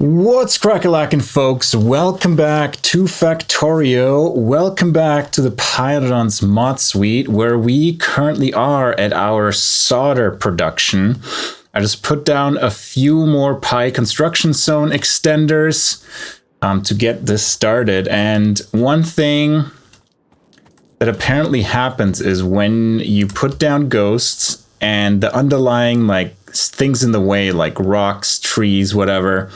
What's crackalackin, folks? Welcome back to Factorio. Welcome back to the Pyanodons mod suite, where we currently are at our solder production. I just put down a few more Pi construction zone extenders to get this started. And one thing that apparently happens is when you put down ghosts and the underlying things in the way, like rocks, trees, whatever,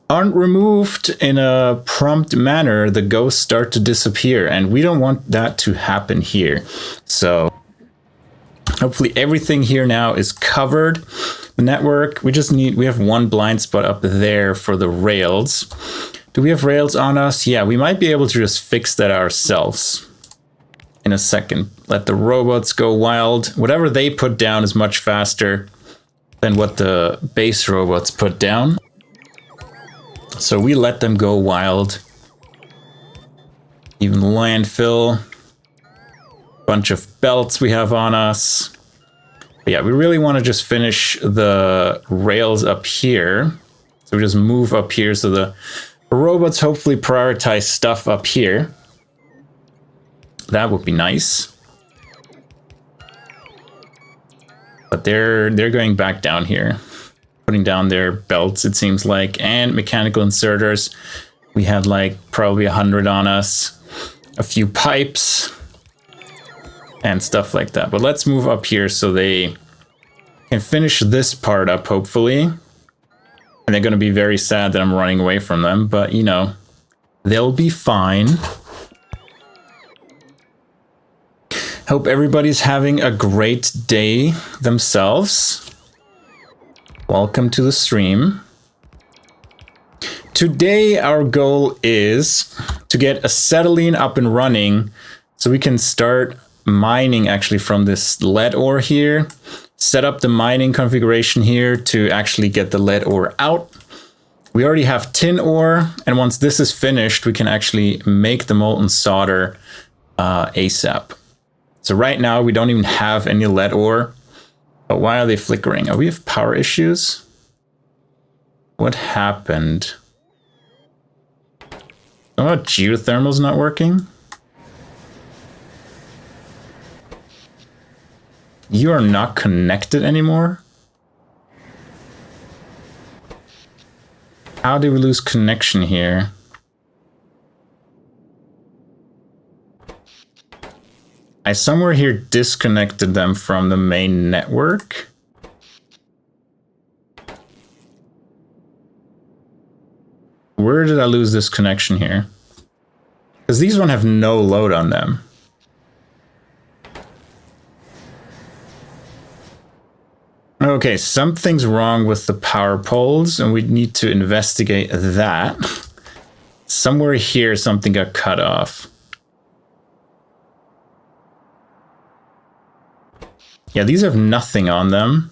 aren't removed in a prompt manner, the ghosts start to disappear, and we don't want that to happen here. So hopefully everything here now is covered. The network, we have one blind spot up there for the rails. Do we have rails on us? Yeah, we might be able to just fix that ourselves in a second. Let the robots go wild. Whatever they put down is much faster than what the base robots put down. So we let them go wild. Even landfill. Bunch of belts we have on us. But yeah, we really want to just finish the rails up here. So we just move up here so the robots hopefully prioritize stuff up here. That would be nice. But they're going back down here. Putting down their belts, it seems like, and mechanical inserters. We had probably 100 on us, a few pipes, and stuff like that. But let's move up here so they can finish this part up, hopefully. And they're going to be very sad that I'm running away from them, but you know, they'll be fine. Hope everybody's having a great day themselves. Welcome to the stream. Today our goal is to get acetylene up and running so we can start mining actually from this lead ore here. Set up the mining configuration here to actually get the lead ore out. We already have tin ore, and once this is finished we can actually make the molten solder ASAP. So right now we don't even have any lead ore. But why are they flickering? Oh, we have power issues? What happened? Oh, geothermal's not working? You are not connected anymore? How did we lose connection here? I somewhere here disconnected them from the main network. Where did I lose this connection here? Because these one have no load on them. Okay, something's wrong with the power poles, and we need to investigate that. Somewhere here something got cut off. Yeah, these have nothing on them.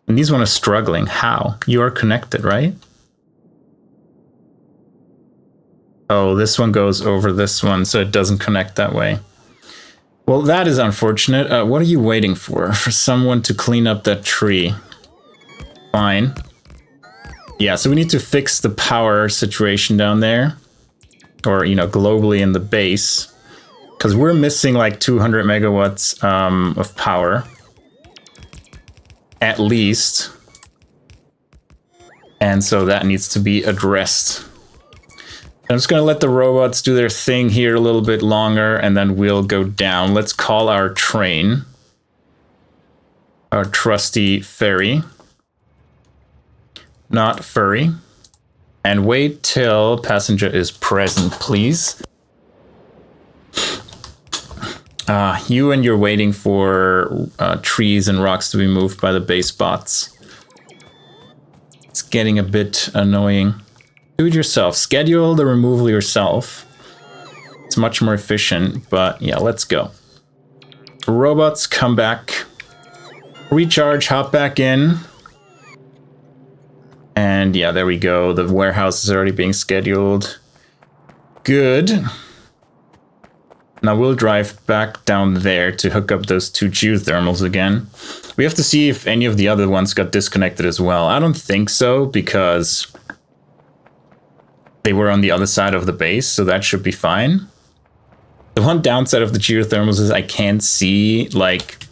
And these one are struggling. How? You are connected, right? Oh, this one goes over this one, so it doesn't connect that way. Well, that is unfortunate. What are you waiting for? For someone to clean up that tree. Fine. Yeah, so we need to fix the power situation down there. Or, you know, globally in the base. Because we're missing 200 megawatts of power. At least. And so that needs to be addressed. I'm just going to let the robots do their thing here a little bit longer, and then we'll go down. Let's call our train. Our trusty ferry. Not furry. And wait till passenger is present, please. You and you're waiting for trees and rocks to be moved by the base bots. It's getting a bit annoying. Do it yourself. Schedule the removal yourself. It's much more efficient, but yeah, let's go. Robots, come back. Recharge, hop back in. And yeah, there we go. The warehouse is already being scheduled. Good. Now we'll drive back down there to hook up those two geothermals again. We have to see if any of the other ones got disconnected as well. I don't think so, because they were on the other side of the base, so that should be fine. The one downside of the geothermals is I can't see, like,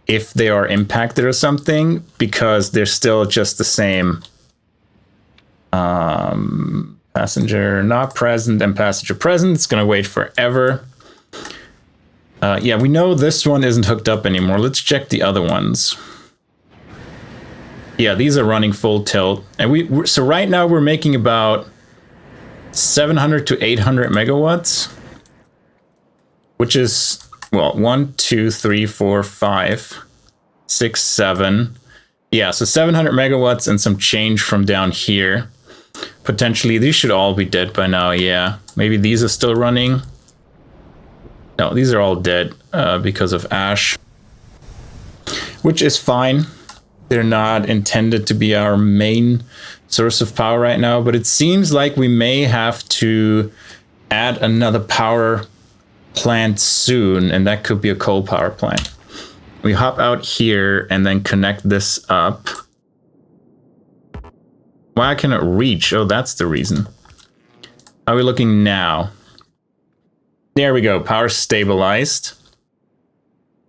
if they are impacted or something, because they're still just the same. Passenger not present and passenger present. It's going to wait forever. Yeah, we know this one isn't hooked up anymore. Let's check the other ones. Yeah, these are running full tilt. And so right now we're making about 700 to 800 megawatts, which is, well, 1, 2, 3, 4, 5, 6, 7. Yeah, so 700 megawatts and some change from down here. Potentially, these should all be dead by now, yeah. Maybe these are still running. No, these are all dead because of ash. Which is fine. They're not intended to be our main source of power right now, but it seems like we may have to add another power plant soon, and that could be a coal power plant. We hop out here and then connect this up. Why can it reach? Oh, that's the reason. How are we looking now? There we go, power stabilized.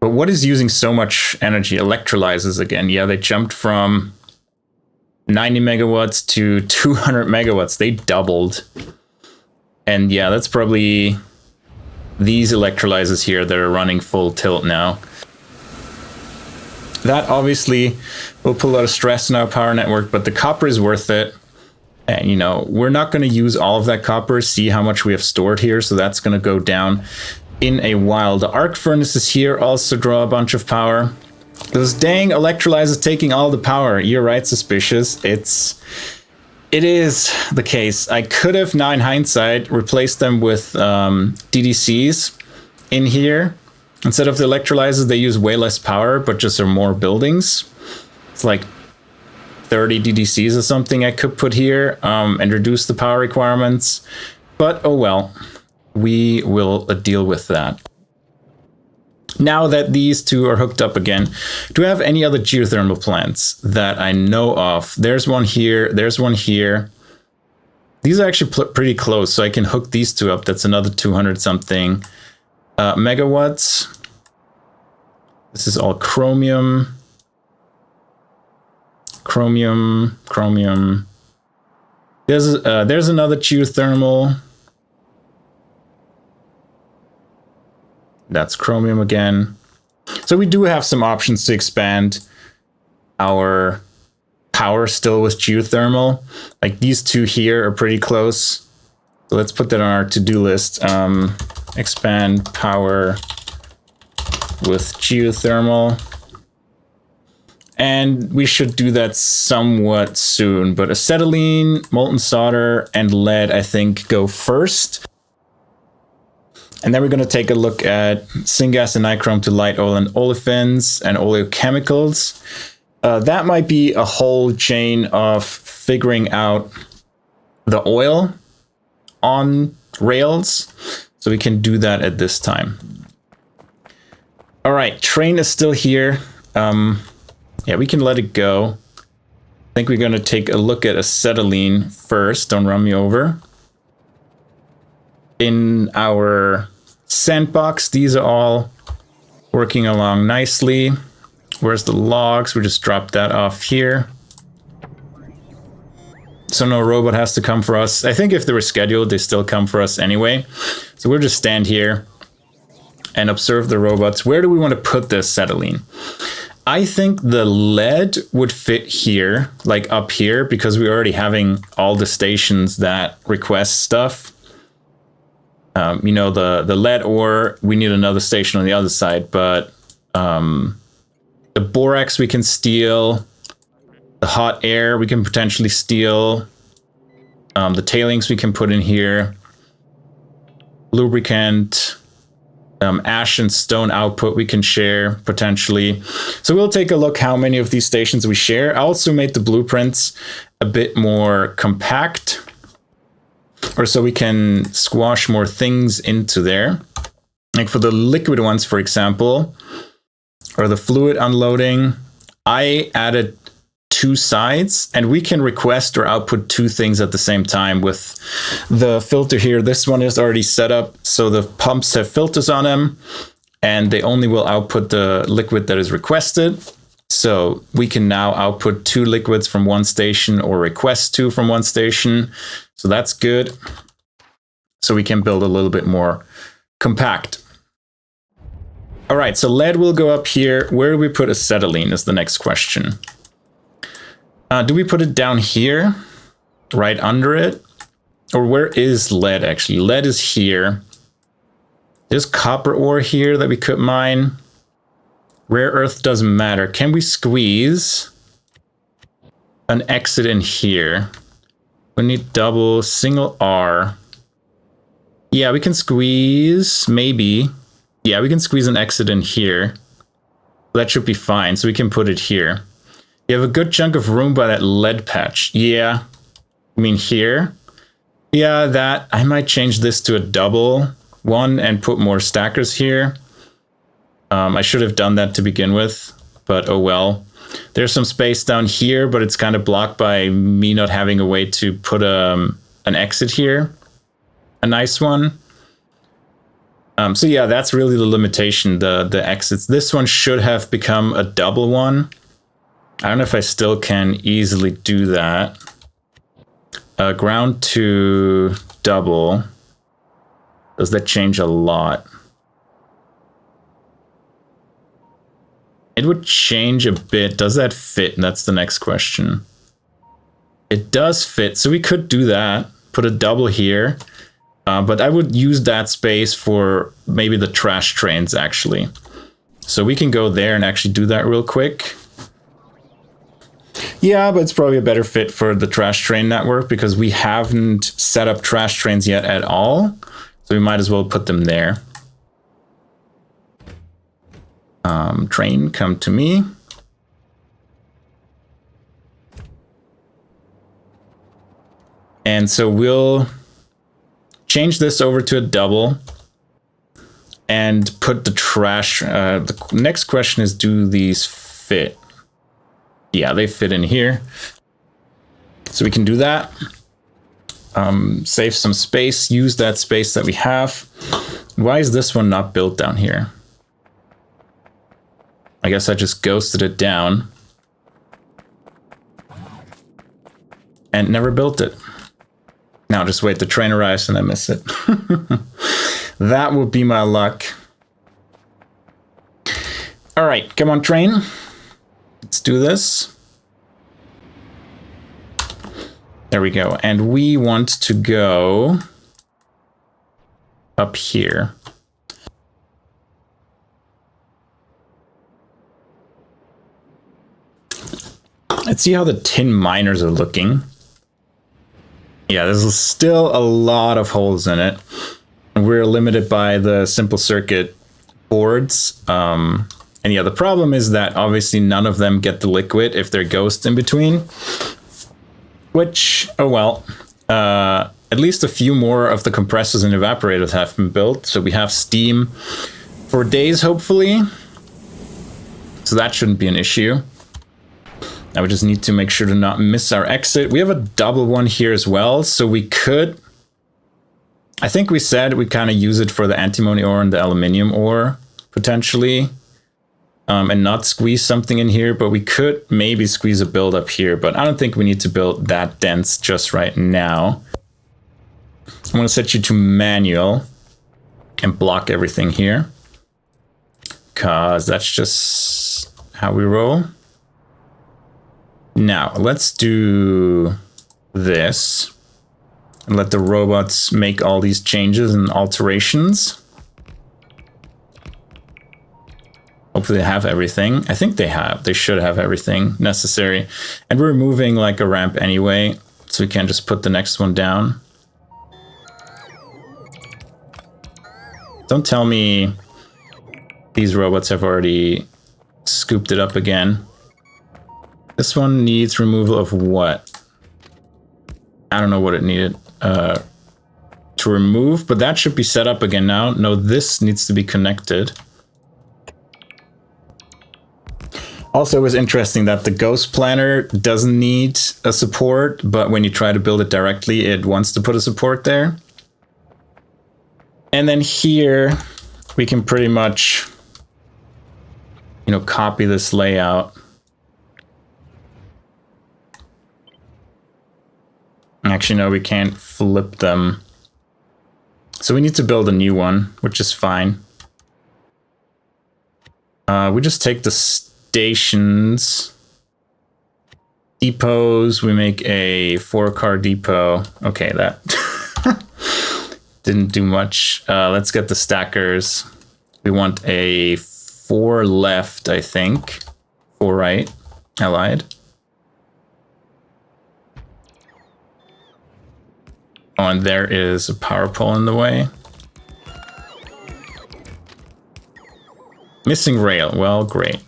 But what is using so much energy? Electrolyzers again. Yeah, they jumped from 90 megawatts to 200 megawatts. They doubled. And yeah, that's probably these electrolyzers here that are running full tilt now. That obviously will put a lot of stress in our power network, but the copper is worth it. And, you know, we're not going to use all of that copper, see how much we have stored here, so that's going to go down in a while. The arc furnaces here also draw a bunch of power. Those dang electrolyzers taking all the power. You're right, Suspicious. It is the case. I could have, now in hindsight, replaced them with DDCs in here. Instead of the electrolyzers, they use way less power, but just are more buildings. It's like 30 DDCs or something I could put here and reduce the power requirements. But oh well, we will deal with that. Now that these two are hooked up again, do I have any other geothermal plants that I know of? There's one here, there's one here. These are actually pretty close, so I can hook these two up. That's another 200 something megawatts. This is all chromium. Chromium. There's another geothermal. That's chromium again. So we do have some options to expand our power still with geothermal. Like these two here are pretty close. So let's put that on our to-do list. Expand power with geothermal. And we should do that somewhat soon. But acetylene, molten solder, and lead, I think, go first. And then we're going to take a look at syngas and nichrome to light oil and olefins and oleochemicals. That might be a whole chain of figuring out the oil on rails. So we can do that at this time. All right, train is still here. Yeah, we can let it go. I think we're going to take a look at acetylene first. Don't run me over. In our sandbox, these are all working along nicely. Where's the logs? We just dropped that off here. So no robot has to come for us. I think if they were scheduled, they still come for us anyway. So we'll just stand here and observe the robots. Where do we want to put this acetylene? I think the lead would fit here, like up here, because we're already having all the stations that request stuff. You know, the lead ore, we need another station on the other side, but the borax we can steal. The hot air we can potentially steal. The tailings we can put in here. Lubricant. Ash and stone output we can share potentially. So we'll take a look how many of these stations we share. I also made the blueprints a bit more compact. or so we can squash more things into there. Like for the liquid ones, for example, or the fluid unloading, I added 2 sides, and we can request or output 2 things at the same time with the filter here. This one is already set up, so the pumps have filters on them, and they only will output the liquid that is requested. So we can now output 2 liquids from one station or request 2 from one station. So that's good. So we can build a little bit more compact. All right, so lead will go up here. Where do we put acetylene is the next question. Do we put it down here, right under it? Or where is lead actually? Lead is here. There's copper ore here that we could mine. Rare earth doesn't matter. Can we squeeze an exit in here? We need double, single R. Yeah, we can squeeze, maybe. Yeah, we can squeeze an exit in here. That should be fine, so we can put it here. You have a good chunk of room by that lead patch. Yeah, I mean here. Yeah, that, I might change this to a double one and put more stackers here. I should have done that to begin with, but oh well. There's some space down here, but it's kind of blocked by me not having a way to put an exit here. A nice one. So yeah, that's really the limitation, the exits. This one should have become a double one. I don't know if I still can easily do that. Ground to double. Does that change a lot? It would change a bit. Does that fit? That's the next question. It does fit, so we could do that. Put a double here. But I would use that space for maybe the trash trains, actually. So we can go there and actually do that real quick. Yeah, but it's probably a better fit for the trash train network because we haven't set up trash trains yet at all. So we might as well put them there. Train, come to me. And so we'll change this over to a double and put the trash. The next question is, do these fit? Yeah, they fit in here. So we can do that. Save some space, use that space that we have. Why is this one not built down here? I guess I just ghosted it down and never built it. Now just wait, the train arrives and I miss it. That would be my luck. All right, come on, train. Let's do this. There we go. And we want to go up here. Let's see how the tin miners are looking. Yeah, there's still a lot of holes in it. We're limited by the simple circuit boards. And yeah, the problem is that obviously none of them get the liquid if they're ghosts in between. Which, oh well. At least a few more of the compressors and evaporators have been built. So we have steam for days, hopefully. So that shouldn't be an issue. Now we just need to make sure to not miss our exit. We have a double one here as well, so we could... I think we said we kind of use it for the antimony ore and the aluminium ore, potentially. And not squeeze something in here, but we could maybe squeeze a build up here, but I don't think we need to build that dense just right now. I'm going to set you to manual and block everything here, because that's just how we roll. Now, let's do this and let the robots make all these changes and alterations. Hopefully they have everything. I think they have. They should have everything necessary. And we're moving like a ramp anyway, so we can just put the next one down. Don't tell me these robots have already scooped it up again. This one needs removal of what? I don't know what it needed. to remove, but that should be set up again now. No, this needs to be connected. Also, it was interesting that the Ghost Planner doesn't need a support, but when you try to build it directly, it wants to put a support there. And then here, we can pretty much, you know, copy this layout. Actually, no, we can't flip them. So we need to build a new one, which is fine. We just take the stations, depots, we make a 4-car depot. Okay, that didn't do much. Let's get the stackers. We want a 4 left, I think. 4 right. I lied. Oh, and there is a power pole in the way. Missing rail. Well, great.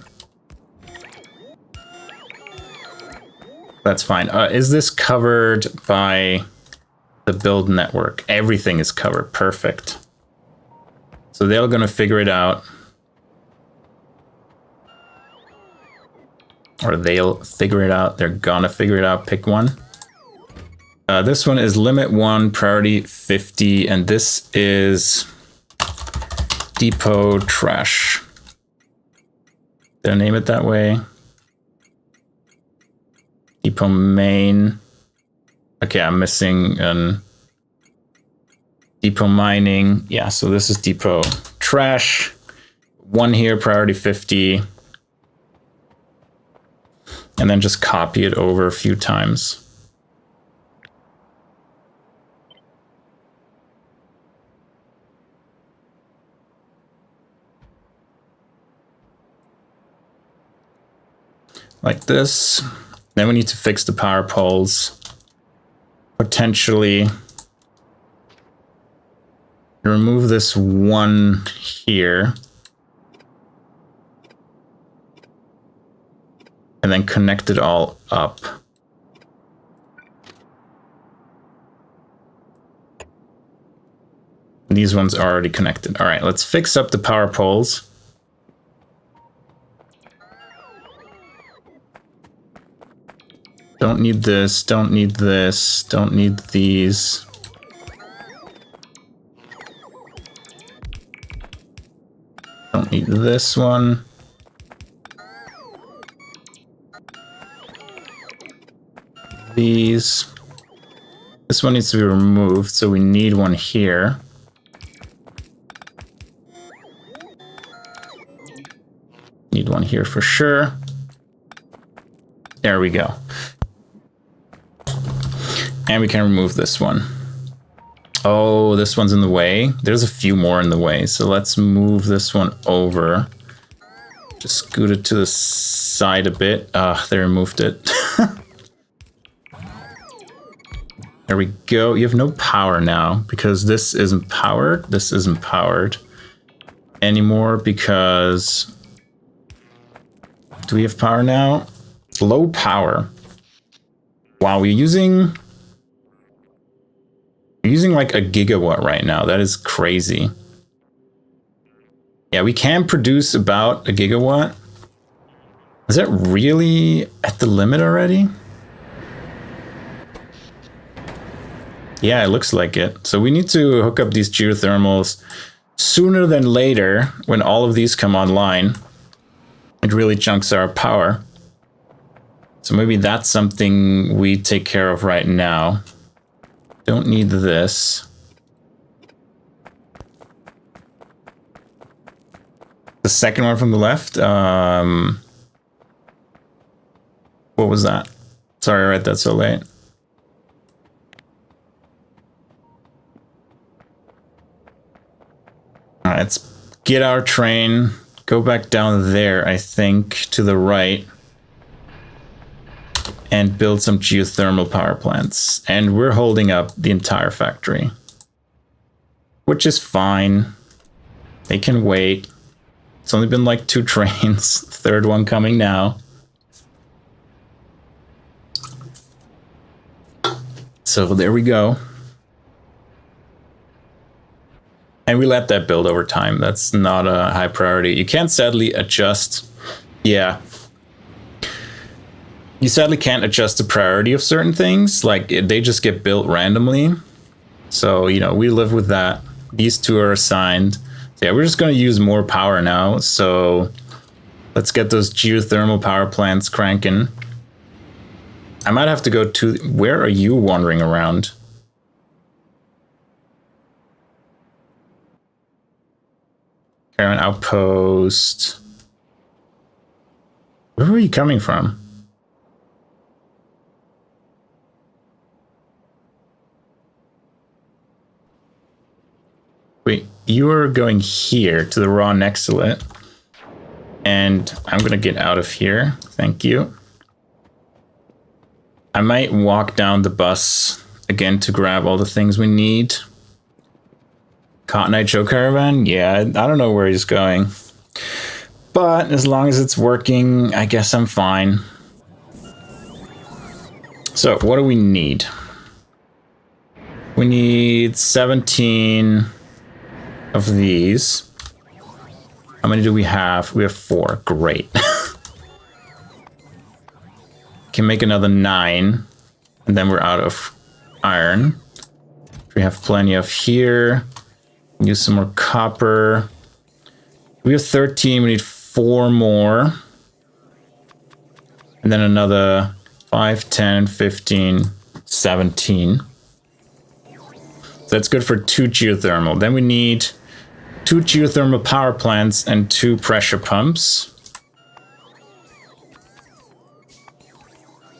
That's fine. Is this covered by the build network? Everything is covered. Perfect. So they're going to figure it out. Or they'll figure it out. They're gonna figure it out. Pick one. This one is limit 1, priority 50, and this is depot trash. Did I name it that way? Depot main. Okay, I'm missing an depot mining. Yeah, so this is depot trash. 1 here, priority 50. And then just copy it over a few times. Like this. Then we need to fix the power poles. Potentially remove this one here. And then connect it all up. These ones are already connected. All right, let's fix up the power poles. Don't need this, don't need this, don't need these. Don't need this one. These. This one needs to be removed, so we need one here. Need one here for sure. There we go. And we can remove this one. Oh, this one's in the way. There's a few more in the way, so let's move this one over. Just scoot it to the side a bit. They removed it. There we go. You have no power now because this isn't powered. This isn't powered anymore because... Do we have power now? Low power. Wow, we're using like a gigawatt right now. That is crazy. Yeah, we can produce about a gigawatt. Is that really at the limit already? Yeah, it looks like it. So we need to hook up these geothermals sooner than later when all of these come online. It really chunks our power. So maybe that's something we take care of right now. Don't need this. The second one from the left. What was that? Sorry I read that so late. Alright, let's get our train. Go back down there, I think, to the right. And build some geothermal power plants. And we're holding up the entire factory. Which is fine. They can wait. It's only been like 2 trains. Third one coming now. So there we go. And we let that build over time. That's not a high priority. You can't sadly adjust. Yeah. You sadly can't adjust the priority of certain things. Like they just get built randomly. So, you know, we live with that. These two are assigned. So yeah, we're just going to use more power now. So let's get those geothermal power plants cranking. I might have to go to... Where are you wandering around? Caravan outpost. Where are you coming from? Wait, you are going here to the raw next to it. And I'm going to get out of here. Thank you. I might walk down the bus again to grab all the things we need. Cottonite Joe Caravan? Yeah, I don't know where he's going. But as long as it's working, I guess I'm fine. So, what do we need? We need 17 of these. How many do we have? We have 4. Great. Can make another 9. And then we're out of iron. We have plenty of here. Use some more copper. We have 13. We need 4 more. And then another 5, 10, 15, 17. So that's good for 2 geothermal. Then we need 2 geothermal power plants and 2 pressure pumps.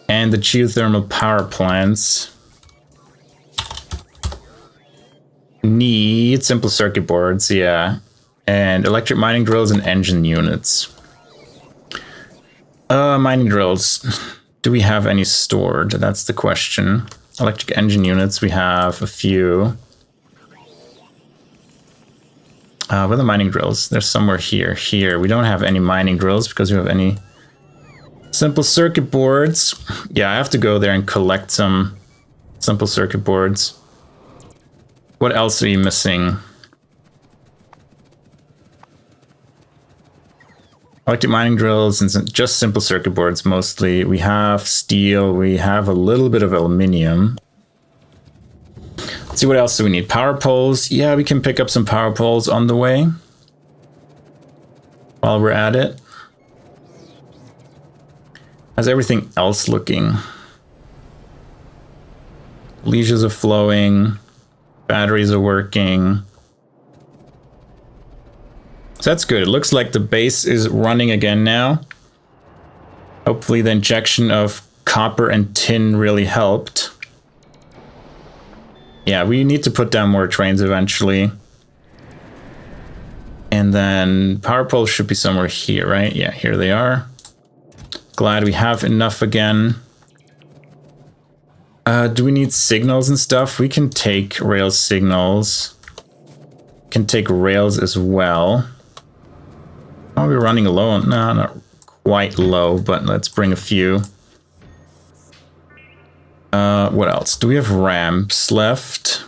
And the geothermal power plants need simple circuit boards, yeah. And electric mining drills and engine units. Mining drills. Do we have any stored? That's the question. Electric engine units, we have a few. Where are the mining drills? They're somewhere here. Here. We don't have any mining drills because we have any simple circuit boards. Yeah, I have to go there and collect some simple circuit boards. What else are you missing? Electric mining drills and just simple circuit boards mostly. We have steel. We have a little bit of aluminium. Let's see, what else do we need? Power poles. Yeah, we can pick up some power poles on the way while we're at it. How's everything else looking? Leashes are flowing. Batteries are working. So that's good. It looks like the base is running again now. Hopefully the injection of copper and tin really helped. Yeah, we need to put down more trains eventually. And then power poles should be somewhere here, right? Yeah, here they are. Glad we have enough again. Do we need signals and stuff? We can take rail signals. Can take rails as well. Are we running low? No, not quite low, but let's bring a few. What else? Do we have ramps left?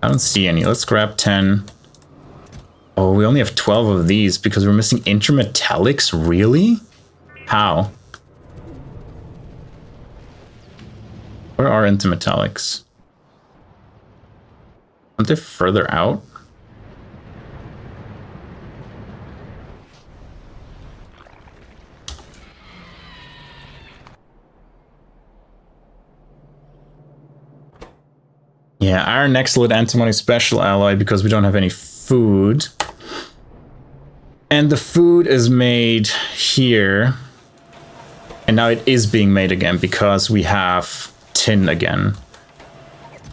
I don't see any. Let's grab 10. Oh, we only have 12 of these because we're missing intermetallics? Really? How? Where are intermetallics? Aren't they further out? Yeah, iron excellent antimony special alloy because we don't have any food. And the food is made here. And now it is being made again because we have tin again.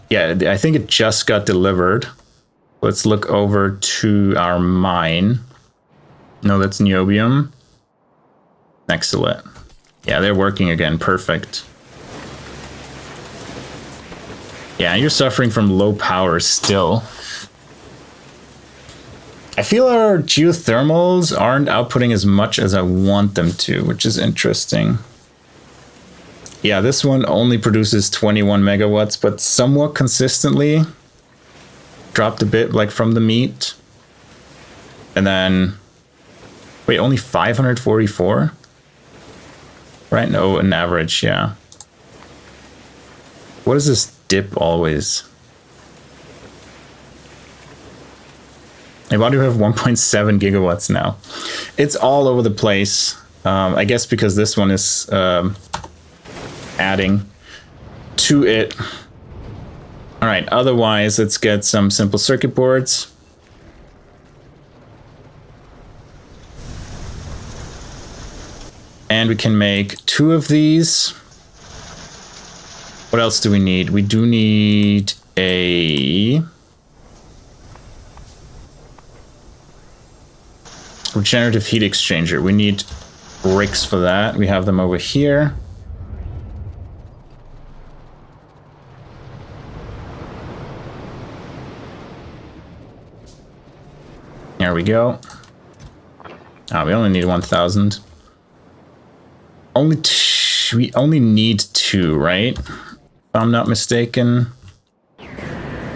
Yeah, I think it just got delivered. Let's look over to our mine. No, that's niobium. Excellent. Yeah, they're working again. Perfect. Yeah, you're suffering from low power still. I feel our geothermals aren't outputting as much as I want them to, which is interesting. Yeah, this one only produces 21 megawatts, but somewhat consistently. dropped a bit, like from the meat. And then, wait, only 544? Right? No, an average, yeah. What is this dip always? Why do we have 1.7 gigawatts now? It's all over the place. I guess because this one is adding to it. All right, otherwise, let's get some simple circuit boards. And we can make 2 of these. What else do we need? We do need a regenerative heat exchanger. We need bricks for that. We have them over here. There we go. Oh, we only need 1,000. We only need 2, right? If I'm not mistaken.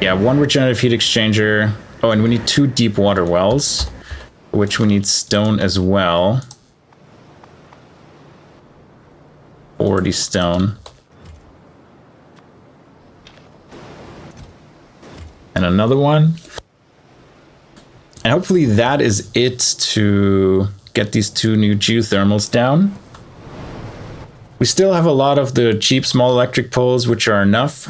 Yeah, 1 regenerative heat exchanger. Oh, and we need 2 deep water wells, which we need stone as well. 40 stone. And another one. And hopefully that is it to get these 2 new geothermals down. We still have a lot of the cheap small electric poles, which are enough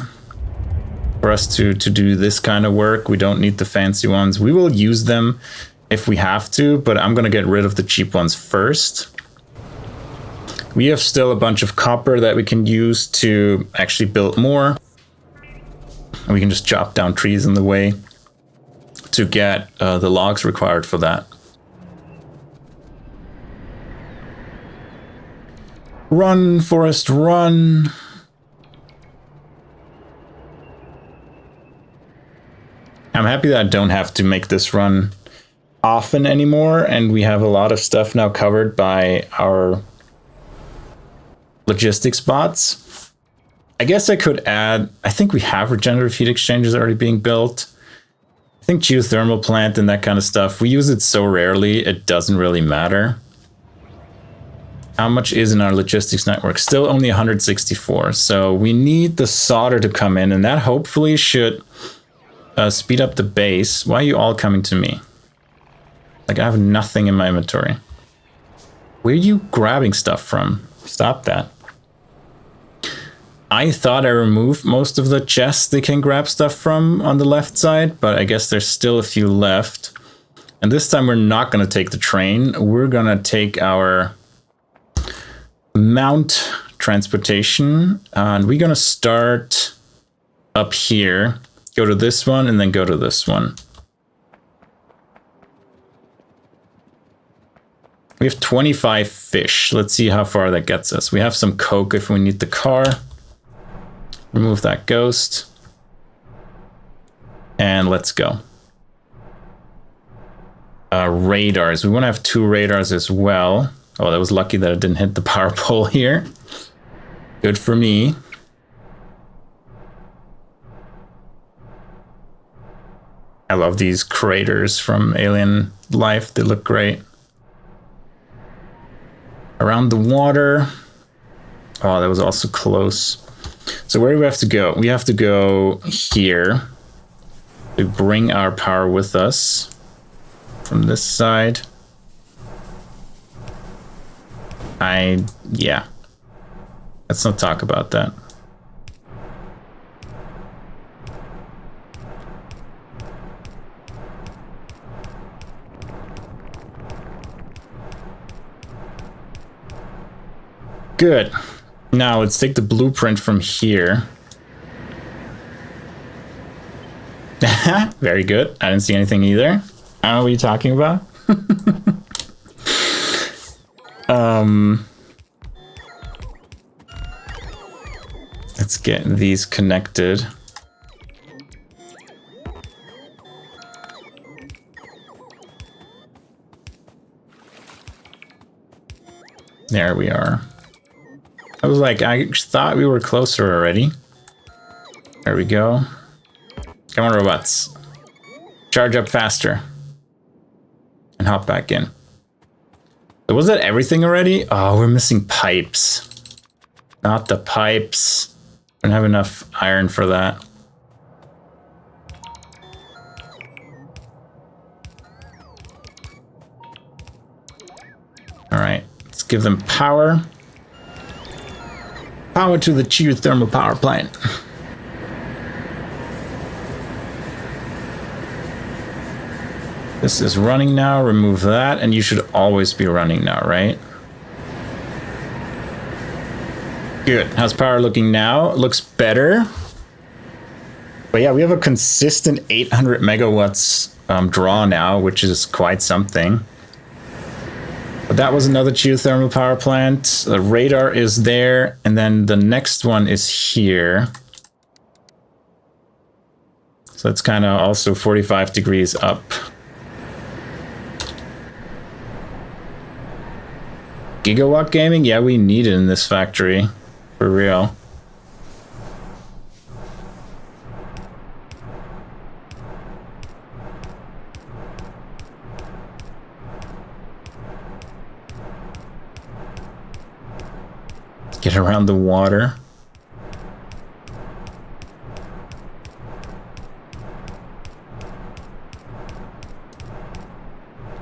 for us to do this kind of work. We don't need the fancy ones. We will use them if we have to, but I'm going to get rid of the cheap ones first. We have still a bunch of copper that we can use to actually build more. And we can just chop down trees in the way to get the logs required for that. Run, forest, run. I'm happy that I don't have to make this run often anymore, and we have a lot of stuff now covered by our logistics bots. I guess I could add, I think we have regenerative heat exchangers already being built. I think geothermal plant and that kind of stuff, we use it so rarely, it doesn't really matter. How much is in our logistics network? Still only 164. So we need the solder to come in, and that hopefully should speed up the base. Why are you all coming to me? Like, I have nothing in my inventory. Where are you grabbing stuff from? Stop that. I thought I removed most of the chests they can grab stuff from on the left side, but I guess there's still a few left. And this time we're not going to take the train. We're going to take our mount transportation, and we're going to start up here, go to this one, and then go to this one. We have 25 fish. Let's see how far that gets us. We have some coke if we need the car. Remove that ghost. And let's go. Radars. We want to have 2 radars as well. Oh, that was lucky that it didn't hit the power pole here. Good for me. I love these craters from Alien Life. They look great. Around the water. Oh, that was also close. So where do we have to go? We have to go here to bring our power with us from this side. Yeah. Let's not talk about that. Good. Now let's take the blueprint from here. Very good. I didn't see anything either. I don't know what you're talking about. Let's get these connected. There we are. I was like, I thought we were closer already. There we go. Come on, robots. charge up faster, and hop back in. So was that everything already? Oh, we're missing pipes. Not the pipes. I don't have enough iron for that. All right, let's give them power. Power to the geothermal power plant. This is running now, remove that, and you should always be running now, right? Good. How's power looking now? It looks better. But yeah, we have a consistent 800 megawatts draw now, which is quite something. But that was another geothermal power plant. The radar is there, and then the next one is here. So it's kind of also 45 degrees up. Gigawatt gaming? Yeah, we need it in this factory. For real. Get around the water.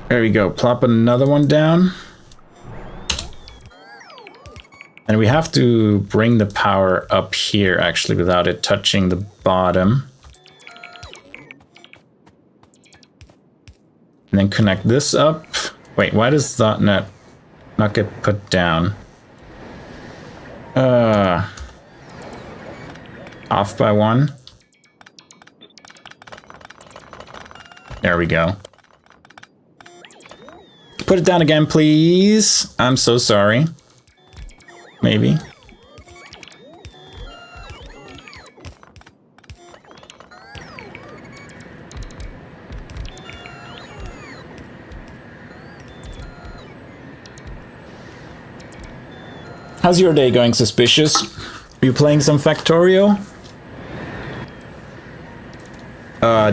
There we go. Plop another one down. And we have to bring the power up here, actually, without it touching the bottom. And then connect this up. Wait, why does that not get put down? Off by one. There we go. Put it down again, please. I'm so sorry. Maybe. How's your day going, Suspicious? Are you playing some Factorio?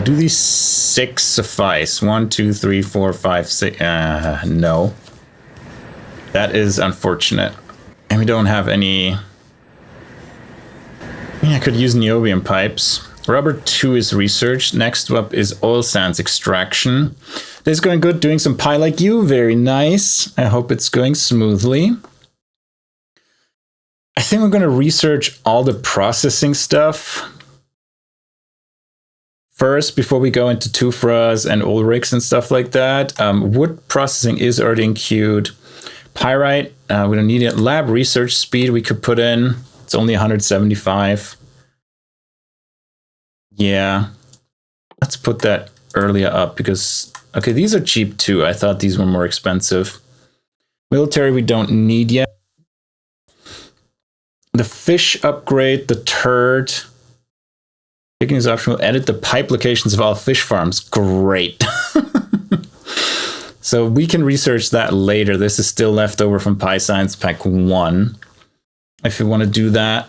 Do these 6 suffice? 1, 2, 3, 4, 5, 6. No. That is unfortunate. And we don't have any... I mean, I could use niobium pipes. Rubber 2 is research. Next up is oil sands extraction. This is going good, doing some pie like you. Very nice. I hope it's going smoothly. I think we're going to research all the processing stuff first before we go into Tufras and Ulrichs and stuff like that. Wood processing is already queued. Pyrite, we don't need it. Lab research speed we could put in. It's only 175. Yeah. Let's put that earlier up because... Okay, these are cheap too. I thought these were more expensive. Military we don't need yet. The fish upgrade, the turd. Picking is optional. Edit the pipe locations of all fish farms. Great. So we can research that later. This is still left over from PyScience Pack 1. If you want to do that.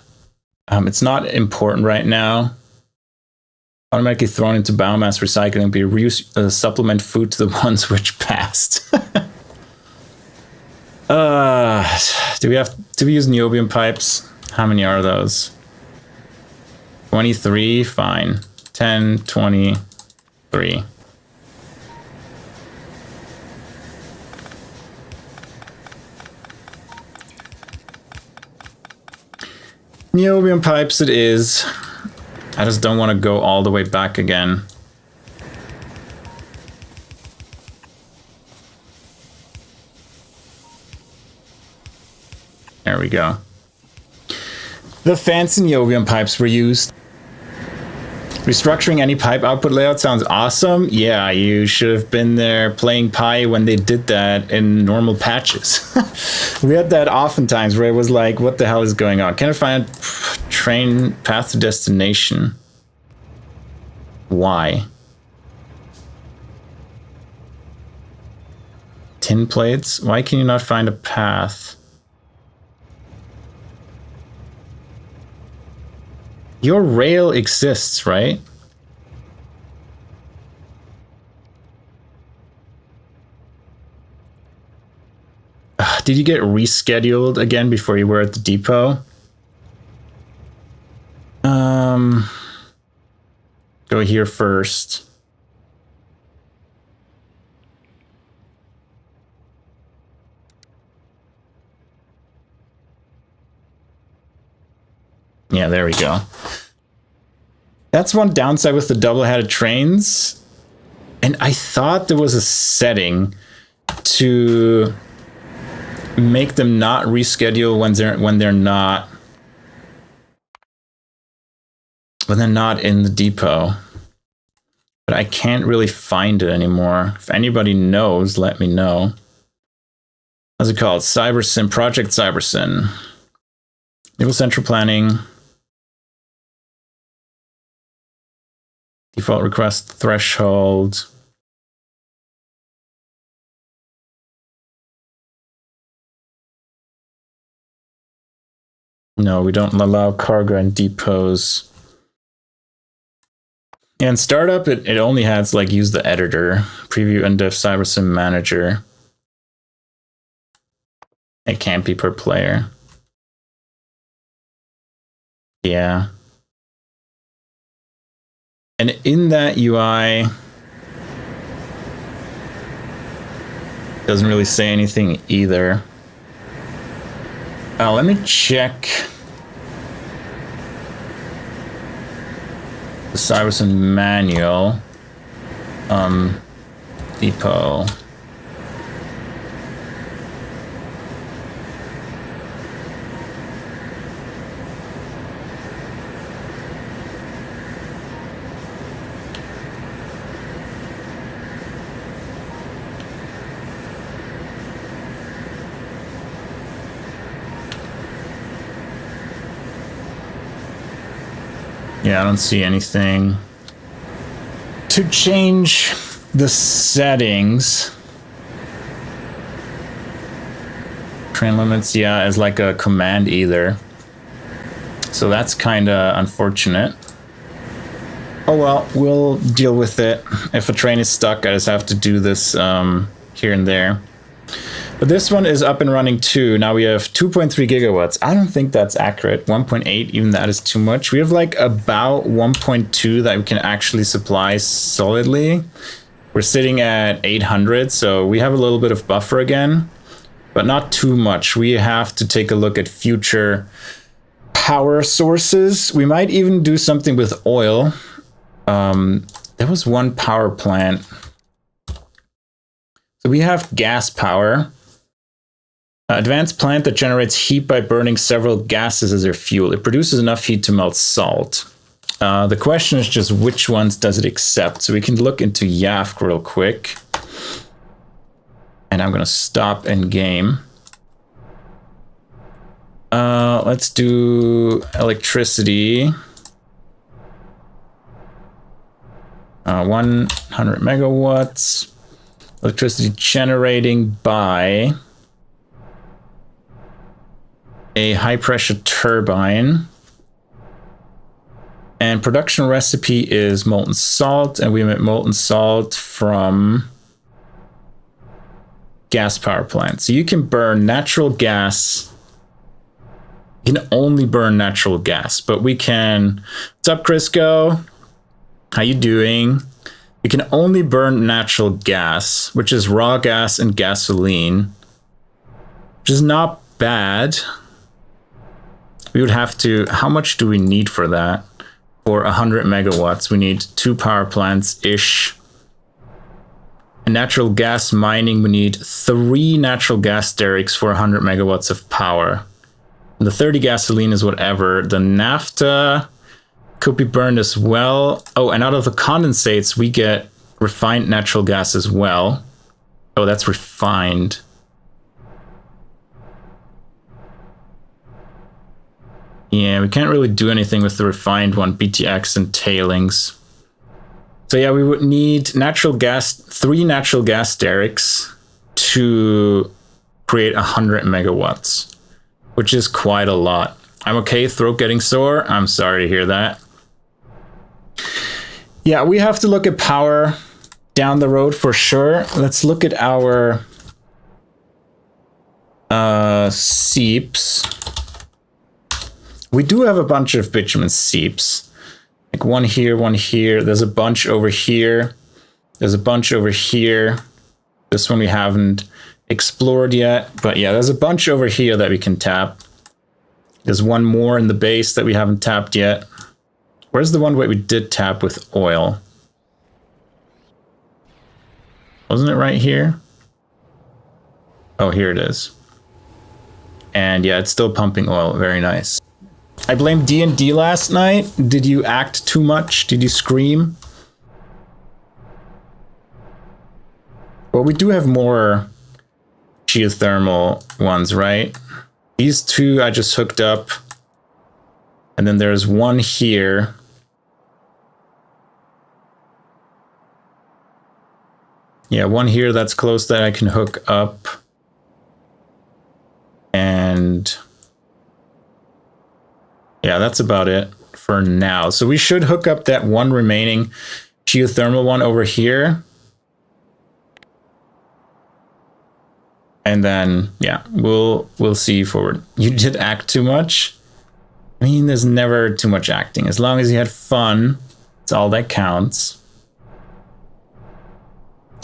It's not important right now. Automatically thrown into biomass recycling. Be reuse supplement food to the ones which passed. Do we use niobium pipes? How many are those? 23, fine. 10, 23. Niobium pipes it is. I just don't want to go all the way back again. There we go. The fancy niobium pipes were used. Restructuring any pipe output layout sounds awesome. Yeah, you should have been there playing Pi when they did that in normal patches. We had that oftentimes where it was like, what the hell is going on? Can I find train path to destination? Why? Tin plates? Why can you not find a path? Your rail exists, right? Did you get rescheduled again before you were at the depot? Go here first. Yeah, there we go. That's one downside with the double-headed trains. And I thought there was a setting to make them not reschedule when they're not in the depot. But I can't really find it anymore. If anybody knows, let me know. How's it called? Cybersyn, Project Cybersyn. Naval Central Planning. Default request threshold. No, we don't allow cargo and depots. And startup, it only has like use the editor, preview and dev Cybersyn manager. It can't be per player. Yeah. And in that UI, doesn't really say anything either. Let me check the Cybersyn manual. Depot. Yeah, I don't see anything. To change the settings. Train limits, yeah, as like a command either. So that's kind of unfortunate. Oh well, we'll deal with it. If a train is stuck, I just have to do this here and there. But this one is up and running too. Now we have 2.3 gigawatts. I don't think that's accurate. 1.8, even that is too much. We have like about 1.2 that we can actually supply solidly. We're sitting at 800, so we have a little bit of buffer again, but not too much. We have to take a look at future power sources. We might even do something with oil. There was one power plant. So we have gas power. Advanced plant that generates heat by burning several gases as their fuel. It produces enough heat to melt salt. The question is just which ones does it accept? So we can look into YAFC real quick. And I'm going to stop in game. Let's do electricity. 100 megawatts. Electricity generating by a high pressure turbine. And production recipe is molten salt, and we make molten salt from gas power plant. So you can burn natural gas. You can only burn natural gas, but we can. What's up, Crisco? How you doing? You can only burn natural gas, which is raw gas and gasoline, which is not bad. We would have to, how much do we need for that? For 100 megawatts, we need 2 power plants-ish. And natural gas mining, we need 3 natural gas derricks for 100 megawatts of power. And the 30 gasoline is whatever. The naphtha could be burned as well. Oh, and out of the condensates, we get refined natural gas as well. Oh, that's refined. Yeah, we can't really do anything with the refined one, BTX and tailings. So yeah, we would need natural gas, 3 natural gas derricks to create 100 megawatts, which is quite a lot. I'm okay, throat getting sore. I'm sorry to hear that. Yeah, we have to look at power down the road for sure. Let's look at our Seeps. We do have a bunch of bitumen seeps. Like one here, one here. There's a bunch over here. There's a bunch over here. This one we haven't explored yet. But yeah, there's a bunch over here that we can tap. There's one more in the base that we haven't tapped yet. Where's the one where we did tap with oil? Wasn't it right here? Oh, here it is. And yeah, it's still pumping oil. Very nice. I blamed D&D last night. Did you act too much? Did you scream? Well, we do have more geothermal ones, right? These two I just hooked up. And then there's one here. Yeah, one here that's close that I can hook up. And yeah, that's about it for now. So we should hook up that one remaining geothermal one over here. And then, yeah, we'll see forward. You did act too much. I mean, there's never too much acting. As long as you had fun, it's all that counts.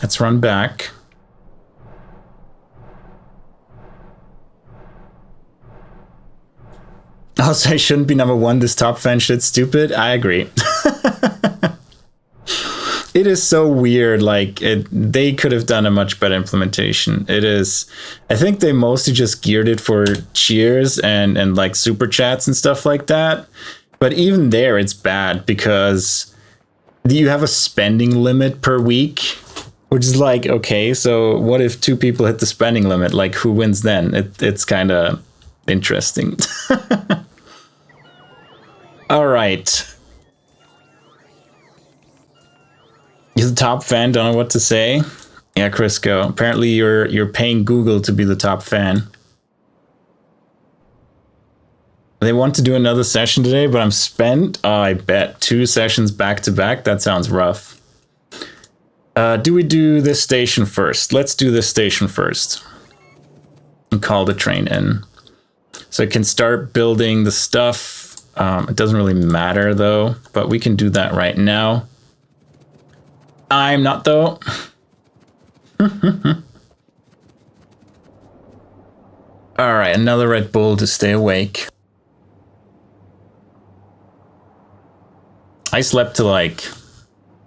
Let's run back. Also, I shouldn't be number one. This top fan shit's stupid. I agree. It is so weird. Like, they could have done a much better implementation. It is. I think they mostly just geared it for cheers and like super chats and stuff like that. But even there, it's bad because you have a spending limit per week, which is like, okay, so what if two people hit the spending limit? Like, who wins then? It's kind of interesting. All right. You're the top fan, don't know what to say. Yeah, Crisco. Apparently you're paying Google to be the top fan. They want to do another session today, but I'm spent. Oh, I bet. 2 sessions back to back. That sounds rough. Do we do this station first? Let's do this station first. And call the train in. So I can start building the stuff. It doesn't really matter though, but we can do that right now. I'm not though. All right, another Red Bull to stay awake. I slept till like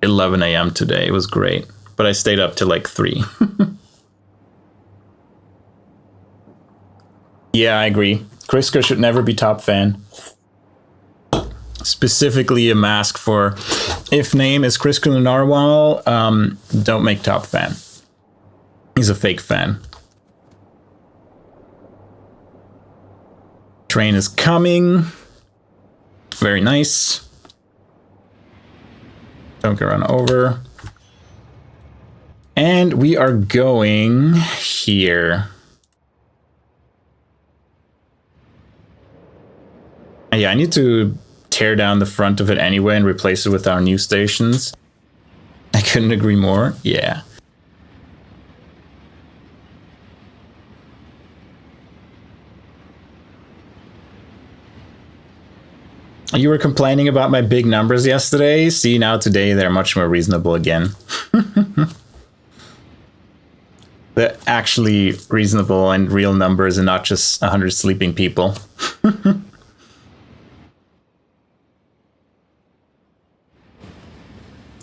11 a.m. today. It was great, but I stayed up till like 3. Yeah, I agree. Crisco should never be top fan. Specifically a mask for if name is Crisco the Narwhal, don't make top fan. He's a fake fan. Train is coming. Very nice. Don't get run over. And we are going here. Yeah, I need to tear down the front of it anyway and replace it with our new stations. I couldn't agree more. Yeah. You were complaining about my big numbers yesterday. See, now today they're much more reasonable again. They're actually reasonable and real numbers and not just 100 sleeping people.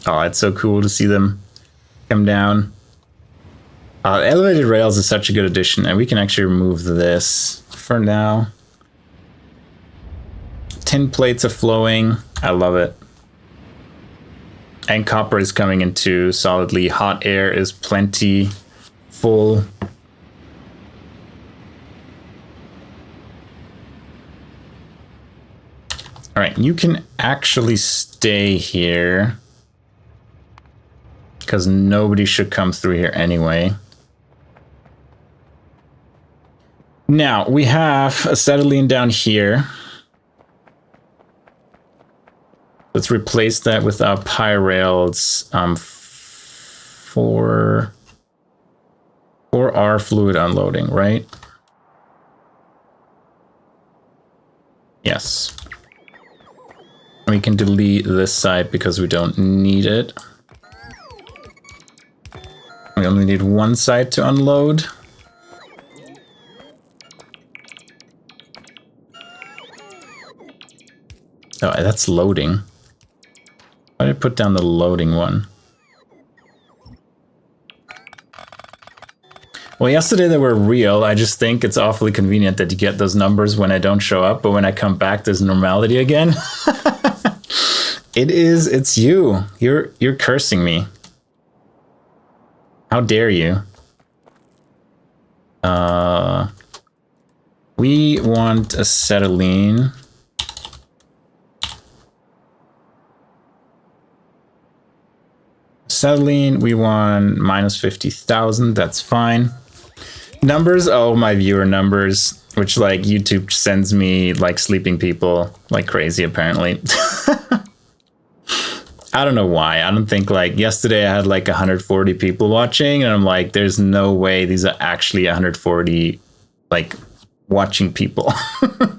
Oh, it's so cool to see them come down. Elevated rails is such a good addition, and we can actually remove this for now. Tin plates are flowing. I love it. And copper is coming into solidly. Hot air is plenty full. All right, you can actually stay here because nobody should come through here anyway. Now, we have acetylene down here. Let's replace that with our pyrails for our fluid unloading, right? Yes. We can delete this side because we don't need it. We only need one side to unload. Oh, that's loading. Why did I put down the loading one? Well, yesterday they were real. I just think it's awfully convenient that you get those numbers when I don't show up, but when I come back, there's normality again. It's you. You're cursing me. How dare you? We want acetylene. Acetylene, we want minus 50,000. That's fine. Numbers, oh, my viewer numbers, which like YouTube sends me like sleeping people like crazy apparently. I don't know why. I don't think like yesterday I had like 140 people watching and I'm like, there's no way these are actually 140 like watching people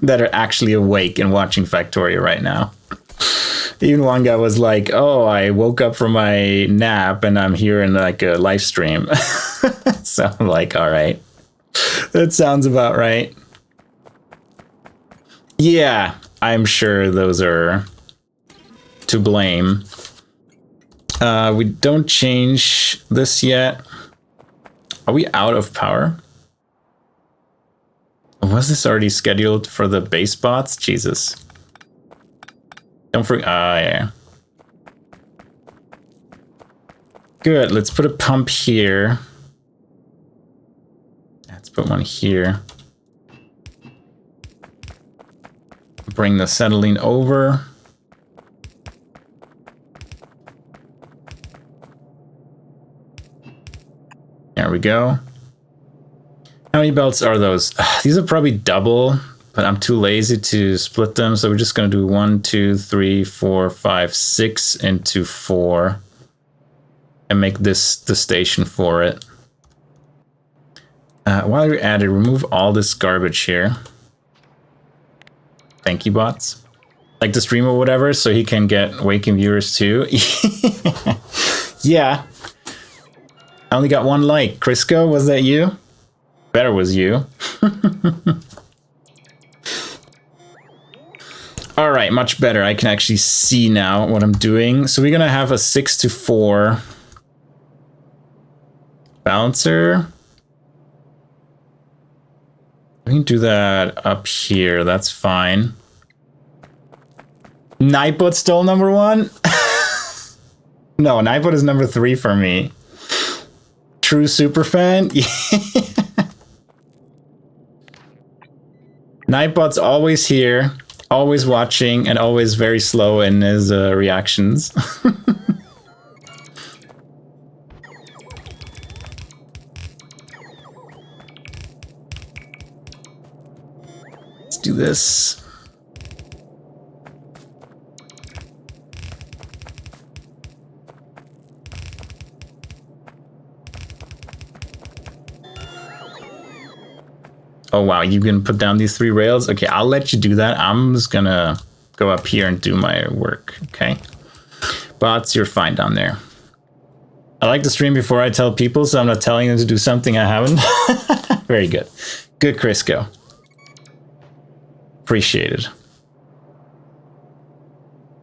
that are actually awake and watching Factorio right now. Even one guy was like, oh, I woke up from my nap and I'm here in like a live stream. So I'm like, all right, that sounds about right. Yeah, I'm sure those are to blame. We don't change this yet. Are we out of power? Was this already scheduled for the base bots? Jesus. Don't forget. Ah, yeah. Good. Let's put a pump here. Let's put one here. Bring the acetylene over. There we go. How many belts are those? These are probably double, but I'm too lazy to split them. So we're just going to do 1, 2, 3, 4, 5, 6 into 4 and make this the station for it. While you're at it, remove all this garbage here. Thank you, bots. Like the stream or whatever, so he can get waking viewers too. Yeah. I only got one like. Crisco, was that you? Better was you. All right, much better. I can actually see now what I'm doing. So we're gonna have a 6 to 4 balancer. We can do that up here. That's fine. Nightbot still number 1? No, Nightbot is number 3 for me. True super fan. Nightbot's always here, always watching, and always very slow in his reactions. Let's do this. Oh, wow, you can put down these 3 rails? Okay, I'll let you do that. I'm just gonna go up here and do my work, okay? Bots, you're fine down there. I like to stream before I tell people, so I'm not telling them to do something I haven't. Very good. Good, Crisco. Appreciate it.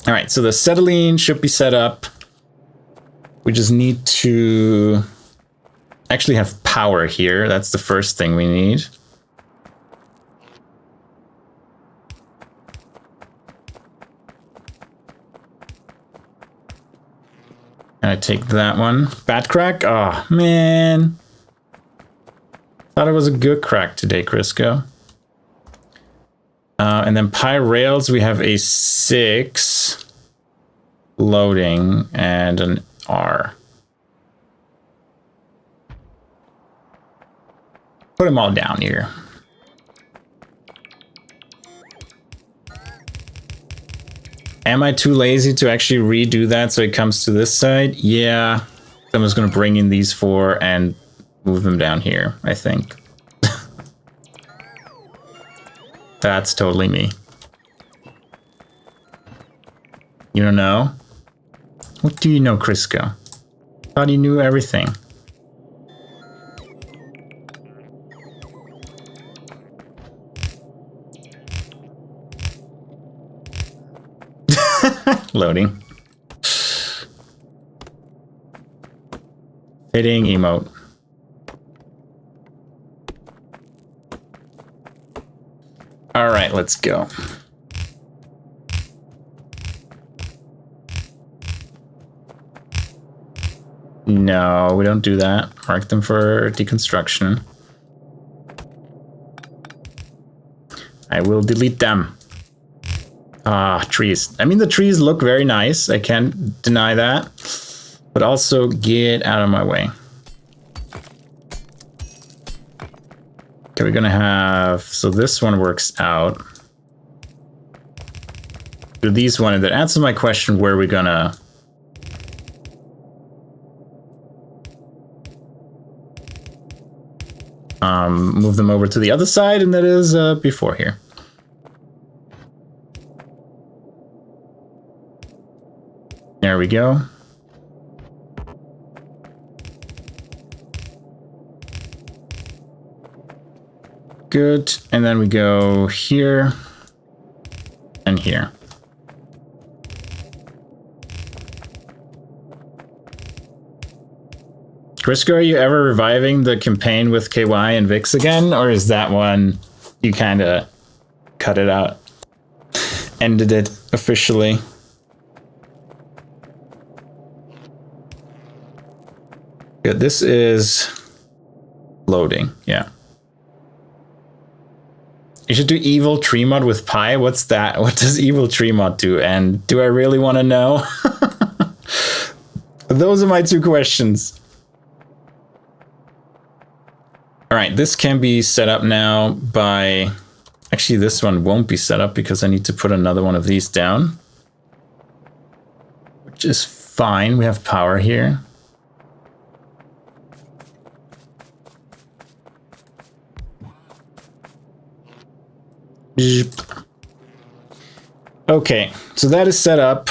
All right, so the acetylene should be set up. We just need to actually have power here. That's the first thing we need. And I take that one. Bad crack? Oh, man. Thought it was a good crack today, Crisco. And then pi rails, we have a 6 loading and an R. Put them all down here. Am I too lazy to actually redo that so it comes to this side? Yeah. I'm just going to bring in these 4 and move them down here, I think. That's totally me. You don't know? What do you know, Crisco? Thought you knew everything. Loading. Fitting emote. All right, let's go. No, we don't do that. Mark them for deconstruction. I will delete them. Ah, trees. I mean, the trees look very nice. I can't deny that. But also, get out of my way. Okay, we're gonna have... So this one works out. Do these one, and that answers my question, where are we gonna... move them over to the other side, and that is before here. There we go. Good, and then we go here and here. Crisco, are you ever reviving the campaign with KY and Vix again, or is that one you kind of cut it out? Ended it officially? Good, this is loading, yeah. You should do evil tree mod with Pi. What's that? What does evil tree mod do? And do I really want to know? Those are my two questions. All right, this can be set up now by... Actually, this one won't be set up because I need to put another one of these down. Which is fine. We have power here. Okay, so that is set up.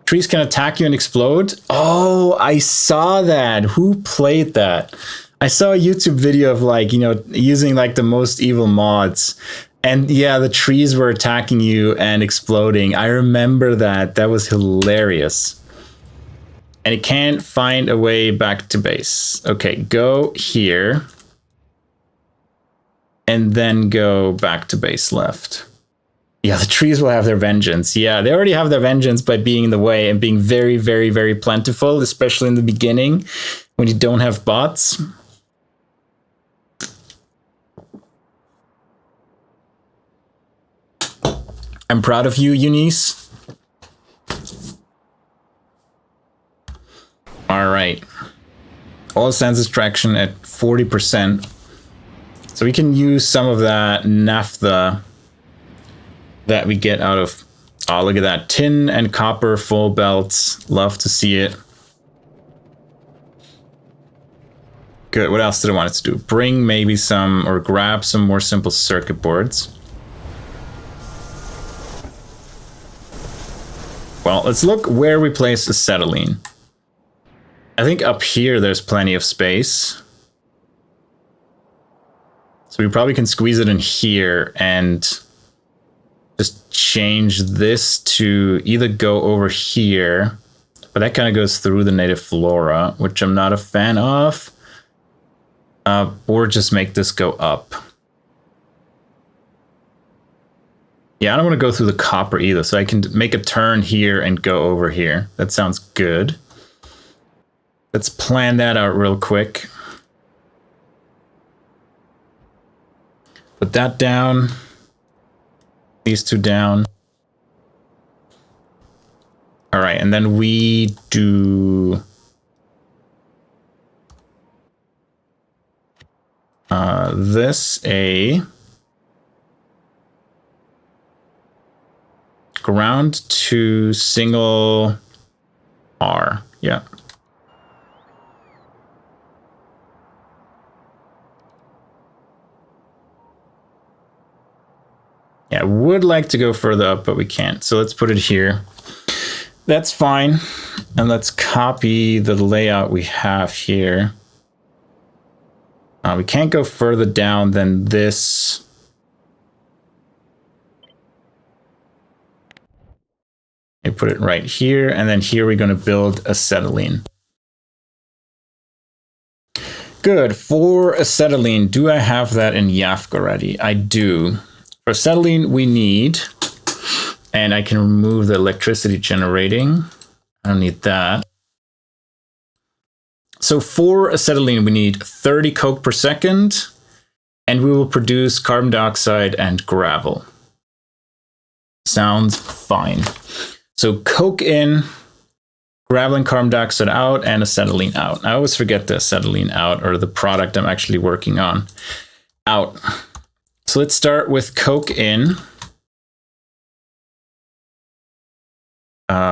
Trees can attack you and explode. Oh, I saw that. Who played that? I saw a YouTube video of, like, you know, using like the most evil mods. And yeah, the trees were attacking you and exploding. I remember that. That was hilarious. And it can't find a way back to base. Okay, go here. And then go back to base left. Yeah, the trees will have their vengeance. Yeah, they already have their vengeance by being in the way and being very, very, very plentiful, especially in the beginning when you don't have bots. I'm proud of you, Eunice. All right. All senses traction at 40%. So we can use some of that naphtha that we get out of... Oh, look at that. Tin and copper full belts. Love to see it. Good. What else did I want it to do? Bring maybe some, or grab some more simple circuit boards. Well, let's look where we place acetylene. I think up here there's plenty of space. So we probably can squeeze it in here and just change this to either go over here, but that kind of goes through the native flora, which I'm not a fan of, or just make this go up. Yeah, I don't want to go through the copper either, so I can make a turn here and go over here. That sounds good. Let's plan that out real quick. Put that down. These two down. All right, and then we do... this a... ground to single R. Yeah. Yeah, I would like to go further up, but we can't. So let's put it here. That's fine. And let's copy the layout we have here. We can't go further down than this. You put it right here, and then here we're going to build acetylene. Good. For acetylene, do I have that in YAFC already? I do. For acetylene, we need, and I can remove the electricity generating. I don't need that. So for acetylene, we need 30 coke per second, and we will produce carbon dioxide and gravel. Sounds fine. So coke in, gravel and carbon dioxide out, and acetylene out. I always forget the acetylene out, or the product I'm actually working on out. So let's start with coke in.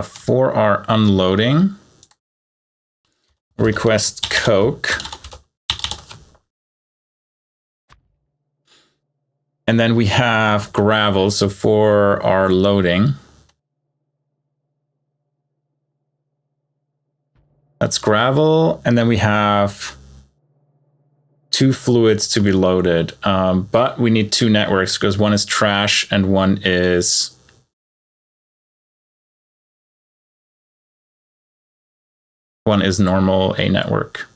For our unloading, request coke. And then we have gravel, so for our loading. That's gravel, and then we have 2 fluids to be loaded. But we need 2 networks because one is trash and one is normal A network.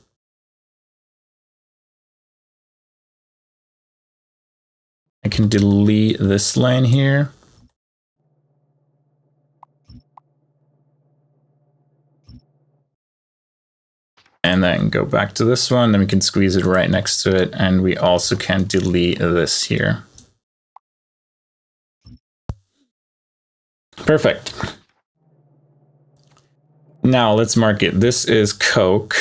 I can delete this line here. And then go back to this one, then we can squeeze it right next to it, and we also can delete this here. Perfect. Now let's mark it. This is coke.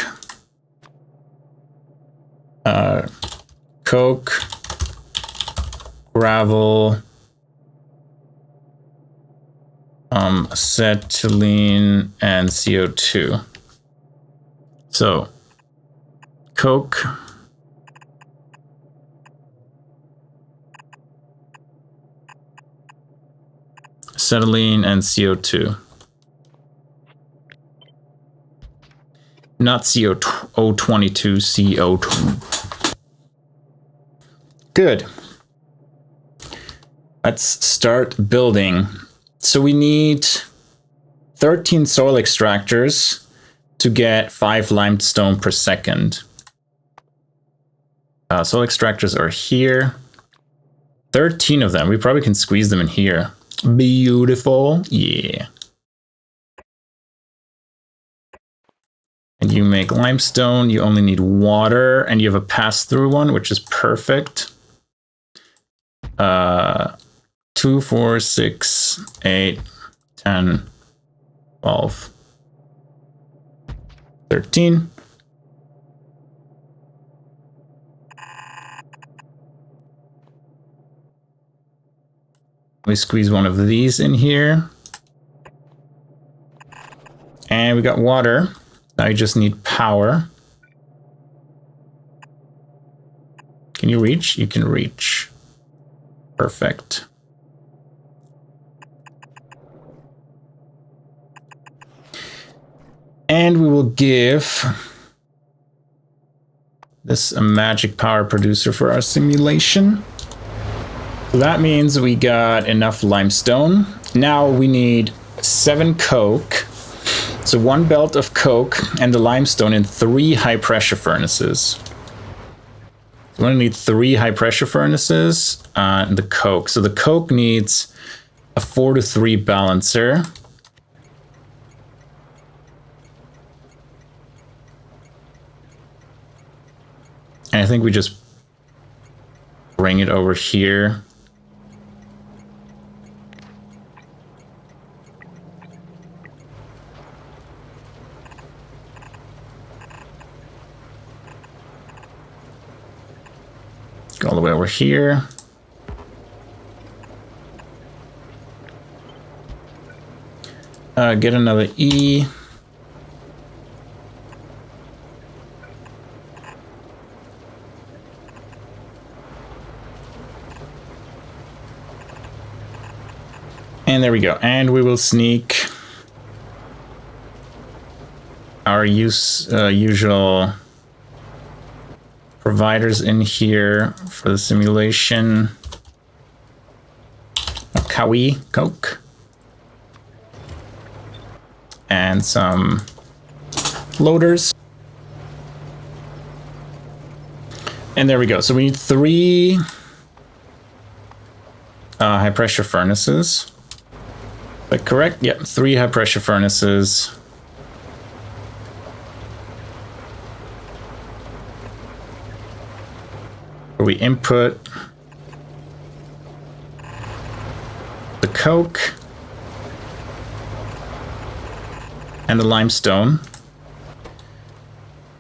Coke, gravel, acetylene, and CO2. So, coke, acetylene, and CO2. Not CO22, CO2. Good. Let's start building. So we need 13 soil extractors to get 5 limestone per second. Soil extractors are here. 13 of them. We probably can squeeze them in here. Beautiful. Yeah. And you make limestone. You only need water, and you have a pass-through one, which is perfect. 2, 4, 6, 8, 10, 12. 13. We squeeze one of these in here. And we got water. Now you just need power. Can you reach? You can reach. Perfect. And we will give this a magic power producer for our simulation. So that means we got enough limestone. Now we need 7 coke. So 1 belt of coke and the limestone in 3 high pressure furnaces. We're going to need 3 high pressure furnaces and the coke. So the coke needs a 4-to-3 balancer. And I think we just bring it over here. Go all the way over here. Get another E. And there we go. And we will sneak our usual providers in here for the simulation. A kawi, Coke. And some loaders. And there we go. So we need 3 high pressure furnaces. Is that correct? Yep, 3 high pressure furnaces. Where we input the coke and the limestone.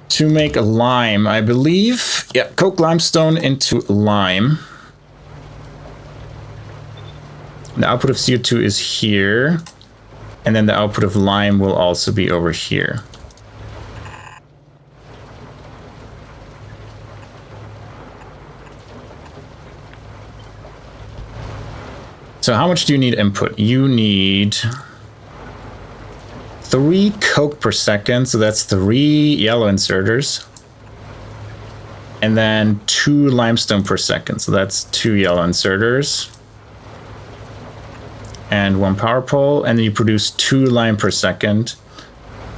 To make a lime, I believe. Yeah, coke limestone into lime. The output of CO2 is here. And then the output of lime will also be over here. So how much do you need input? You need 3 coke per second, so that's 3 yellow inserters. And then 2 limestone per second, so that's 2 yellow inserters. And 1 power pole, and then you produce 2 lime per second.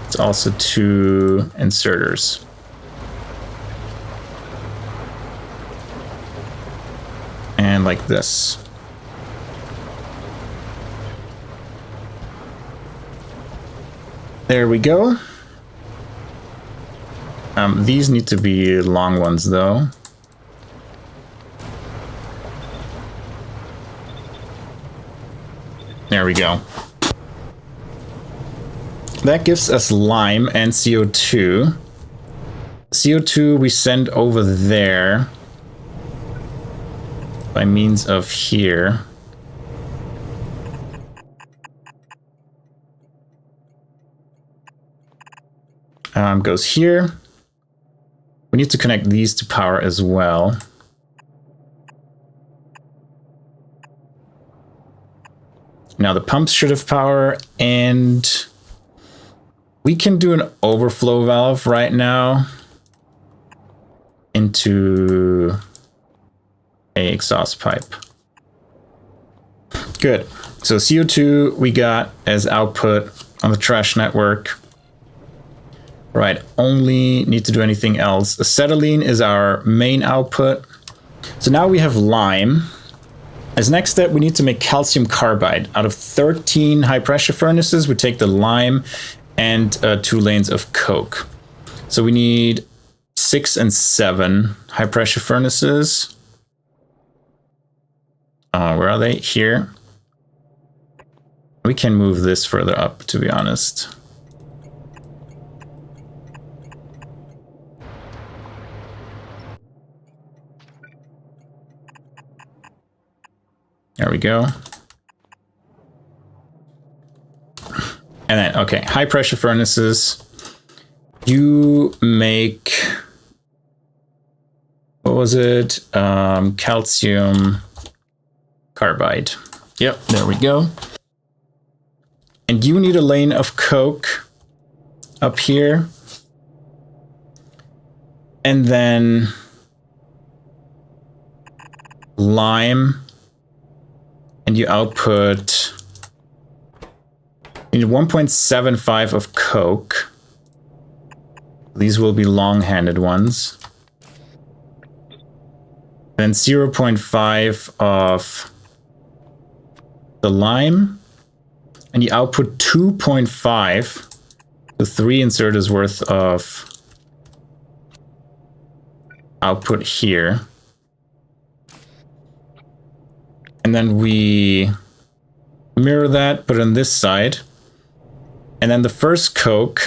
It's also 2 inserters. And like this. There we go. These need to be long ones though. There we go. That gives us lime and CO2. CO2 we send over there by means of here. Goes here. We need to connect these to power as well. Now the pumps should have power, and we can do an overflow valve right now into a exhaust pipe. Good. So CO2 we got as output on the trash network. Right, only need to do anything else. Acetylene is our main output. So now we have lime. As next step, we need to make calcium carbide. Out of 13 high pressure furnaces, we take the lime and 2 lanes of coke. So we need 6 and 7 high pressure furnaces. Where are they? Here. We can move this further up, to be honest. There we go. And then, okay, high pressure furnaces. You make, what was it? Calcium carbide. Yep, there we go. And you need a lane of coke up here. And then lime. And you output, you need 1.75 of coke. These will be long-handed ones. Then 0.5 of the lime. And you output 2.5, so 3 inserters worth of output here. And then we mirror that, put it on this side. And then the first coke,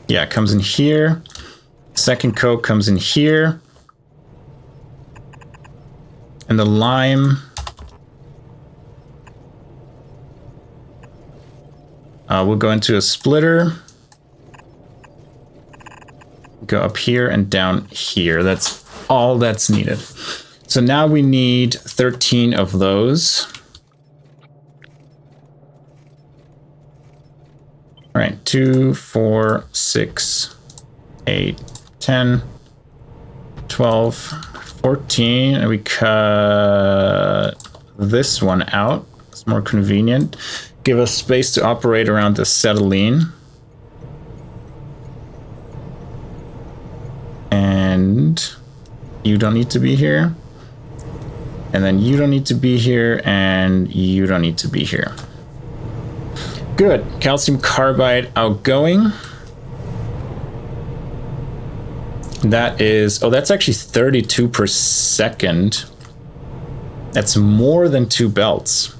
yeah, comes in here. Second coke comes in here. And the lime will go into a splitter. Go up here and down here. That's all that's needed. So now we need 13 of those. All right, 2, 4, 6, 8, 10, 12, 14, and we cut this one out. It's more convenient. Give us space to operate around the acetylene. And you don't need to be here. And then you don't need to be here, and you don't need to be here. Good. Calcium carbide outgoing. That is, oh, that's actually 32 per second. That's more than 2 belts.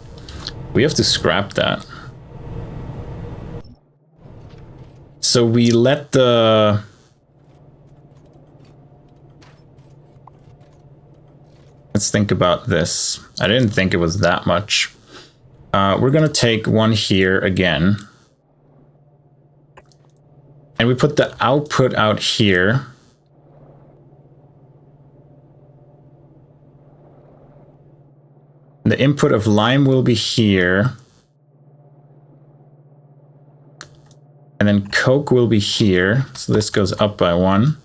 We have to scrap that. So we let the... Let's think about this. I didn't think it was that much. We're gonna take one here again. And we put the output out here. The input of lime will be here. And then coke will be here. So this goes up by 1. And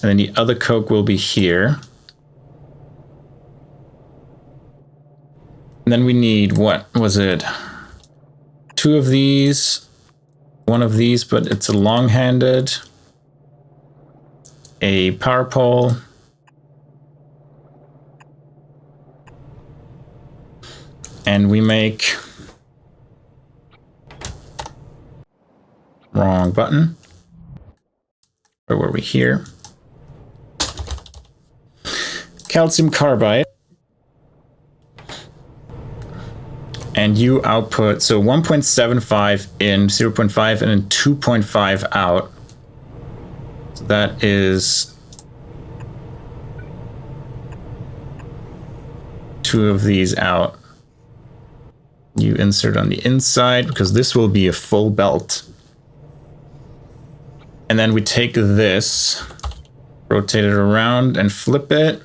then the other coke will be here. And then we need, what was it? 2 of these, 1 of these, but it's a long-handed, a power pole, and we make, wrong button. Where were we here? Calcium carbide. And you output, so 1.75 in, 0.5 and then 2.5 out. So that is 2 of these out. You insert on the inside because this will be a full belt. And then we take this, rotate it around and flip it.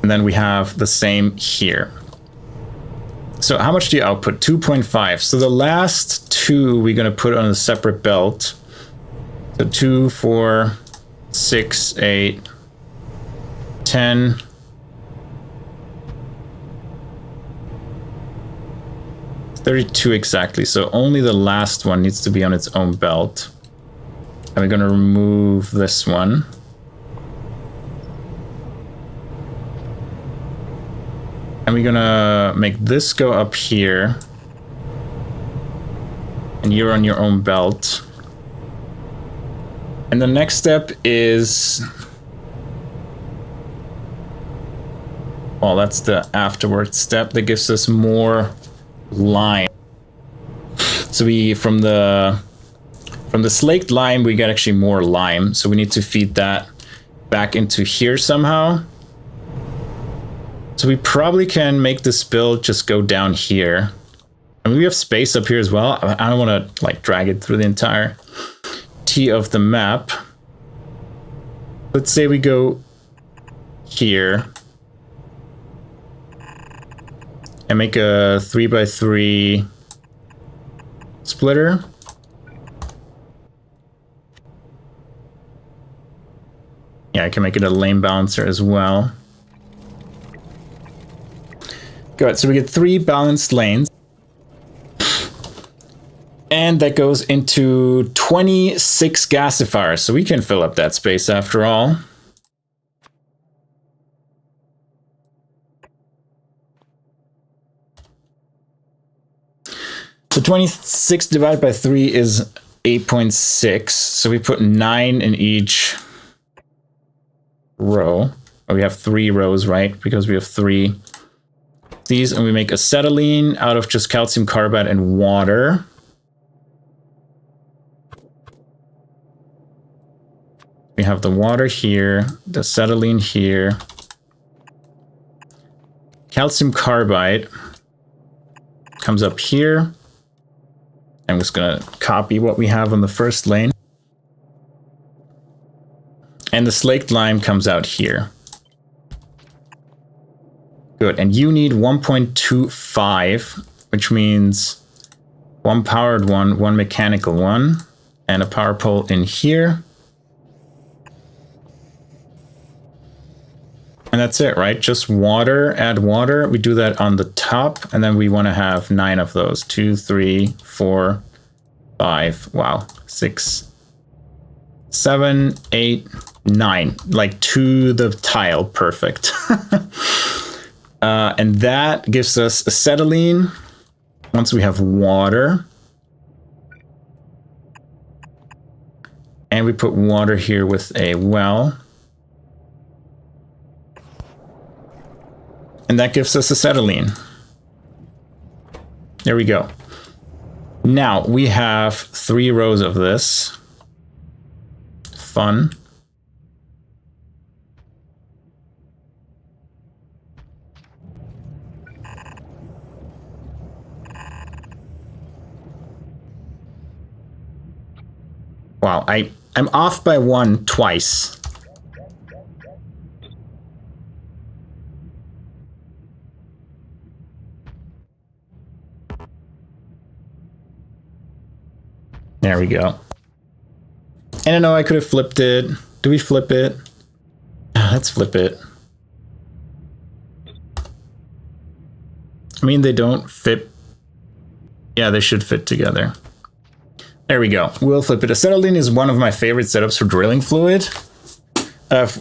And then we have the same here. So how much do you output? 2.5. So the last 2 we're going to put on a separate belt. So 2, 4, 6, 8, 10. $32 exactly. So only the last one needs to be on its own belt. And we're going to remove this one. And we're gonna make this go up here. And you're on your own belt. And the next step is... Well, that's the afterwards step that gives us more lime. So we, from the slaked lime, we get actually more lime. So we need to feed that back into here somehow. So we probably can make this build just go down here. And we have space up here as well. I don't want to like drag it through the entire T of the map. Let's say we go here and make a 3x3 splitter. Yeah, I can make it a lane balancer as well. Good, so we get 3 balanced lanes. And that goes into 26 gasifiers, so we can fill up that space after all. So 26 divided by 3 is 8.6, so we put 9 in each row. Oh, we have 3 rows, right? Because we have 3 these, and we make acetylene out of just calcium carbide and water. We have the water here, the acetylene here. Calcium carbide comes up here. I'm just gonna copy what we have on the first lane. And the slaked lime comes out here. Good, and you need 1.25, which means one powered one, one mechanical one, and a power pole in here. And that's it, right? Just water, add water. We do that on the top, and then we want to have 9 of those. 2, 3, 4, 5, wow, 6, 7, 8, 9, like to the tile, perfect. And that gives us acetylene. Once we have water, and we put water here with a well, and that gives us acetylene. There we go. Now we have 3 rows of this. Fun. Wow, I'm off by 1 twice. There we go. And I know I could have flipped it. Do we flip it? Let's flip it. I mean, they don't fit. Yeah, they should fit together. There we go. We'll flip it. Acetylene is one of my favorite setups for drilling fluid.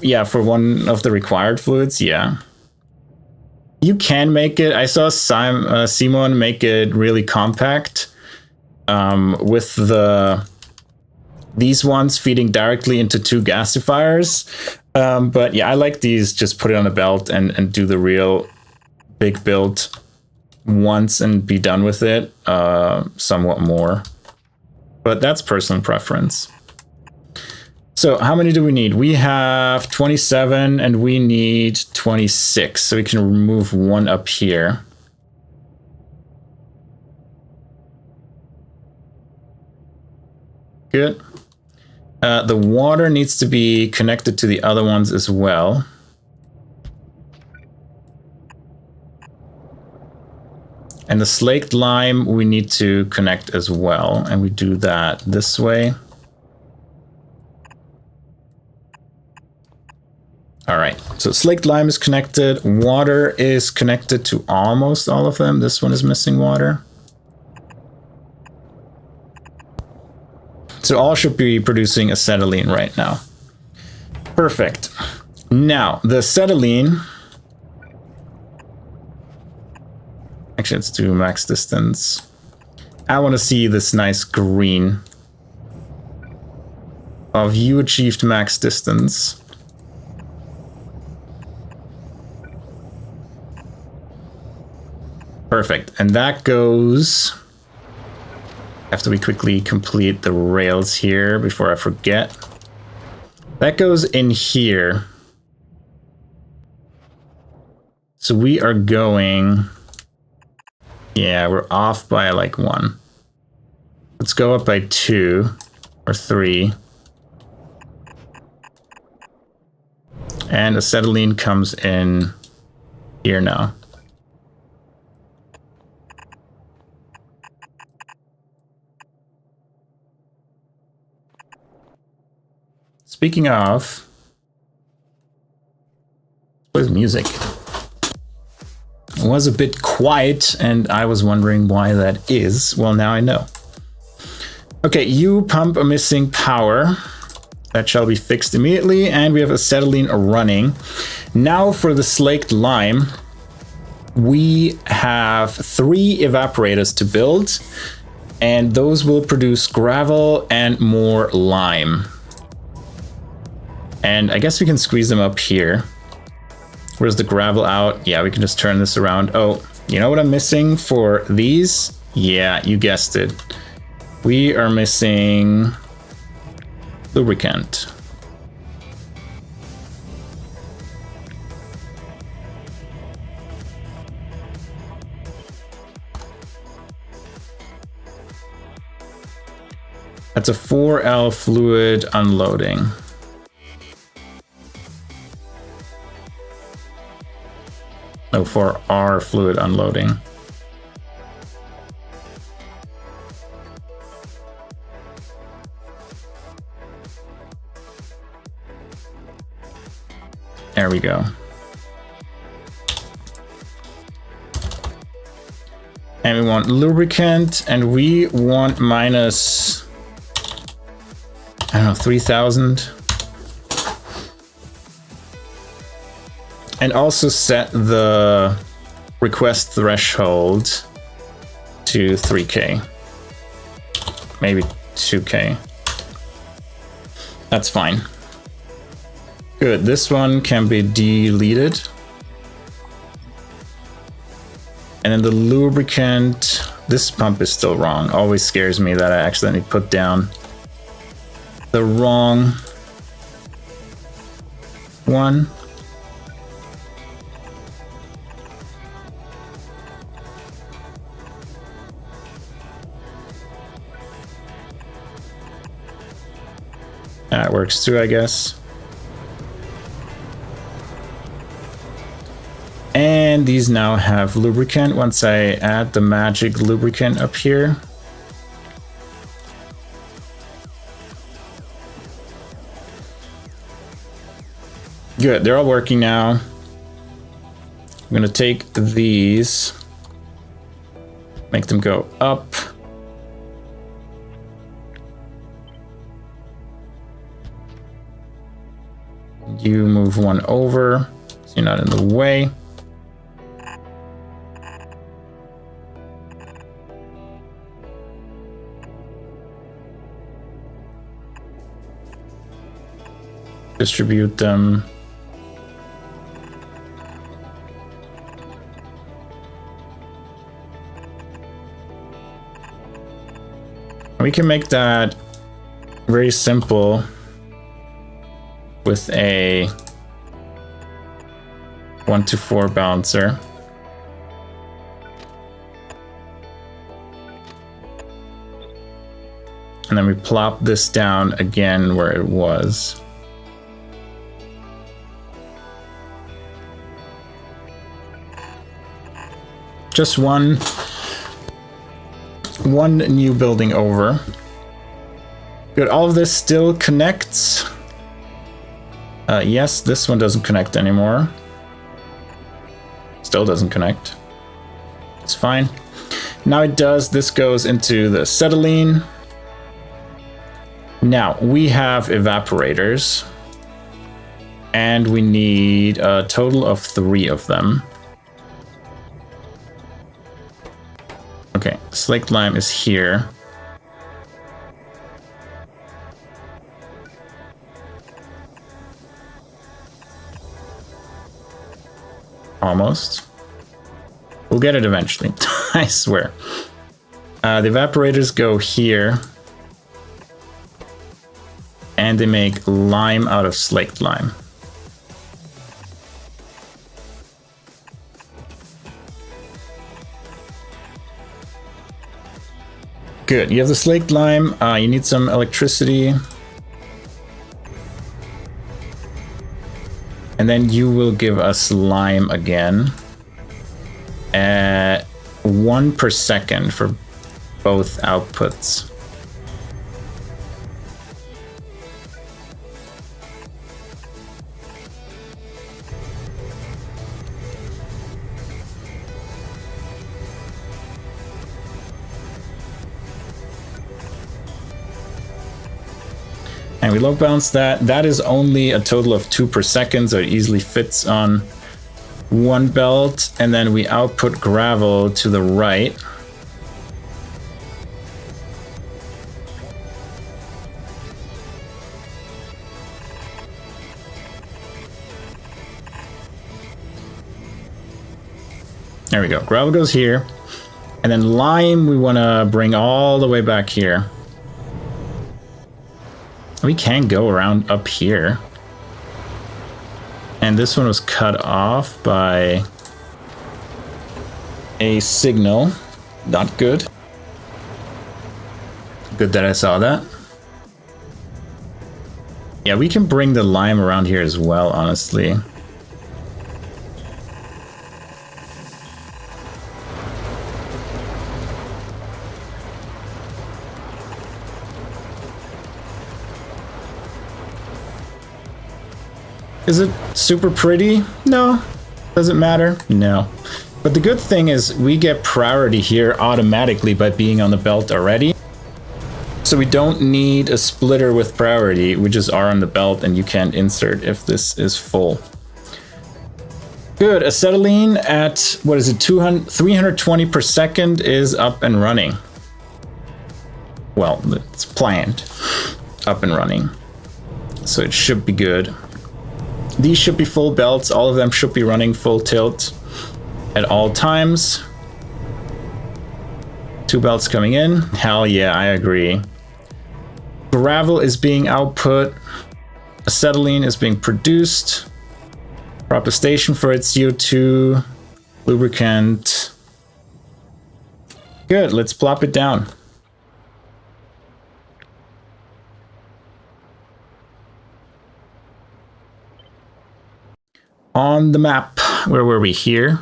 Yeah, for one of the required fluids, yeah. You can make it. I saw Simon make it really compact. With these ones feeding directly into 2 gasifiers. But yeah, I like these, just put it on a belt and do the real big build once and be done with it, somewhat more. But that's personal preference. So how many do we need? We have 27 and we need 26. So we can remove 1 up here. Good. The water needs to be connected to the other ones as well. And the slaked lime we need to connect as well. And we do that this way. All right, so slaked lime is connected. Water is connected to almost all of them. This one is missing water. So all should be producing acetylene right now. Perfect. Now, the acetylene... Actually, let's do max distance. I want to see this nice green of you achieved max distance. Perfect. And that goes... After we quickly complete the rails here before I forget. That goes in here. So we are going... Yeah, we're off by like 1. Let's go up by 2 or 3. And acetylene comes in here now. Speaking of, where's music? It was a bit quiet and I was wondering why that is. Well, now I know. Okay, you pump a missing power. That shall be fixed immediately. And we have acetylene running. Now for the slaked lime, we have 3 evaporators to build. And those will produce gravel and more lime. And I guess we can squeeze them up here. Where's the gravel out? Yeah, we can just turn this around. Oh, you know what I'm missing for these? Yeah, you guessed it. We are missing lubricant. That's a 4L fluid unloading. No, for our fluid unloading. There we go. And we want lubricant, and we want minus, I don't know, 3,000. And also set the request threshold to 3K. Maybe 2K. That's fine. Good, this one can be deleted. And then the lubricant, this pump is still wrong. Always scares me that I accidentally put down the wrong one. That works too, I guess. And these now have lubricant once I add the magic lubricant up here. Good, they're all working now. I'm gonna take these, make them go up. You move one over, so you're not in the way. Distribute them. We can make that very simple with a 1-to-4 balancer. And then we plop this down again where it was. Just one new building over. Good, all of this still connects. Yes, this one doesn't connect anymore. Still doesn't connect. It's fine. Now it does. This goes into the acetylene. Now we have evaporators. And we need a total of 3 of them. Okay, slaked lime is here. Almost. We'll get it eventually, I swear. The evaporators go here. And they make lime out of slaked lime. Good, you have the slaked lime, you need some electricity. And then you will give us lime again. At 1 per second for both outputs. And we load balance that. That is only a total of 2 per second, so it easily fits on one belt. And then we output gravel to the right. There we go. Gravel goes here. And then lime we want to bring all the way back here. We can go around up here. And this one was cut off by a signal. Not good. Good that I saw that. Yeah, we can bring the lime around here as well, honestly. Is it super pretty? No. Does it matter? No. But the good thing is we get priority here automatically by being on the belt already. So we don't need a splitter with priority. We just are on the belt and you can't insert if this is full. Good. Acetylene at, what is it, 320 per second is up and running. Well, it's planned up and running. So it should be good. These should be full belts. All of them should be running full tilt at all times. 2 belts coming in. Hell yeah, I agree. Gravel is being output. Acetylene is being produced. Proper station for its CO2. Lubricant. Good, let's plop it down. On the map, where were we? Here.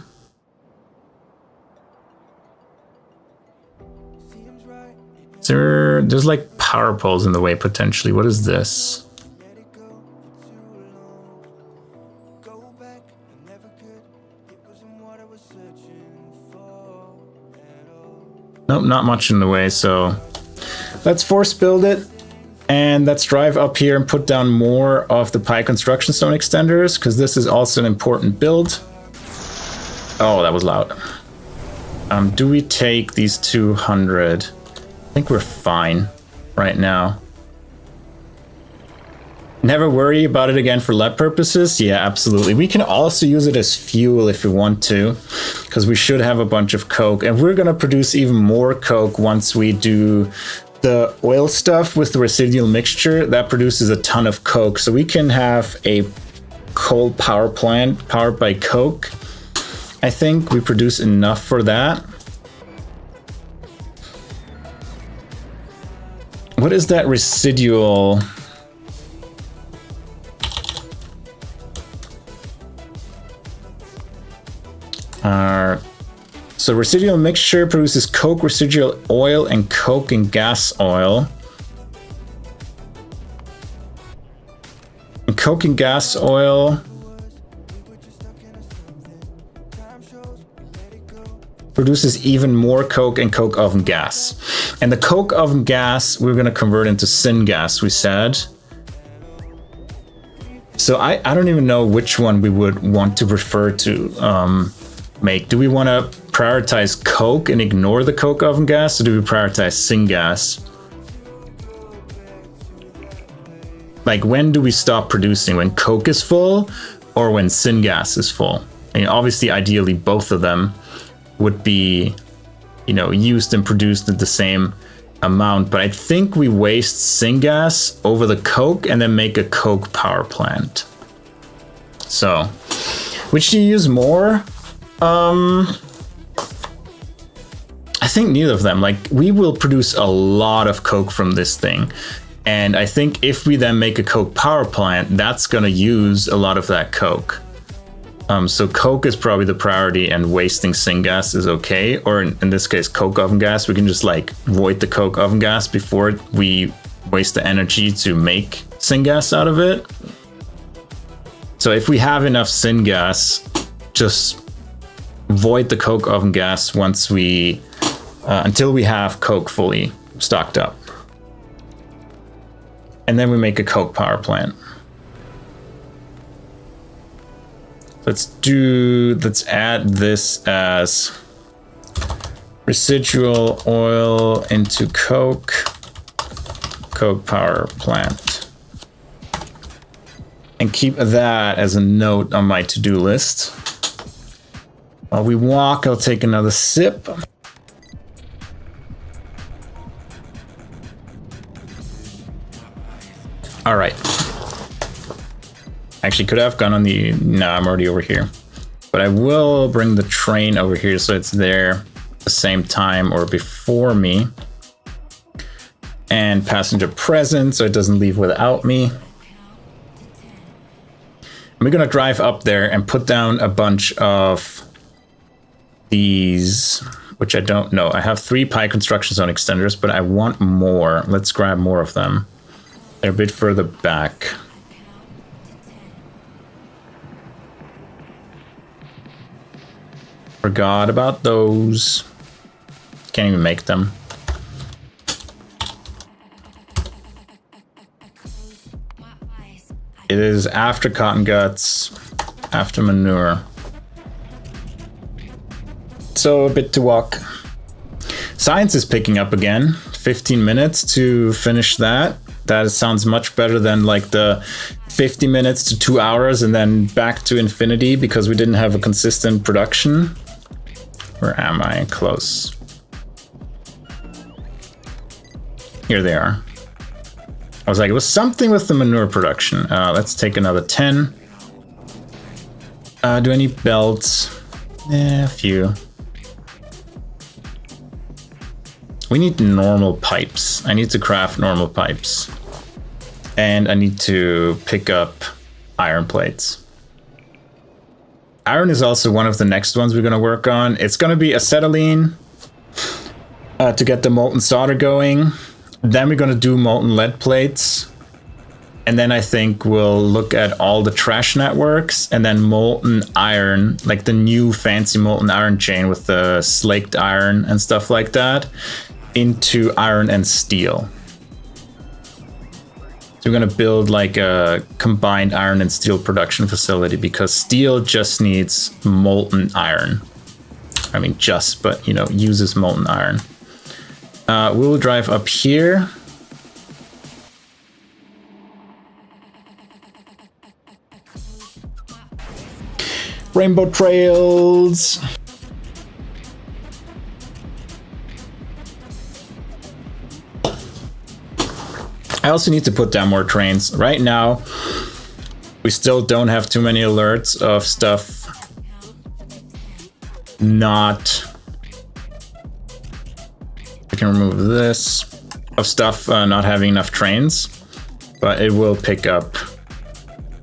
There's like power poles in the way potentially. What is this? Nope, not much in the way, so let's force build it. And let's drive up here and put down more of the Pi construction stone extenders, because this is also an important build. Oh, that was loud. Do we take these 200? I think we're fine right now. Never worry about it again for lab purposes. Yeah, absolutely. We can also use it as fuel if we want to, because we should have a bunch of coke. And we're going to produce even more coke once we do the oil stuff with the residual mixture. That produces a ton of coke. So we can have a coal power plant powered by coke. I think we produce enough for that. What is that residual? So residual mixture produces coke, residual oil, and coke and gas oil. And coke and gas oil produces even more coke and coke oven gas. And the coke oven gas we're going to convert into syngas, we said. So I don't even know which one we would want to prefer to make. Do we want to prioritize coke and ignore the coke oven gas, or do we prioritize syngas? Like, when do we stop producing? When coke is full or when syngas is full? I mean, obviously, ideally, both of them would be, you know, used and produced at the same amount, but I think we waste syngas over the coke and then make a coke power plant. So, which do you use more? I think neither of them. Like, we will produce a lot of coke from this thing. And I think if we then make a coke power plant, that's going to use a lot of that coke. So coke is probably the priority, and wasting syngas is okay. Or in this case, coke oven gas, we can just like void the coke oven gas before we waste the energy to make syngas out of it. So if we have enough syngas, just void the coke oven gas once we until we have coke fully stocked up, and then we make a coke power plant. Let's add this as residual oil into coke power plant, and keep that as a note on my to-do list. While we walk, I'll take another sip. All right. Actually, could I have gone on the... No, I'm already over here. But I will bring the train over here so it's there at the same time or before me. And passenger present so it doesn't leave without me. And we're going to drive up there and put down a bunch of these, which I don't know. I have 3 Pi construction zone extenders, but I want more. Let's grab more of them. They're a bit further back. Forgot about those. Can't even make them. It is after cotton guts, after manure. So a bit to walk. Science is picking up again. 15 minutes to finish that. That sounds much better than like the 50 minutes to 2 hours and then back to infinity because we didn't have a consistent production. Where am I? Close. Here they are. I was like, it was something with the manure production. Let's take another 10. Do I need belts? Yeah, a few. We need normal pipes. I need to craft normal pipes. And I need to pick up iron plates. Iron is also one of the next ones we're going to work on. It's going to be acetylene to get the molten solder going. Then we're going to do molten lead plates. And then I think we'll look at all the trash networks and then molten iron, like the new fancy molten iron chain with the slaked iron and stuff like that, into iron and steel. So we're going to build like a combined iron and steel production facility because steel just needs molten iron. I mean, just, but you know, uses molten iron. We'll drive up here. Rainbow trails. I also need to put down more trains. Right now, we still don't have too many alerts of stuff not... I can remove this. Of stuff not having enough trains. But it will pick up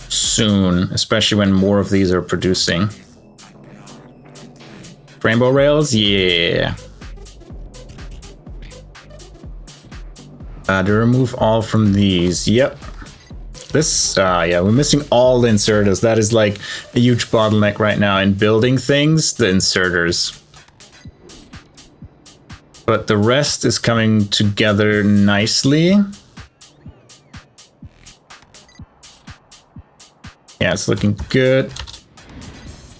soon, especially when more of these are producing. Rainbow rails? Yeah. To remove all from these. Yep. This, yeah, we're missing all the inserters. That is like a huge bottleneck right now in building things, the inserters. But the rest is coming together nicely. Yeah, it's looking good.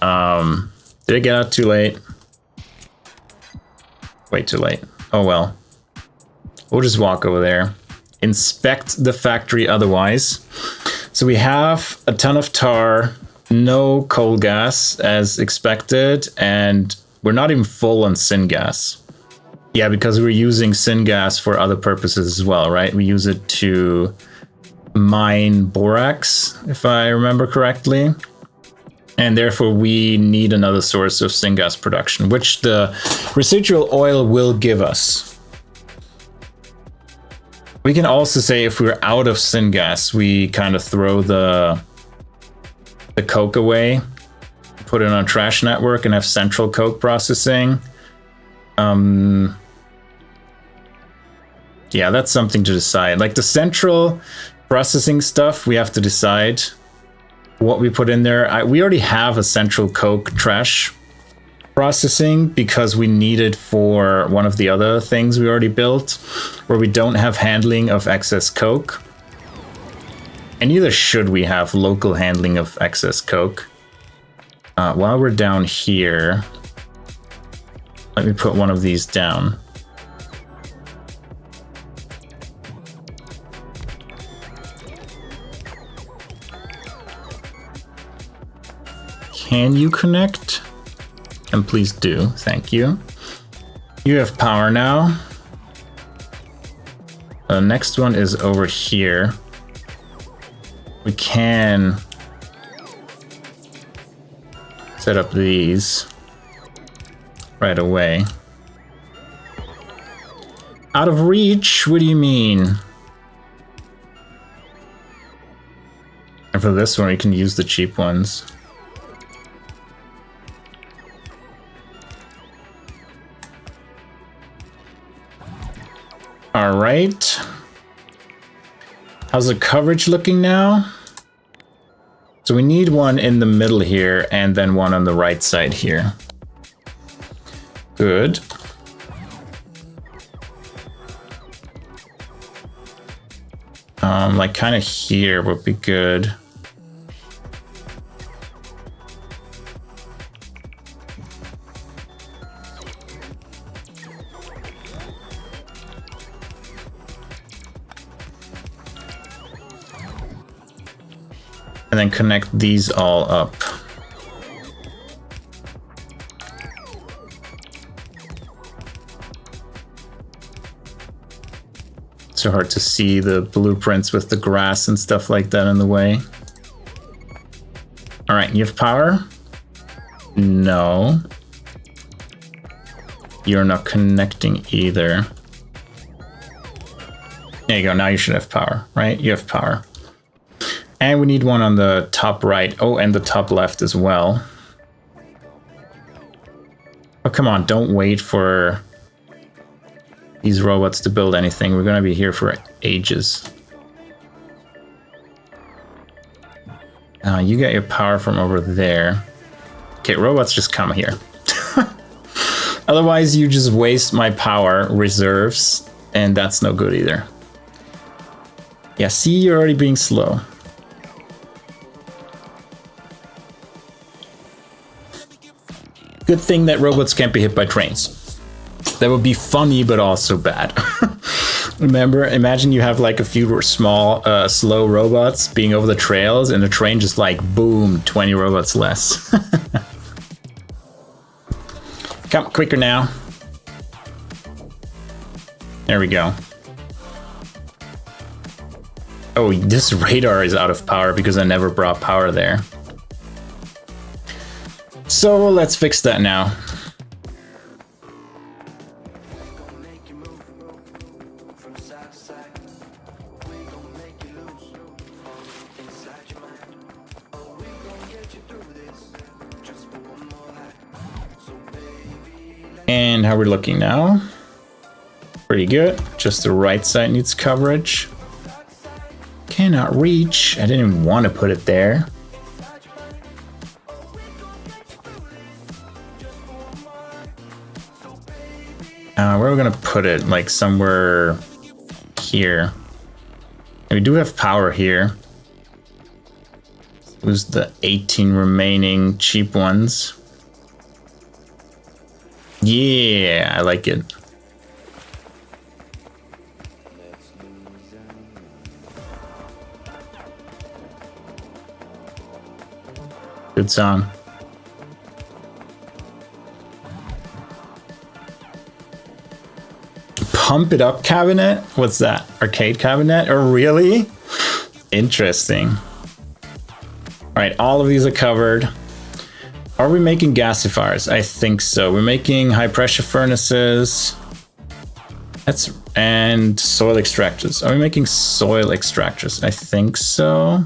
Did I get out too late? Way too late. Oh well. We'll just walk over there. Inspect the factory otherwise. So we have a ton of tar, no coal gas as expected, and we're not even full on syngas. Yeah, because we're using syngas for other purposes as well, right? We use it to mine borax, if I remember correctly. And therefore we need another source of syngas production, which the residual oil will give us. We can also say if we're out of syngas, we kind of throw the coke away, put it on a trash network and have central coke processing. Yeah, that's something to decide. Like the central processing stuff, we have to decide what we put in there. We already have a central coke trash processing because we need it for one of the other things we already built where we don't have handling of excess coke. And neither should we have local handling of excess coke. While we're down here, let me put one of these down. Can you connect? And please do, thank you. You have power now. The next one is over here. We can set up these right away. Out of reach? What do you mean? And for this one, we can use the cheap ones. All right. How's the coverage looking now? So we need one in the middle here and then one on the right side here. Good. Like kind of here would be good. And then connect these all up. So hard to see the blueprints with the grass and stuff like that in the way. All right, you have power? No. You're not connecting either. There you go, now you should have power, right? You have power. And we need one on the top right. Oh, and the top left as well. Oh, come on, don't wait for these robots to build anything. We're gonna be here for ages. You get your power from over there. Okay, robots, just come here. Otherwise, you just waste my power reserves, and that's no good either. Yeah, see, you're already being slow. Good thing that robots can't be hit by trains. That would be funny, but also bad. Remember, imagine you have like a few small, slow robots being over the trails, and the train just like, boom, 20 robots less. Come quicker now. There we go. Oh, this radar is out of power because I never brought power there. So let's fix that now. And how are we looking now? Pretty good. Just the right side needs coverage. Cannot reach. I didn't even want to put it there. Where are we gonna put it? Like somewhere here. And we do have power here. Who's the 18 remaining cheap ones? Yeah, I like it. Good song. Pump it up cabinet? What's that? Arcade cabinet? Oh, really? Interesting. All right, all of these are covered. Are we making gasifiers? I think so. We're making high pressure furnaces. And soil extractors. Are we making soil extractors? I think so.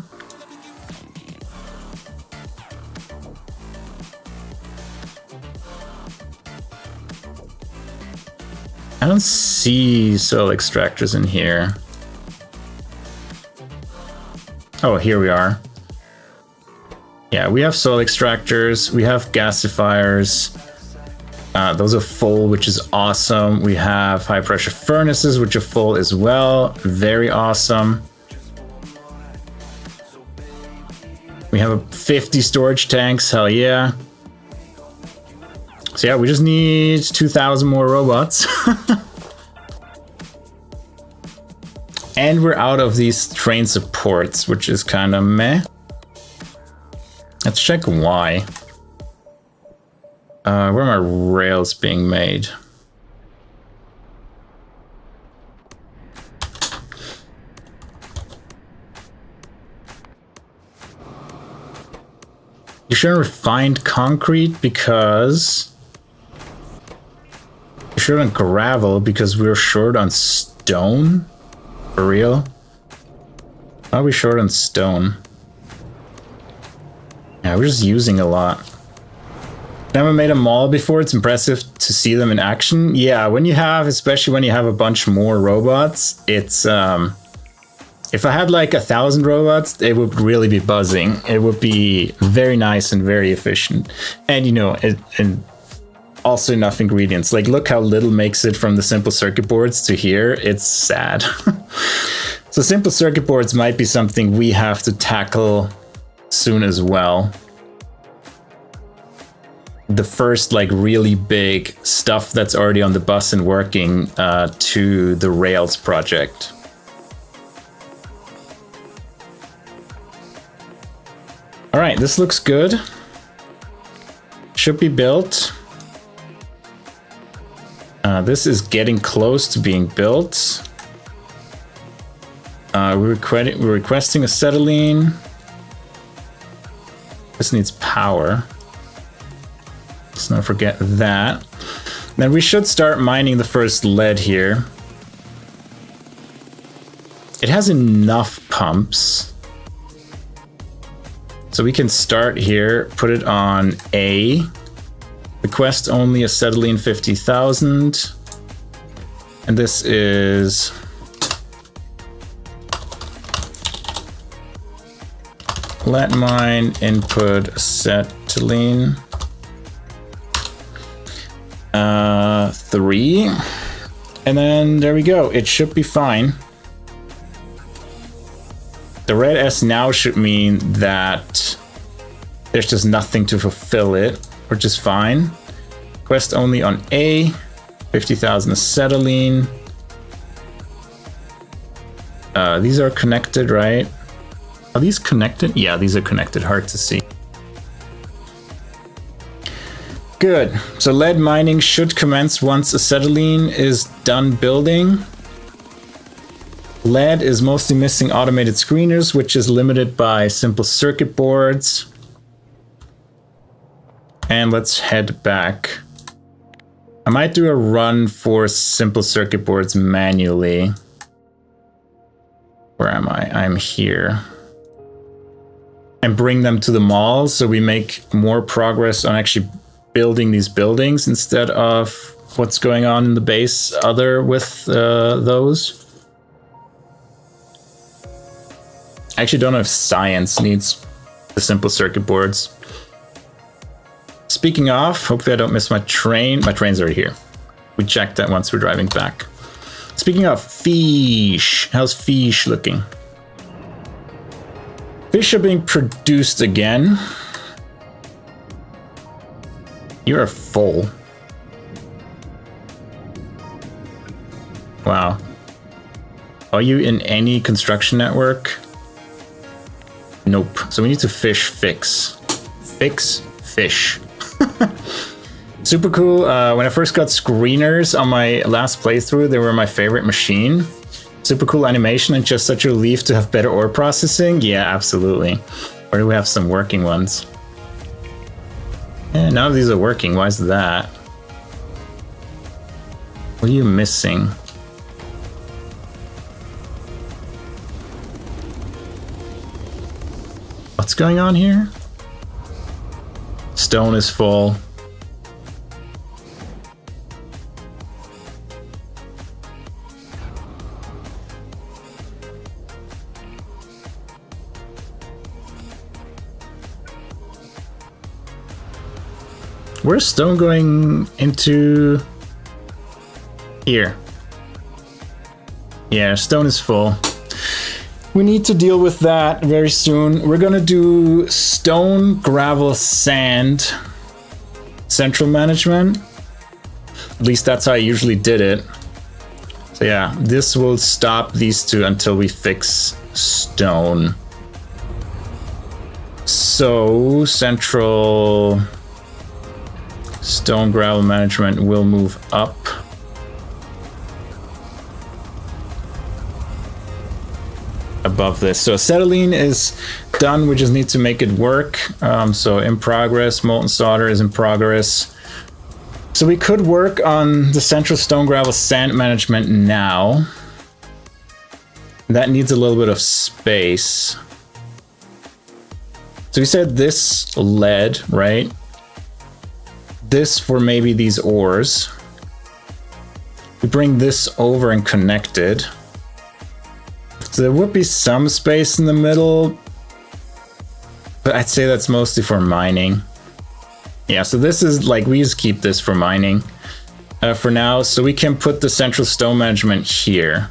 I don't see soil extractors in here. Oh, here we are. Yeah, we have soil extractors, we have gasifiers. Those are full, which is awesome. We have high pressure furnaces, which are full as well. Very awesome. We have 50 storage tanks, hell yeah. So yeah, we just need 2,000 more robots. And we're out of these train supports, which is kind of meh. Let's check why. Where are my rails being made? You shouldn't refined concrete because... You shouldn't gravel because we're short on stone? For real? Why are we short on stone? Yeah, we're just using a lot. Never made a mall before. It's impressive to see them in action. Yeah, when you have, especially when you have a bunch more robots, it's if I had like 1,000 robots, it would really be buzzing. It would be very nice and very efficient. And you know, and also enough ingredients. Like, look how little makes it from the simple circuit boards to here. It's sad. So simple circuit boards might be something we have to tackle soon as well. The first like really big stuff that's already on the bus and working to the Rails project. All right, this looks good. Should be built. This is getting close to being built. We're requesting acetylene. This needs power. Let's not forget that. Then we should start mining the first lead here. It has enough pumps. So we can start here, put it on A. Request only acetylene 50,000. And this is let mine input acetylene 3. And then there we go. It should be fine. The red S now should mean that there's just nothing to fulfill it, which is fine. Quest only on A, 50,000 acetylene. These are connected, right? Are these connected? Yeah, these are connected. Hard to see. Good. So lead mining should commence once acetylene is done building. Lead is mostly missing automated screeners, which is limited by simple circuit boards. And let's head back. I might do a run for simple circuit boards manually. Where am I? I'm here. And bring them to the mall so we make more progress on actually building these buildings instead of what's going on in the base other with those. I actually don't know if science needs the simple circuit boards. Speaking of, hopefully I don't miss my train. My train's already here. We checked that once we're driving back. Speaking of fish, how's fish looking? Fish are being produced again. You are full. Wow. Are you in any construction network? Nope. So we need to fix. Fix fish. Super cool. When I first got screeners on my last playthrough, they were my favorite machine. Super cool animation and just such a relief to have better ore processing. Yeah, absolutely. Or do we have some working ones? None of these are working. Why is that? What are you missing? What's going on here? Stone is full. Where's stone going into here? Yeah, stone is full. We need to deal with that very soon. We're gonna do stone, gravel, sand, central management. At least that's how I usually did it. So yeah, this will stop these two until we fix stone. So central stone, gravel management will move up. Above this. So acetylene is done. We just need to make it work. So in progress, molten solder is in progress. So we could work on the central stone, gravel, sand management now. That needs a little bit of space. So we said this lead, right? This for maybe these ores. We bring this over and connect it. So there would be some space in the middle, but I'd say that's mostly for mining. Yeah, so this is like, we just keep this for mining for now. So we can put the central stone management here.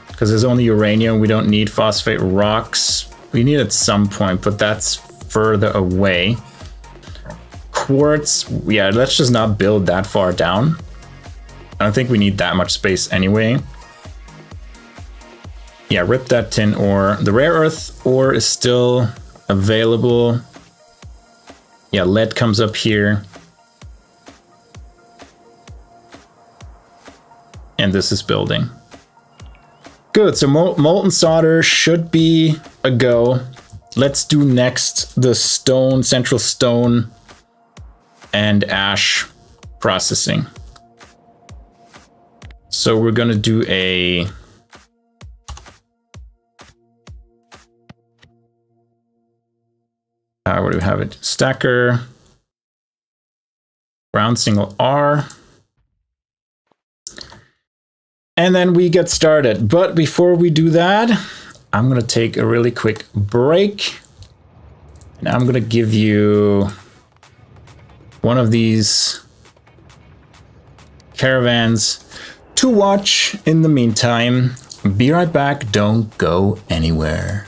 Because there's only uranium, we don't need phosphate rocks. We need at some point, but that's further away. Quartz, yeah, let's just not build that far down. I don't think we need that much space anyway. Yeah, rip that tin ore. The rare earth ore is still available. Yeah, lead comes up here. And this is building. Good, so molten solder should be a go. Let's do next the stone, central stone and ash processing. So we're gonna do a where do we have it? Stacker, ground single R. And then we get started. But before we do that, I'm gonna take a really quick break. And I'm gonna give you one of these caravans to watch in the meantime. Be right back, don't go anywhere.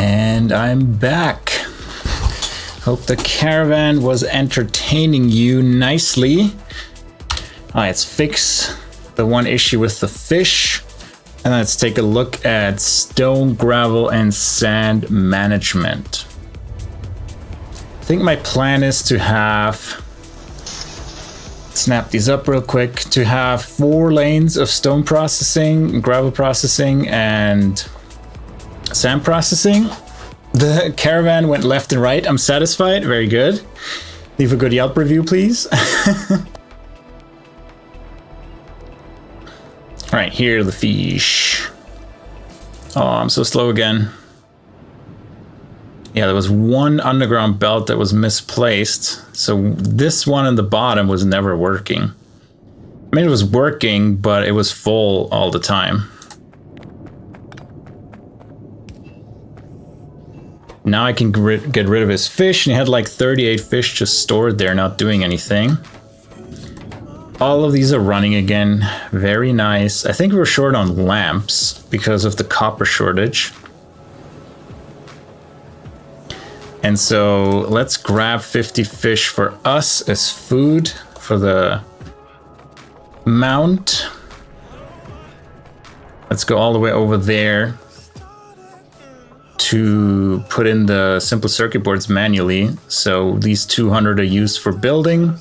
And I'm back. Hope the caravan was entertaining you nicely. Let's fix the one issue with the fish. And let's take a look at stone, gravel, and sand management. I think my plan is to have, snap these up real quick, to have 4 lanes of stone processing, gravel processing, and sand processing. The caravan went left and right. I'm satisfied. Very good. Leave a good Yelp review, please. All right, here are the fish. Oh, I'm so slow again. Yeah, there was one underground belt that was misplaced. So this one in the bottom was never working. I mean, it was working, but it was full all the time. Now I can get rid of his fish, and he had like 38 fish just stored there, not doing anything. All of these are running again. Very nice. I think we were short on lamps because of the copper shortage. And so let's grab 50 fish for us as food for the mount. Let's go all the way over there to put in the simple circuit boards manually. So these 200 are used for building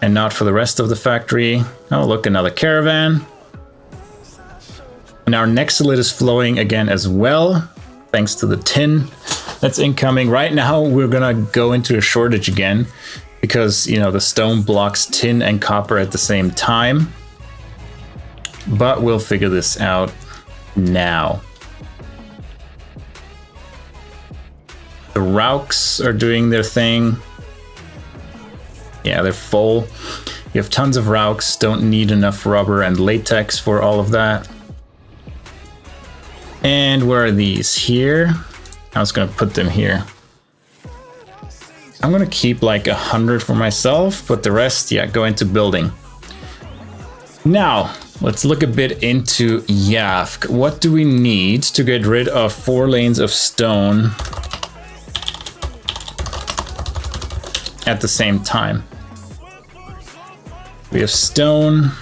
and not for the rest of the factory. Oh, look, another caravan. And our Nexilid is flowing again as well, thanks to the tin that's incoming. Right now, we're gonna go into a shortage again because, you know, the stone blocks tin and copper at the same time. But we'll figure this out now. The Rauks are doing their thing. Yeah, they're full. You have tons of Rauks, don't need enough rubber and latex for all of that. And where are these? Here. I was gonna put them here. I'm gonna keep like 100 for myself, but the rest, yeah, go into building. Now, let's look a bit into YAFC. What do we need to get rid of 4 lanes of stone at the same time? We have stone.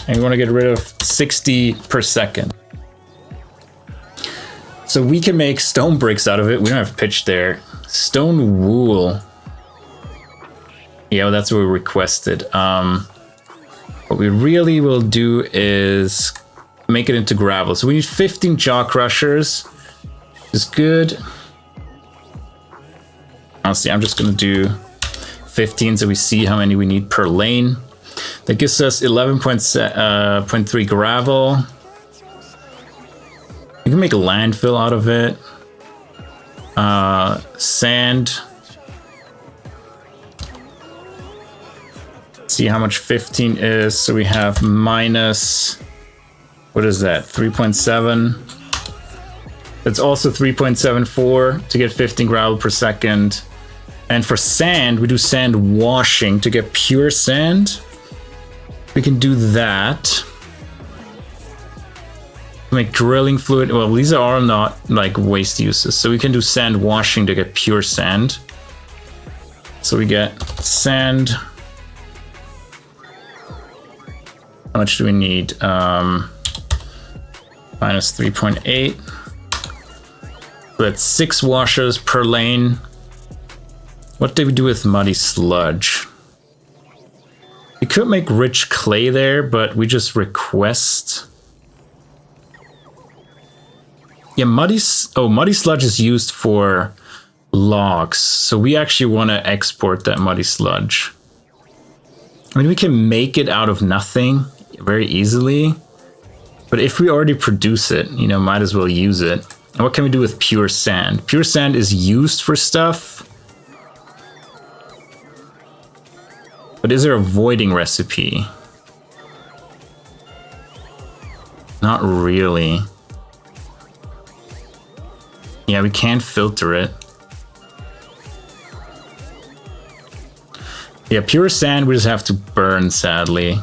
And we want to get rid of 60 per second. So we can make stone bricks out of it. We don't have pitch there. Stone wool. Yeah, well, that's what we requested. What we really will do is make it into gravel. So we need 15 jaw crushers. Is good. Honestly, I'm just going to do 15 so we see how many we need per lane. That gives us 11.3 gravel. You can make a landfill out of it. Sand. See how much 15 is. So we have minus, what is that? 3.7. That's also 3.74 to get 15 gravel per second. And for sand, we do sand washing to get pure sand. We can do that. Make drilling fluid. Well, these are all not like waste uses. So we can do sand washing to get pure sand. So we get sand. How much do we need? Minus 3.8. So that's 6 washers per lane. What did we do with muddy sludge? We could make rich clay there, but we just request. Yeah, muddy sludge is used for logs, so we actually want to export that muddy sludge. I mean, we can make it out of nothing very easily, but if we already produce it, you know, might as well use it. And what can we do with pure sand? Pure sand is used for stuff. But is there a voiding recipe? Not really. Yeah, we can't filter it. Yeah, pure sand we just have to burn, sadly.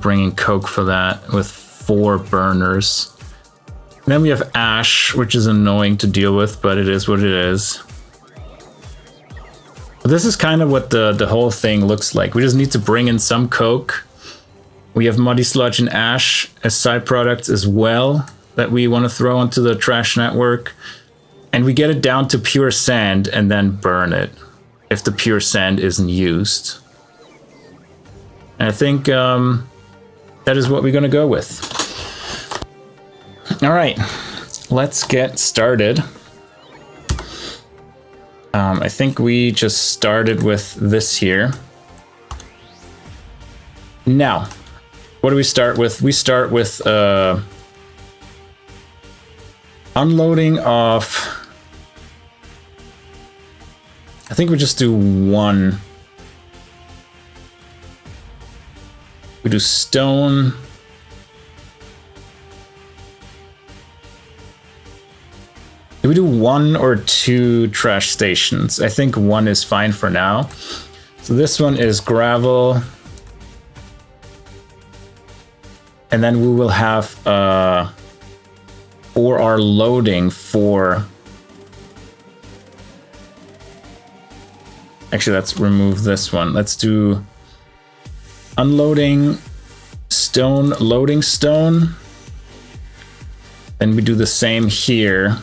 bring in coke for that with 4 burners. And then we have ash, which is annoying to deal with, but it is what it is. But this is kind of what the whole thing looks like. We just need to bring in some coke. We have muddy sludge and ash as side products as well that we want to throw onto the trash network. And we get it down to pure sand and then burn it if the pure sand isn't used. And I think that is what we're going to go with. All right, let's get started. I think we just started with this here. Now, what do we start with? We start with unloading off. I think we just do 1. We do stone. Do we do 1 or 2 trash stations? I think 1 is fine for now. So this one is gravel. And then we will have for our loading for... Actually, let's remove this one. Let's do unloading stone, loading stone. Then we do the same here.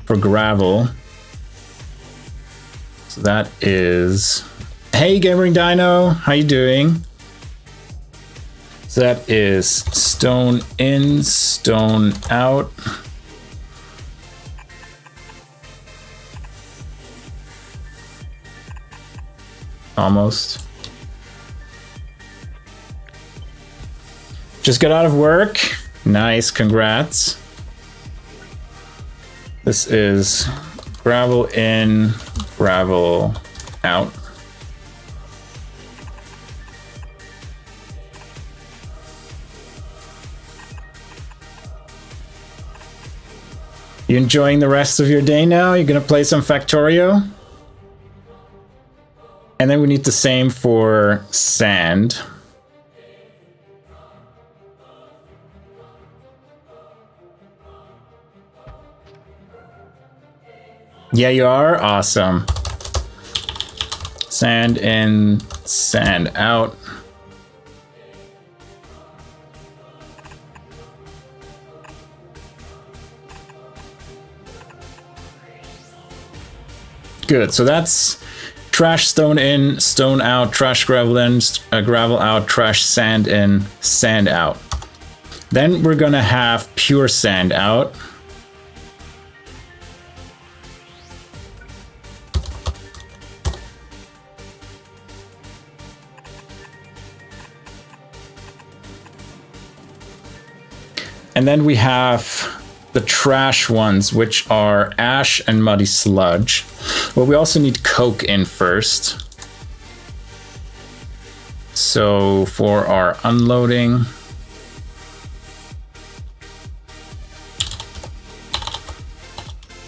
For gravel. So that is... Hey, Gamering Dino, how you doing? So that is stone in, stone out. Almost. Just got out of work. Nice, congrats. This is gravel in, gravel out. You enjoying the rest of your day now? You're gonna play some Factorio? And then we need the same for sand. Yeah, you are? Awesome. Sand in, sand out. Good, so that's trash stone in, stone out, trash gravel in, gravel out, trash sand in, sand out. Then we're gonna have pure sand out. And then we have the trash ones, which are ash and muddy sludge. Well, we also need coke in first. So for our unloading,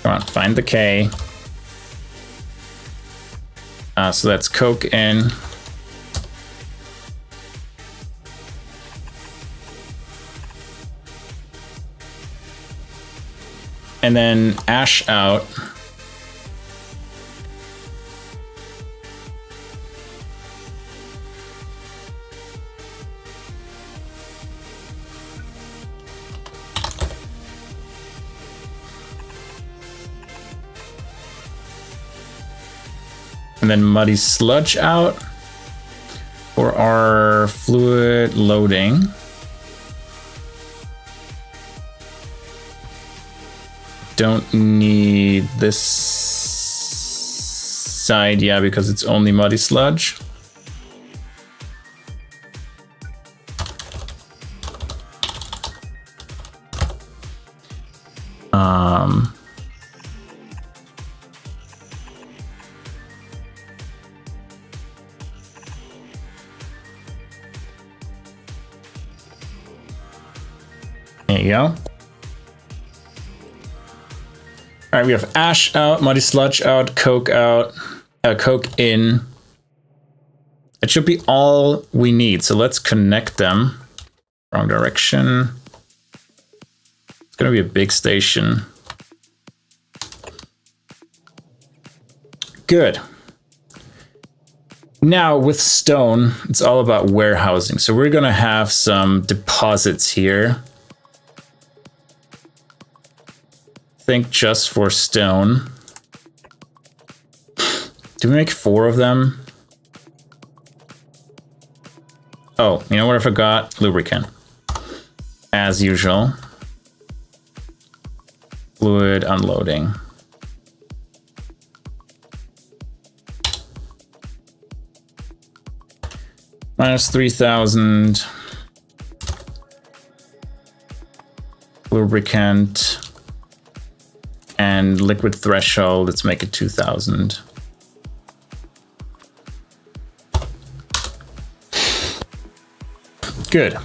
come on, find the K. So that's coke in. And then ash out. And then muddy sludge out for our fluid loading. Don't need this side, yeah, because it's only muddy sludge. There you go. All right, we have ash out, muddy sludge out, coke out. coke in. It should be all we need. So let's connect them. Wrong direction. It's gonna be a big station. Good. Now with stone, it's all about warehousing. So we're gonna have some deposits here. Think just for stone. Do we make 4 of them? Oh, you know what I forgot? Lubricant. As usual. Fluid unloading. Minus 3,000. Lubricant. And liquid threshold, let's make it 2,000. Good.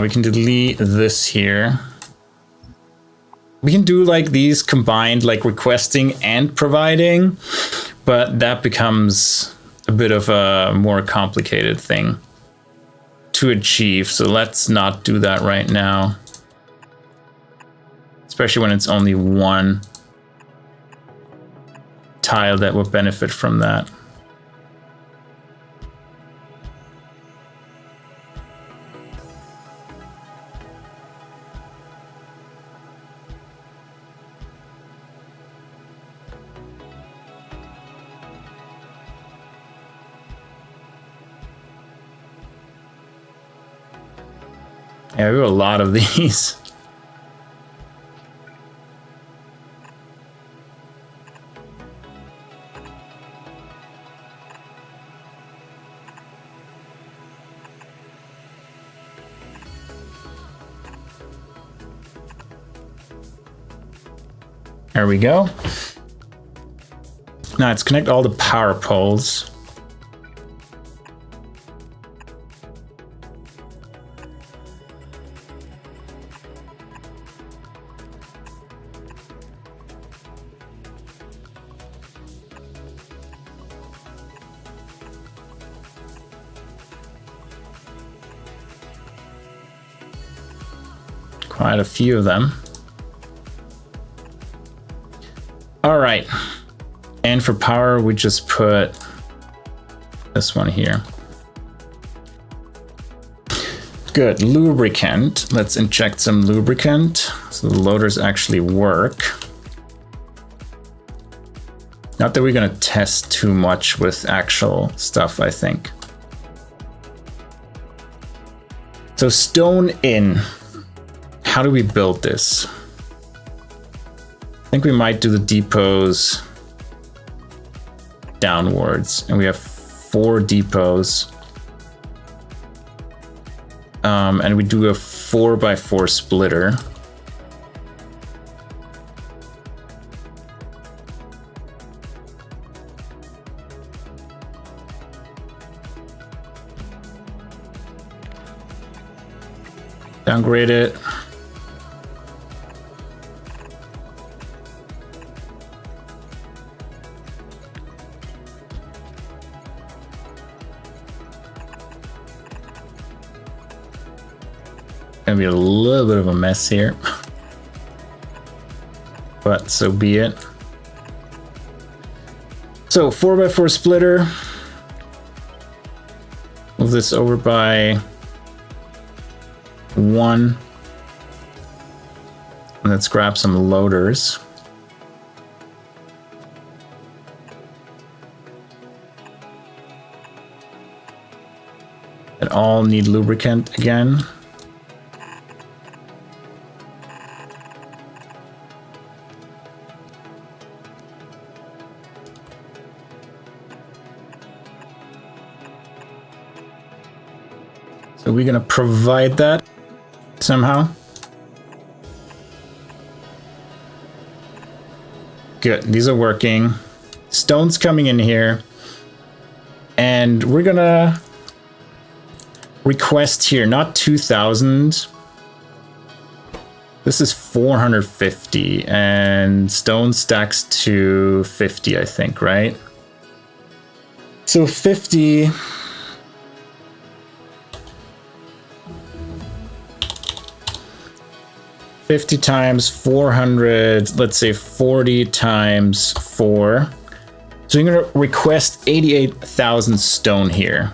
We can delete this here. We can do like these combined, like requesting and providing, but that becomes a bit of a more complicated thing to achieve. So let's not do that right now. Especially when it's only one tile that would benefit from that. Yeah, we have a lot of these. There we go. Now let's connect all the power poles. Quite a few of them. All right, and for power, we just put this one here. Good, lubricant. Let's inject some lubricant so the loaders actually work. Not that we're gonna test too much with actual stuff, I think. So stone in. How do we build this? I think we might do the depots downwards, and we have 4 depots. And we do a 4x4 splitter. Downgrade it. Gonna be a little bit of a mess here, but so be it. So 4x4 splitter. Move this over by 1. And let's grab some loaders. That all need lubricant again. So we're gonna provide that somehow. Good, these are working. Stone's coming in here. And we're gonna request here, not 2,000, This is 450, and stone stacks to 50, I think, right? So 50. $50 times 400, let's say 40 times 4. So you're going to request 88,000 stone here.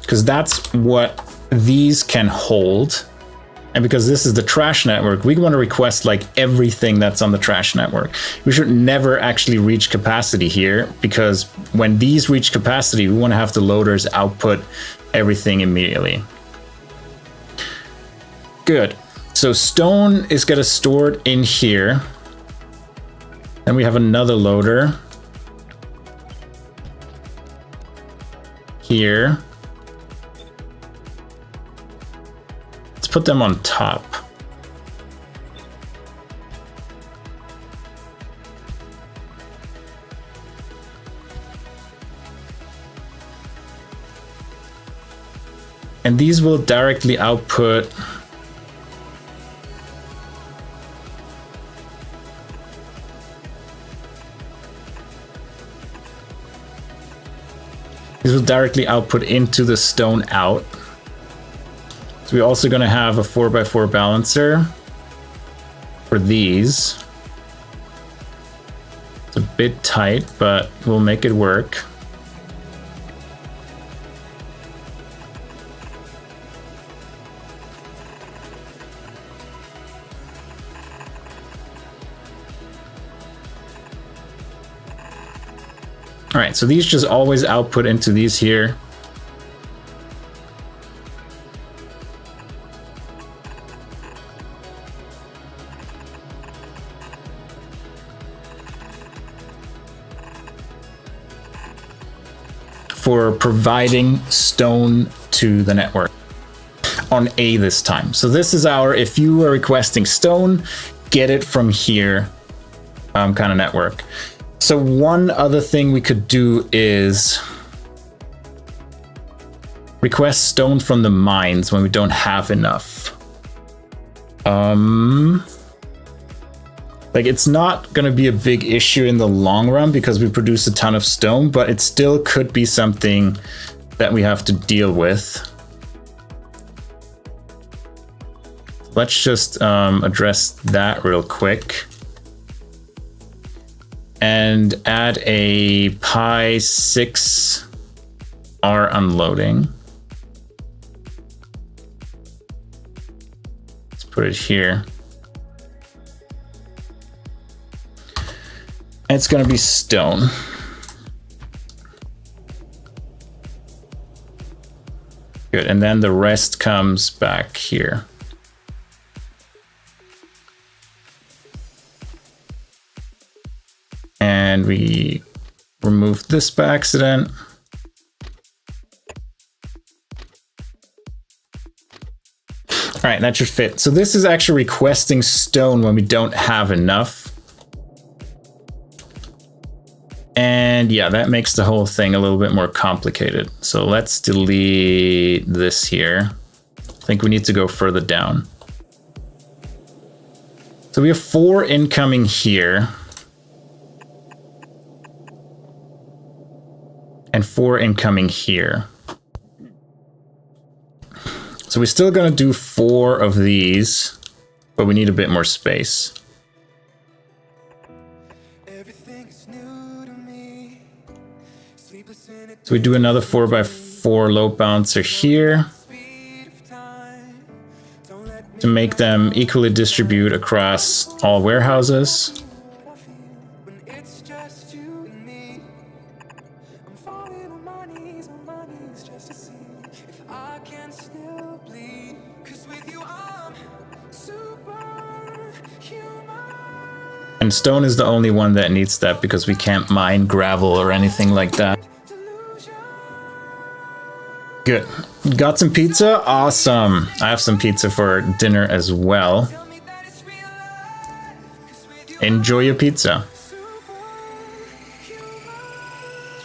Because that's what these can hold. And because this is the trash network, we want to request like everything that's on the trash network. We should never actually reach capacity here, because when these reach capacity, we want to have the loaders output everything immediately. Good. So stone is going to store it in here. Then we have another loader here. Let's put them on top. And these will directly output into the stone out. So we're also going to have a 4x4 balancer for these. It's a bit tight, but we'll make it work. All right, so these just always output into these here. For providing stone to the network on A this time. So this is our, if you are requesting stone, get it from here kind of network. So one other thing we could do is request stone from the mines when we don't have enough. Like, it's not going to be a big issue in the long run because we produce a ton of stone, but it still could be something that we have to deal with. Let's just address that real quick. And add a pi 6 R unloading. Let's put it here. And it's going to be stone. Good, and then the rest comes back here. And we removed this by accident. All right, that should fit. So this is actually requesting stone when we don't have enough. And yeah, that makes the whole thing a little bit more complicated. So let's delete this here. I think we need to go further down. So we have 4 incoming here. And 4 incoming here. So we're still going to do 4 of these, but we need a bit more space. So we do another 4x4 load balancer here to make them equally distribute across all warehouses. And stone is the only one that needs that because we can't mine gravel or anything like that. Good. Got some pizza? Awesome. I have some pizza for dinner as well. Enjoy your pizza.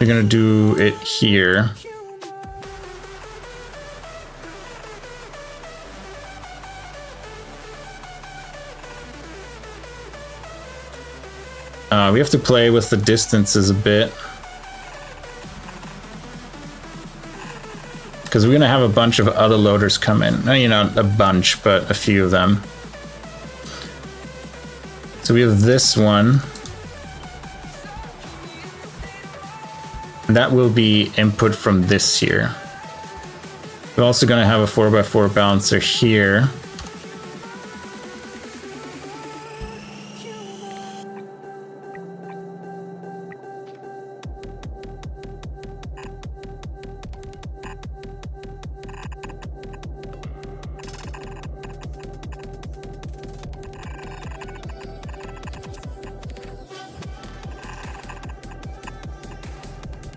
We're gonna do it here. We have to play with the distances a bit. Because we're going to have a bunch of other loaders come in. You know, a bunch, but a few of them. So we have this one. That will be input from this here. We're also going to have a 4x4 balancer here.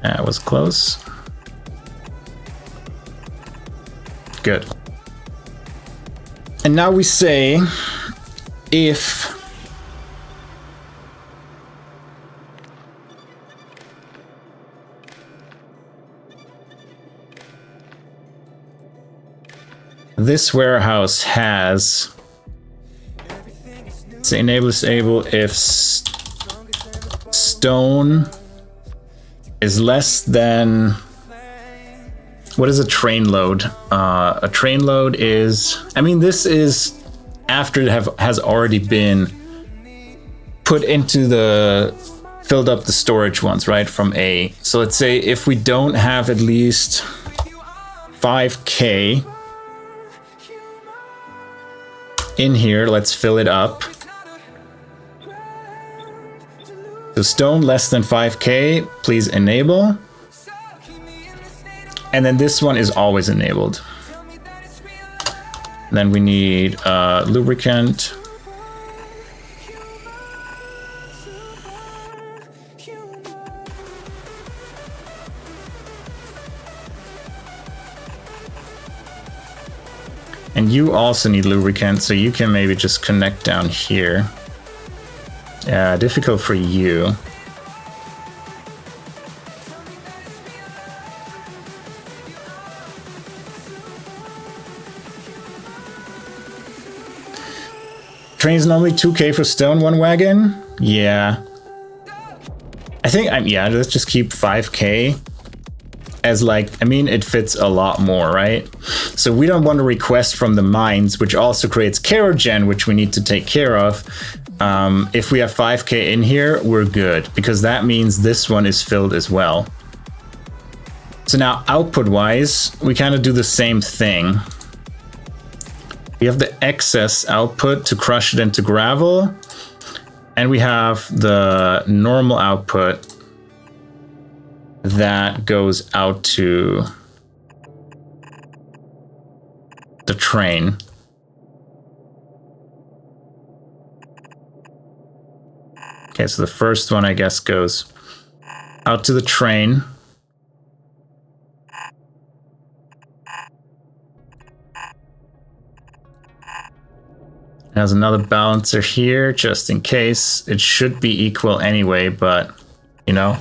That was close. Good. And now we say if this warehouse has, say enable disable if stone is less than, what is a train load? A train load is, I mean, this is after it has already been put into the, filled up the storage ones, right, from A. So let's say if we don't have at least 5K in here, let's fill it up. So stone less than 5K, please enable. And then this one is always enabled. Then we need lubricant. And you also need lubricant, so you can maybe just connect down here. Yeah, difficult for you. Train's normally 2K for stone, one wagon? Yeah. I think, yeah, let's just keep 5K as like, I mean, it fits a lot more, right? So we don't want to request from the mines, which also creates kerogen, which we need to take care of. If we have 5K in here, we're good, because that means this one is filled as well. So now output-wise, we kind of do the same thing. We have the excess output to crush it into gravel, and we have the normal output that goes out to the train. Okay, so the first one, I guess, goes out to the train. It has another balancer here, just in case. It should be equal anyway, but, you know,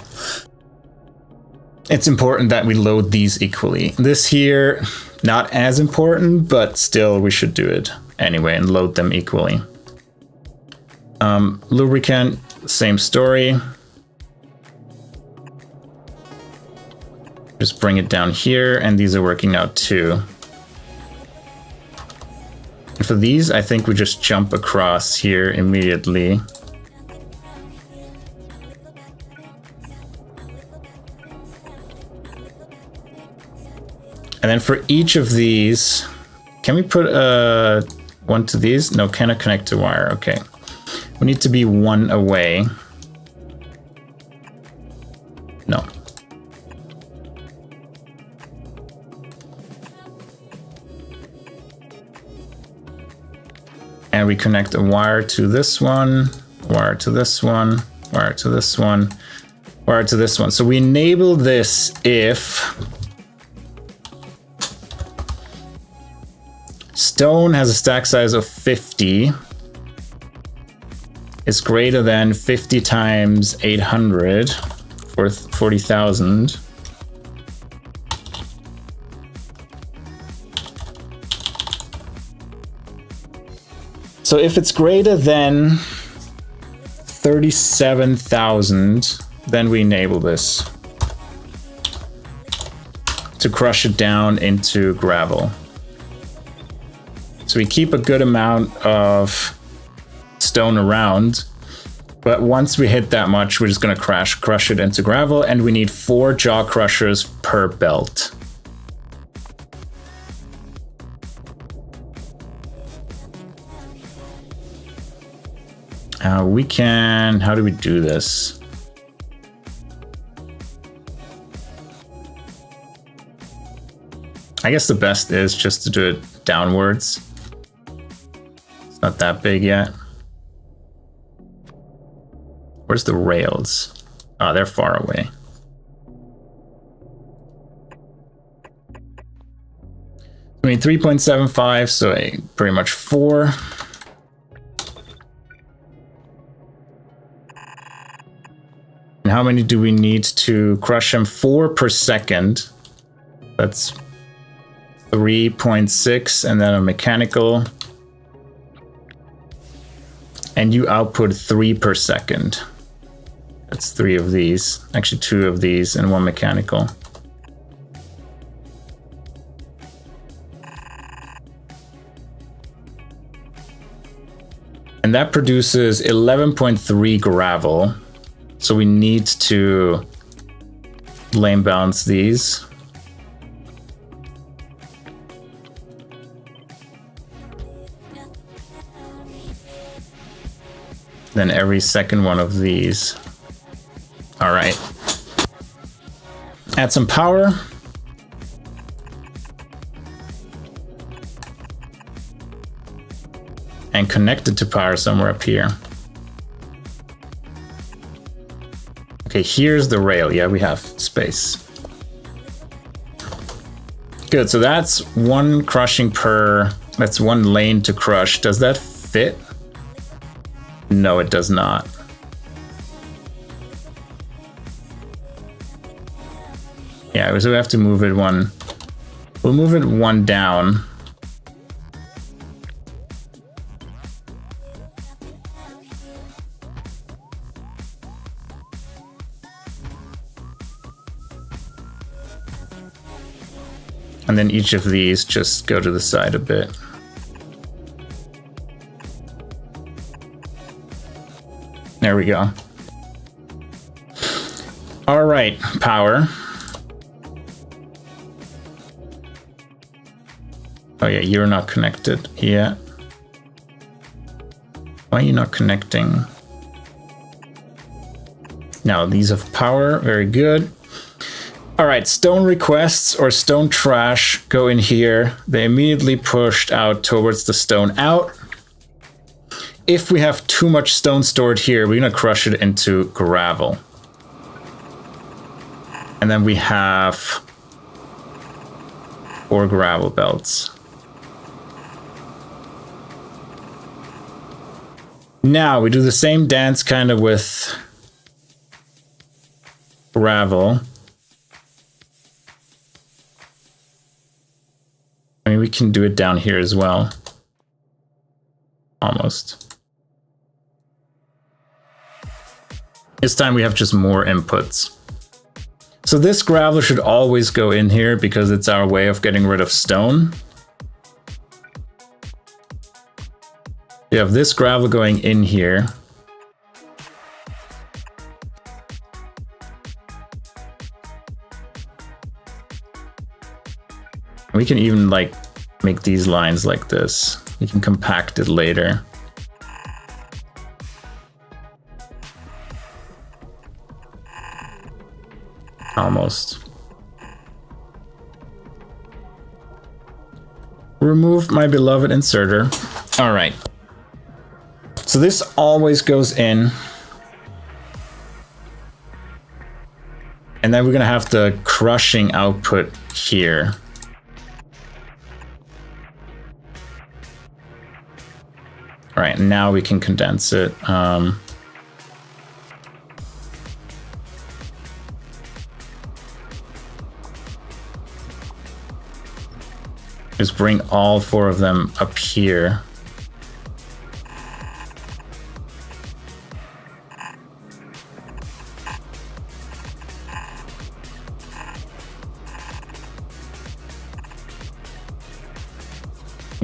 it's important that we load these equally. This here, not as important, but still we should do it anyway and load them equally. Lubricant, same story. Just bring it down here, and these are working out too. And for these, I think we just jump across here immediately. And then for each of these, can we put one to these? No, cannot connect to wire. Okay. We need to be one away. No. And we connect a wire to this one, wire to this one, wire to this one, wire to this one. So we enable this if stone has a stack size of 50. It's greater than 50 times 800 for 40,000. So if it's greater than 37,000, then we enable this to crush it down into gravel. So we keep a good amount of stone around, but once we hit that much, we're just gonna crush it into gravel, and we need 4 jaw crushers per belt. We can, how do we do this? I guess the best is just to do it downwards. It's not that big yet. Where's the rails? Oh, they're far away. I mean, 3.75, so pretty much 4. And how many do we need to crush them? 4 per second. That's 3.6, and then a mechanical. And you output 3 per second. That's 3 of these. Actually, 2 of these and 1 mechanical. And that produces 11.3 gravel. So we need to lane balance these. Then every second one of these. All right. Add some power. And connect it to power somewhere up here. Okay, here's the rail. Yeah, we have space. Good, so that's 1 crushing per, that's 1 lane to crush. Does that fit? No, it does not. Yeah, so we have to move it 1. We'll move it 1 down. And then each of these just go to the side a bit. There we go. All right, power. Oh yeah, you're not connected yet. Why are you not connecting? Now these have power, very good. All right, stone requests or stone trash go in here. They immediately pushed out towards the stone out. If we have too much stone stored here, we're gonna crush it into gravel. And then we have 4 gravel belts. Now we do the same dance kind of with gravel. I mean, we can do it down here as well. Almost. This time we have just more inputs. So this gravel should always go in here because it's our way of getting rid of stone. You have this gravel going in here. We can even like make these lines like this. We can compact it later. Almost. Remove my beloved inserter. All right. So this always goes in. And then we're gonna have the crushing output here. All right, now we can condense it. Just bring all 4 of them up here.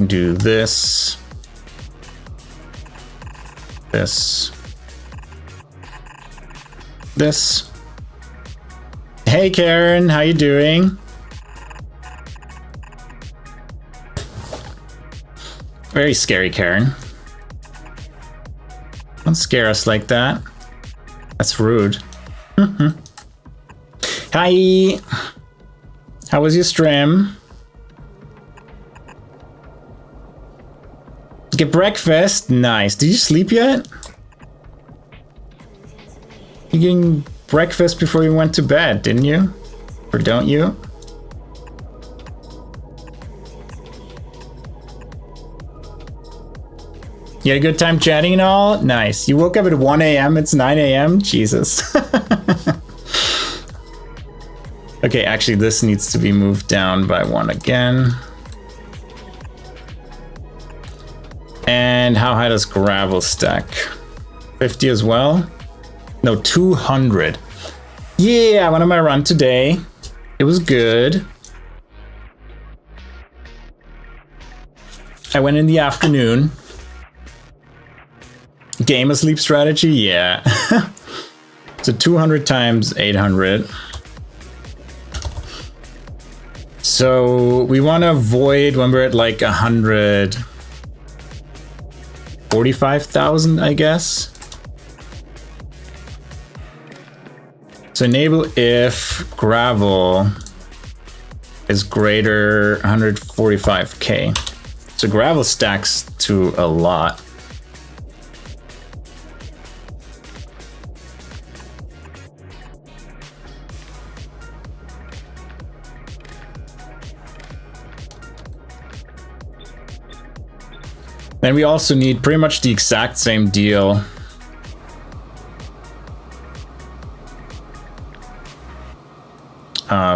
Do this. This. This. Hey Karen, how you doing? Very scary, Karen. Don't scare us like that. That's rude. Hi. How was your stream? Get breakfast? Nice. Did you sleep yet? You getting breakfast before you went to bed, didn't you? Or don't you? You had a good time chatting and all? Nice. You woke up at 1 a.m. It's 9 a.m.? Jesus. Okay, actually this needs to be moved down by 1 again. And how high does gravel stack? 50 as well? No, 200. Yeah, I went on my run today. It was good. I went in the afternoon. Game asleep strategy? Yeah. So 200 times 800. So we want to avoid when we're at like 145,000, I guess. So enable if gravel is greater 145k. So gravel stacks to a lot. And we also need pretty much the exact same deal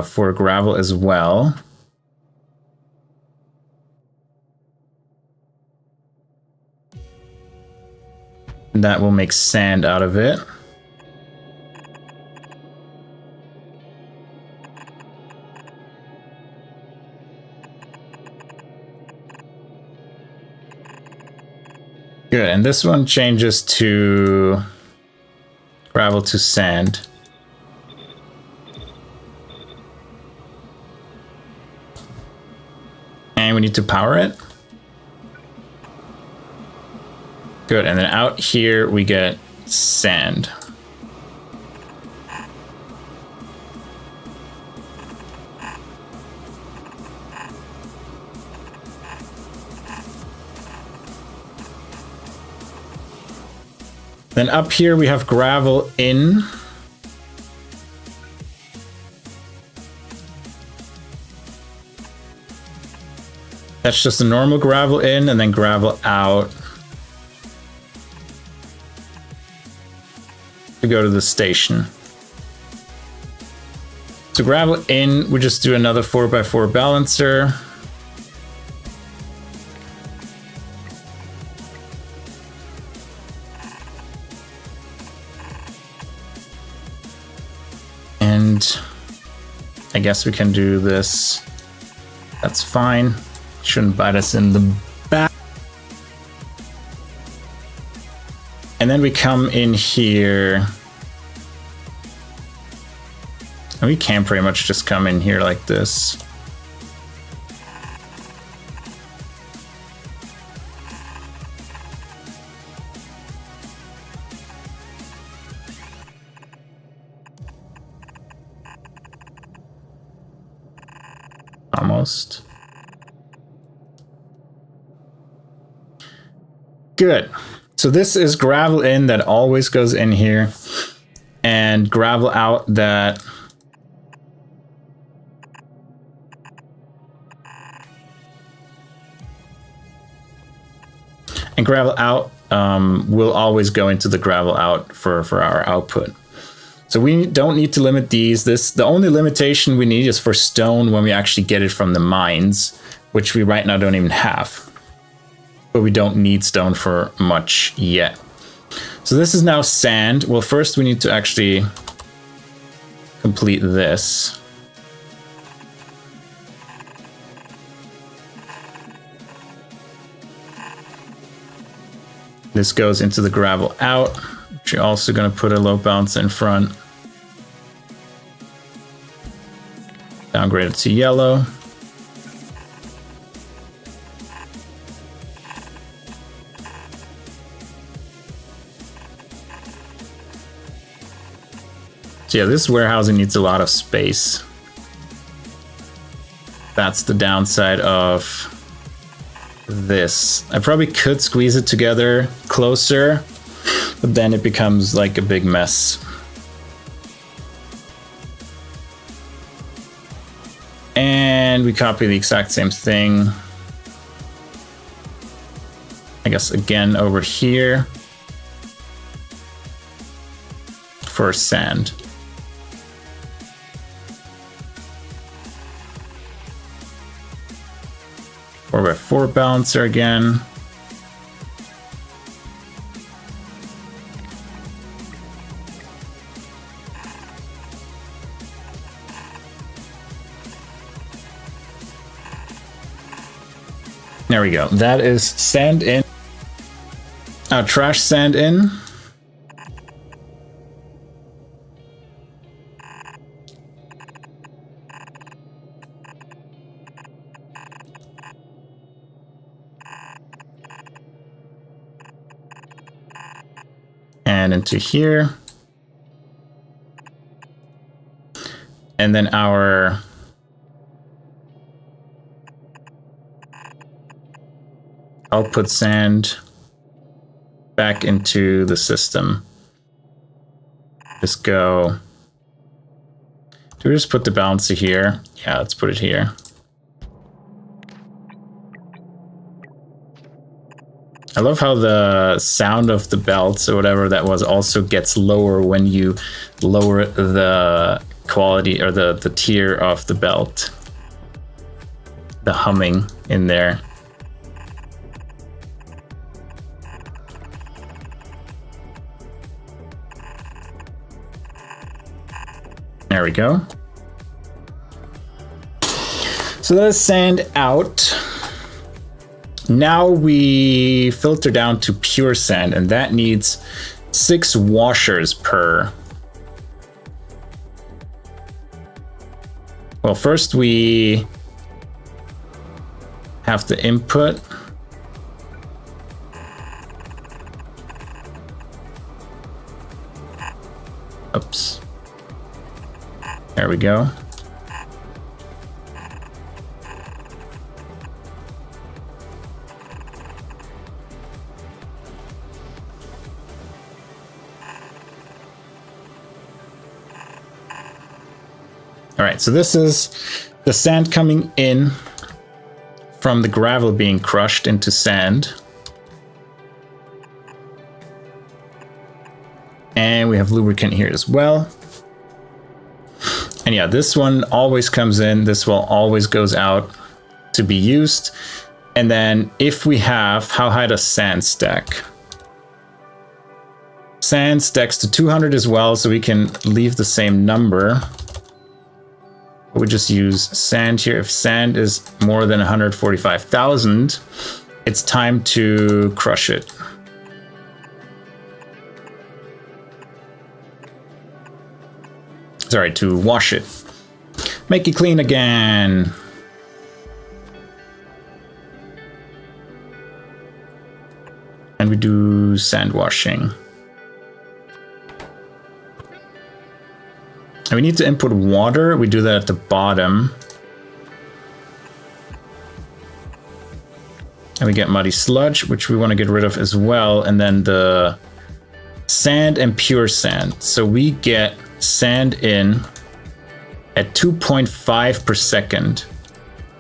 for gravel as well. And that will make sand out of it. Good, and this one changes to gravel to sand. And we need to power it. Good, and then out here we get sand. Then up here we have gravel in. That's just a normal gravel in and then gravel out to go to the station. So gravel in, we just do another 4x4 balancer. And I guess we can do this. That's fine. Shouldn't bite us in the back. And then we come in here. And we can pretty much just come in here like this. Almost. Good. So this is gravel in that always goes in here, and gravel out that will always go into the gravel out for our output. So we don't need to limit these. The only limitation we need is for stone when we actually get it from the mines, which we right now don't even have. But we don't need stone for much yet. So this is now sand. Well, first we need to actually complete this. This goes into the gravel out, which you're also going to put a low bounce in front. Downgrade it to yellow. So yeah, this warehousing needs a lot of space. That's the downside of this. I probably could squeeze it together closer, but then it becomes like a big mess. And we copy the exact same thing. I guess again over here for sand. 4x4 balancer again. There we go. That is sand in. Trash sand in. And into here. And then our output sand back into the system. Just go. Do we just put the balancer here? Yeah, let's put it here. I love how the sound of the belts or whatever that was also gets lower when you lower the quality or the tier of the belt. The humming in there. There we go. So that is sand out. Now we filter down to pure sand, and that needs 6 washers per. Well, first we have to input. Oops. There we go. All right, so this is the sand coming in from the gravel being crushed into sand. And we have lubricant here as well. And yeah, this one always comes in. This one always goes out to be used. And then if we have, how high does sand stack? Sand stacks to 200 as well, so we can leave the same number. We just use sand here. If sand is more than 145,000, it's time to crush it. Sorry, to wash it. Make it clean again. And we do sand washing. And we need to input water. We do that at the bottom. And we get muddy sludge, which we want to get rid of as well. And then the sand and pure sand. So we get sand in at 2.5 per second.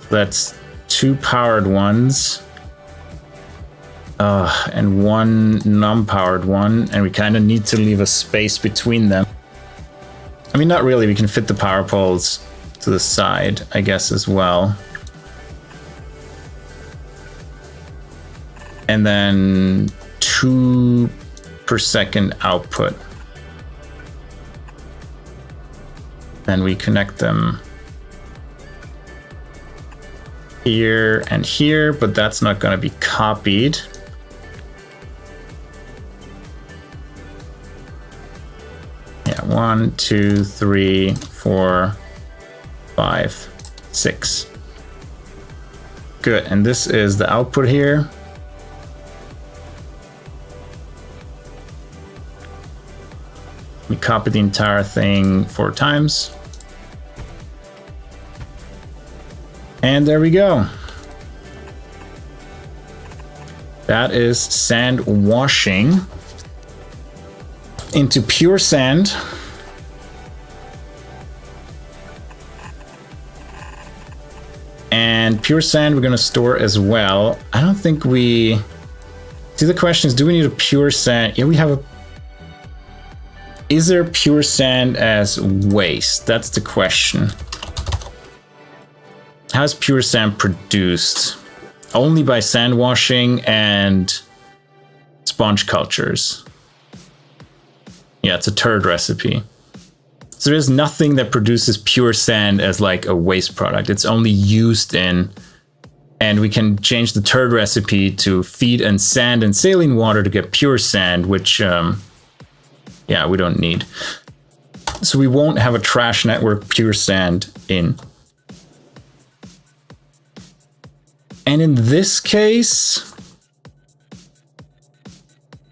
That's 2 powered ones. And 1 non-powered one. And we kind of need to leave a space between them. I mean, not really. We can fit the power poles to the side, I guess, as well. And then 2 per second output. Then we connect them here and here, but that's not going to be copied. 1, 2, 3, 4, 5, 6. Good, and this is the output here. We copy the entire thing 4 times. And there we go. That is sand washing into pure sand. And pure sand we're going to store as well. I don't think we... See, the question is, do we need a pure sand? Yeah, we have a... Is there pure sand as waste? That's the question. How is pure sand produced? Only by sand washing and sponge cultures. Yeah, it's a turd recipe. So there's nothing that produces pure sand as like a waste product. It's only used in, and we can change the turd recipe to feed and sand and saline water to get pure sand, which, yeah, we don't need. So we won't have a trash network pure sand in. And in this case,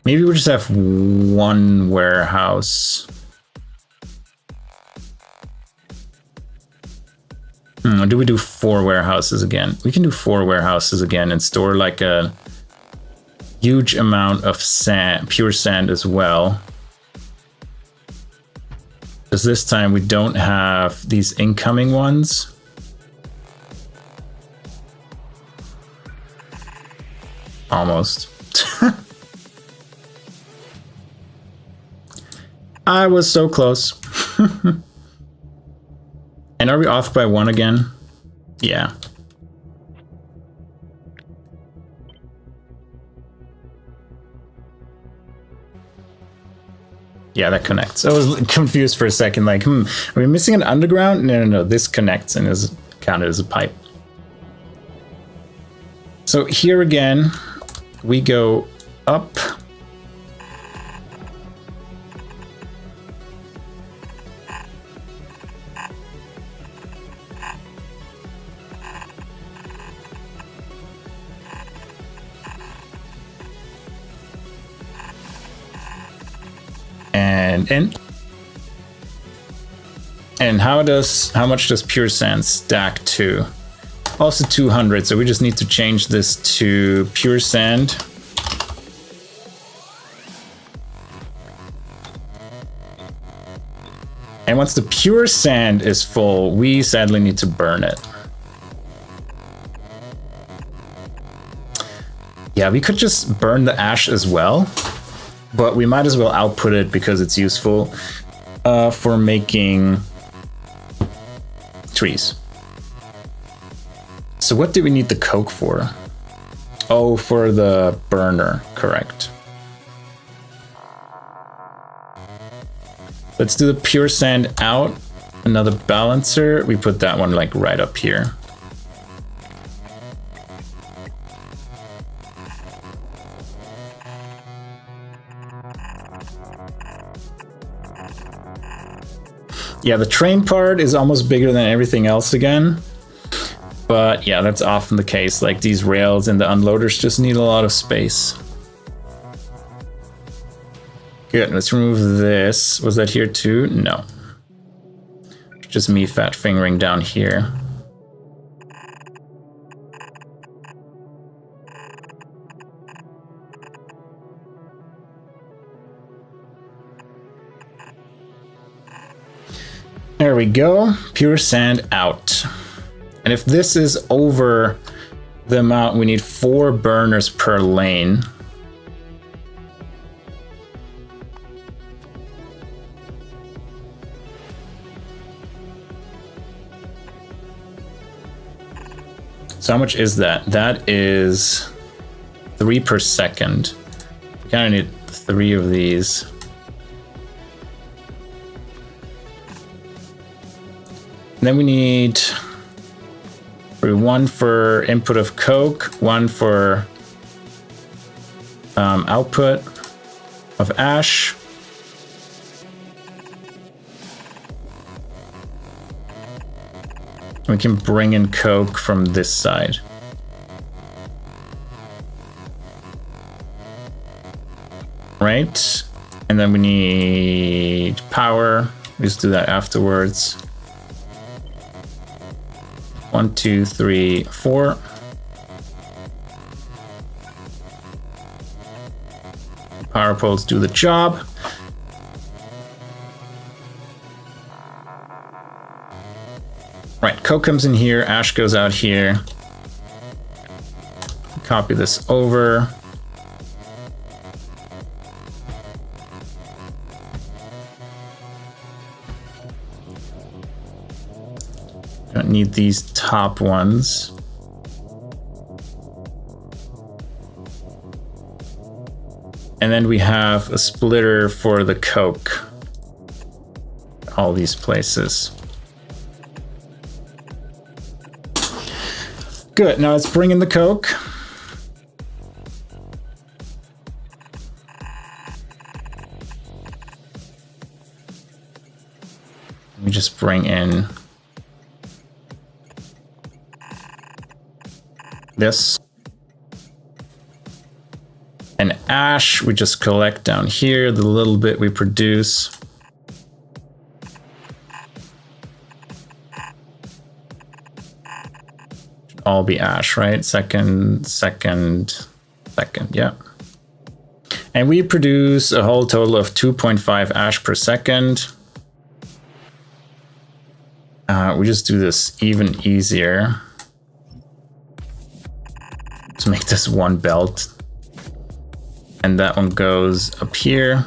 maybe we'll just have one warehouse. Or do we do 4 warehouses again? We can do 4 warehouses again and store like a huge amount of sand, pure sand as well. Because this time we don't have these incoming ones. Almost. I was so close. And are we off by 1 again? Yeah. Yeah, that connects. I was confused for a second, like, are we missing an underground? No, this connects and is counted as a pipe. So here again, we go up. And how much does pure sand stack to? Also 200, so we just need to change this to pure sand. And once the pure sand is full, we sadly need to burn it. Yeah, we could just burn the ash as well, but we might as well output it because it's useful for making trees. So what do we need the coke for? Oh, for the burner, correct. Let's do the pure sand out. Another balancer. We put that one like right up here. Yeah, the train part is almost bigger than everything else again. But yeah, that's often the case. Like these rails and the unloaders just need a lot of space. Good, let's remove this. Was that here too? No. Just me fat fingering down here. There we go, pure sand out. And if this is over the amount, we need 4 burners per lane. So how much is that? That is 3 per second. We kind of need 3 of these. And then we need 1 for input of coke, 1 for output of ash. We can bring in coke from this side. Right, and then we need power. We just do that afterwards. 1, 2, 3, 4. Power poles do the job. Right, coke comes in here, ash goes out here. Copy this over. Don't need these top ones. And then we have a splitter for the coke. All these places. Good, now let's bring in the coke. We just bring in this. And ash, we just collect down here, the little bit we produce. All be ash, right? Second, yeah. And we produce a whole total of 2.5 ash per second. We just do this even easier. Let's make this one belt. And that one goes up here.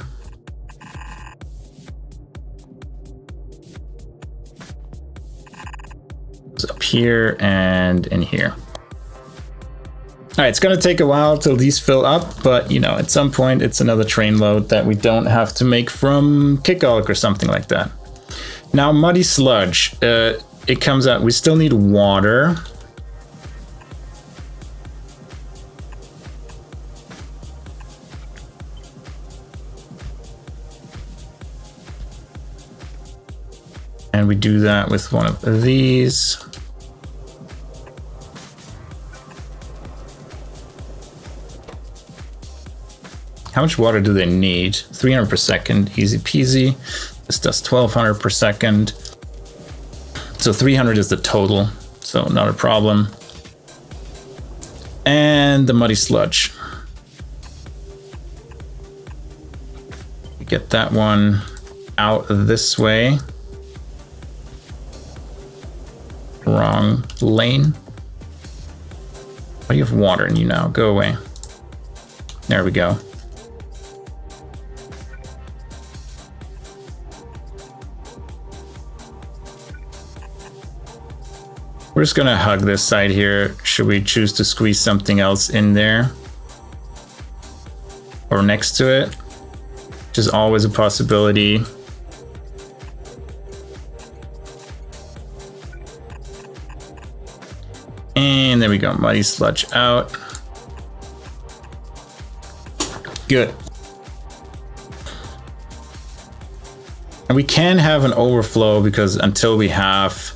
Up here and in here. All right, it's gonna take a while till these fill up, but you know, at some point it's another train load that we don't have to make from Kickalk or something like that. Now, muddy sludge, it comes out, we still need water. And we do that with one of these. How much water do they need? 300 per second, easy peasy. This does 1200 per second. So 300 is the total, so not a problem. And the muddy sludge. Get that one out this way. Wrong lane. Why do you have water in you now? Go away. There we go. We're just gonna hug this side here. Should we choose to squeeze something else in there? Or next to it? Which is always a possibility. And there we go, muddy sludge out. Good. And we can have an overflow because until we have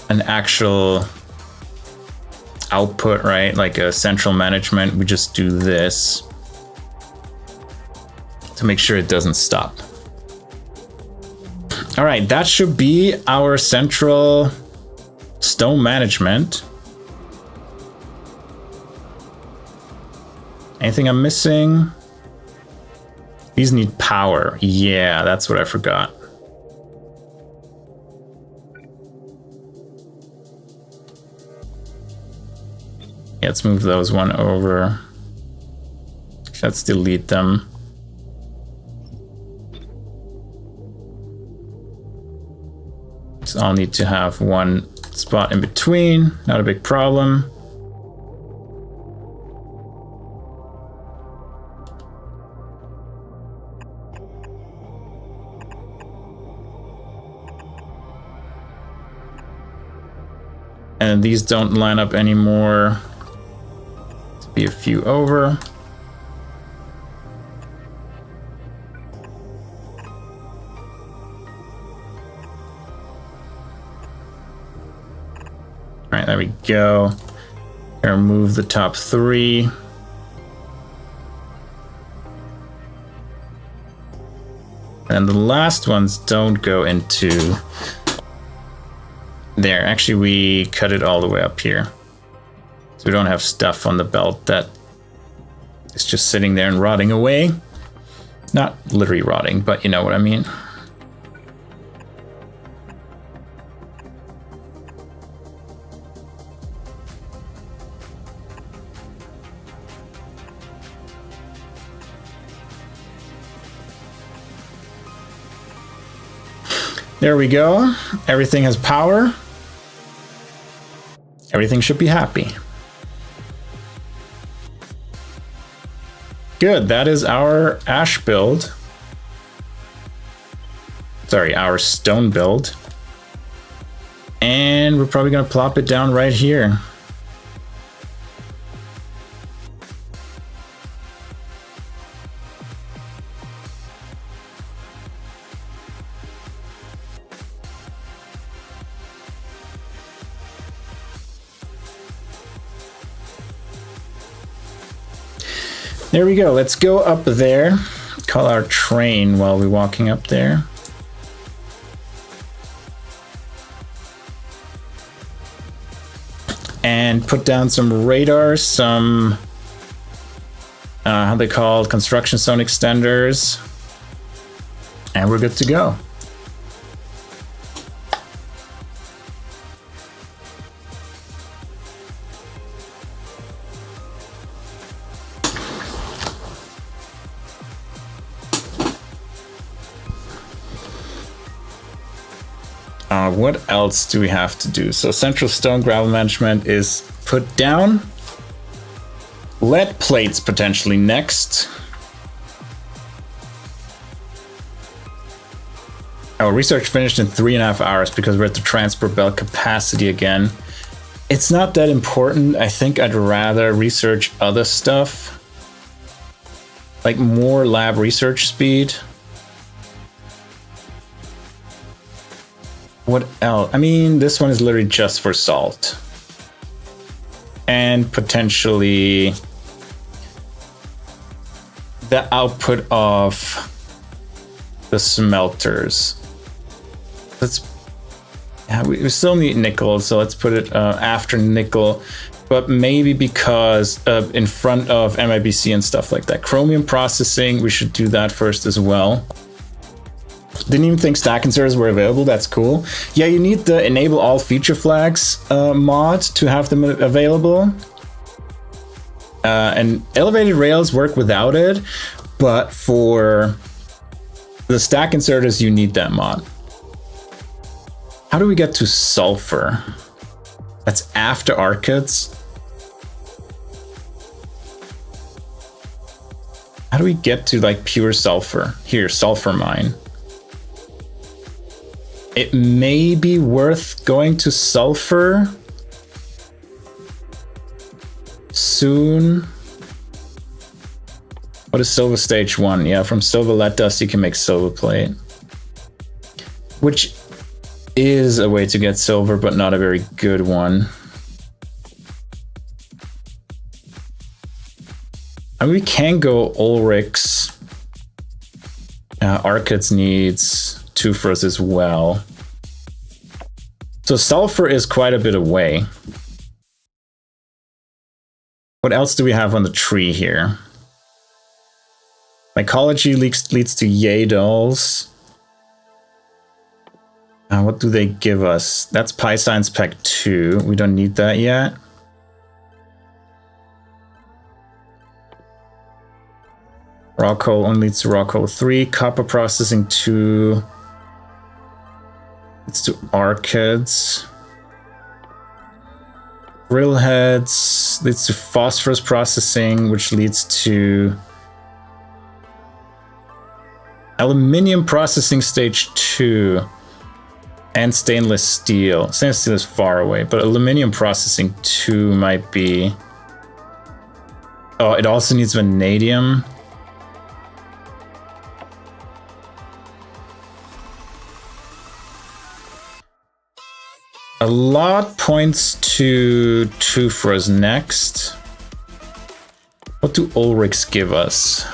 an actual output, right? Like a central management, we just do this to make sure it doesn't stop. All right, that should be our central stone management. Anything I'm missing? These need power. Yeah, that's what I forgot. Yeah, let's move those one over. Let's delete them. So I'll need to have one spot in between, not a big problem. And these don't line up anymore. To be a few over. go. Remove the top 3. And the last ones don't go into there. Actually, we cut it all the way up here. So we don't have stuff on the belt that is just sitting there and rotting away. Not literally rotting, but you know what I mean. There we go. Everything has power. Everything should be happy. Good, that is our ash build. Sorry, our stone build. And we're probably gonna plop it down right here. There we go. Let's go up there. Call our train while we're walking up there. And put down some radar, some, how they called, construction zone extenders. And we're good to go. What else do we have to do? So central stone gravel management is put down. Lead plates potentially next. Our research finished in 3.5 hours because we're at the transport belt capacity again. It's not that important. I think I'd rather research other stuff. Like more lab research speed. What else? I mean, this one is literally just for salt. And potentially the output of the smelters. We still need nickel, so let's put it after nickel. But maybe because in front of MIBC and stuff like that. Chromium processing, we should do that first as well. Didn't even think stack inserters were available. That's cool. Yeah, you need the enable all feature flags mod to have them available. And elevated rails work without it, but for the stack inserters, you need that mod. How do we get to sulfur? That's after Arcades. How do we get to like pure sulfur? Here, sulfur mine. It may be worth going to sulfur soon. What is silver stage 1? Yeah, from silver lead dust you can make silver plate. Which is a way to get silver, but not a very good one. I mean, we can go Ulrich's. Arcades needs 2 for us as well. So sulfur is quite a bit away. What else do we have on the tree here? Mycology leads to yay dolls. What do they give us? That's PyScience Pack 2. We don't need that yet. Raw coal only leads to raw coal 3. Copper processing 2. It's to Arcades. Drill heads leads to phosphorus processing, which leads to aluminium processing stage 2 and stainless steel. Stainless steel is far away, but aluminium processing 2 might be. Oh, it also needs vanadium. A lot points to Tufras next. What do Ulrichs give us?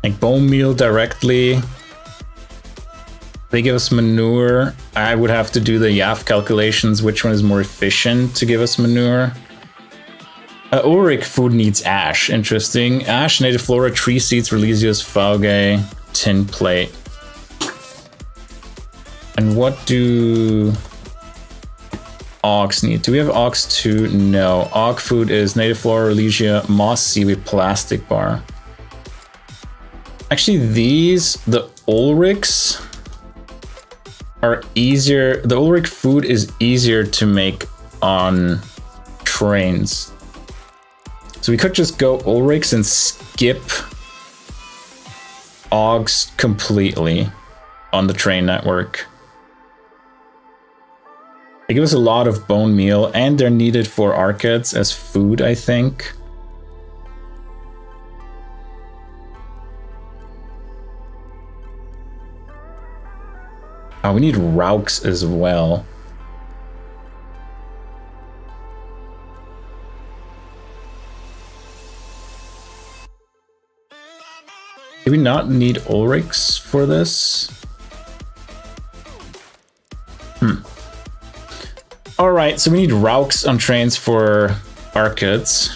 Like bone meal directly. They give us manure. I would have to do the YAF calculations, which one is more efficient to give us manure. Ulrich food needs ash. Interesting. Ash, native flora, tree seeds, Releasius, Fauge, tin plate. And what do Ox need? Do we have Ox 2? No. Ogg food is native flora, Relesia, moss, seaweed, plastic bar. Actually, the Ulrichs are easier. The Ulrich food is easier to make on trains. So we could just go Ulrichs and skip Oggs completely on the train network. They give us a lot of bone meal, and they're needed for arcades as food, I think. Oh, we need Raux as well. Do we not need Ulrichs for this? Alright, so we need Raux on trains for arcades.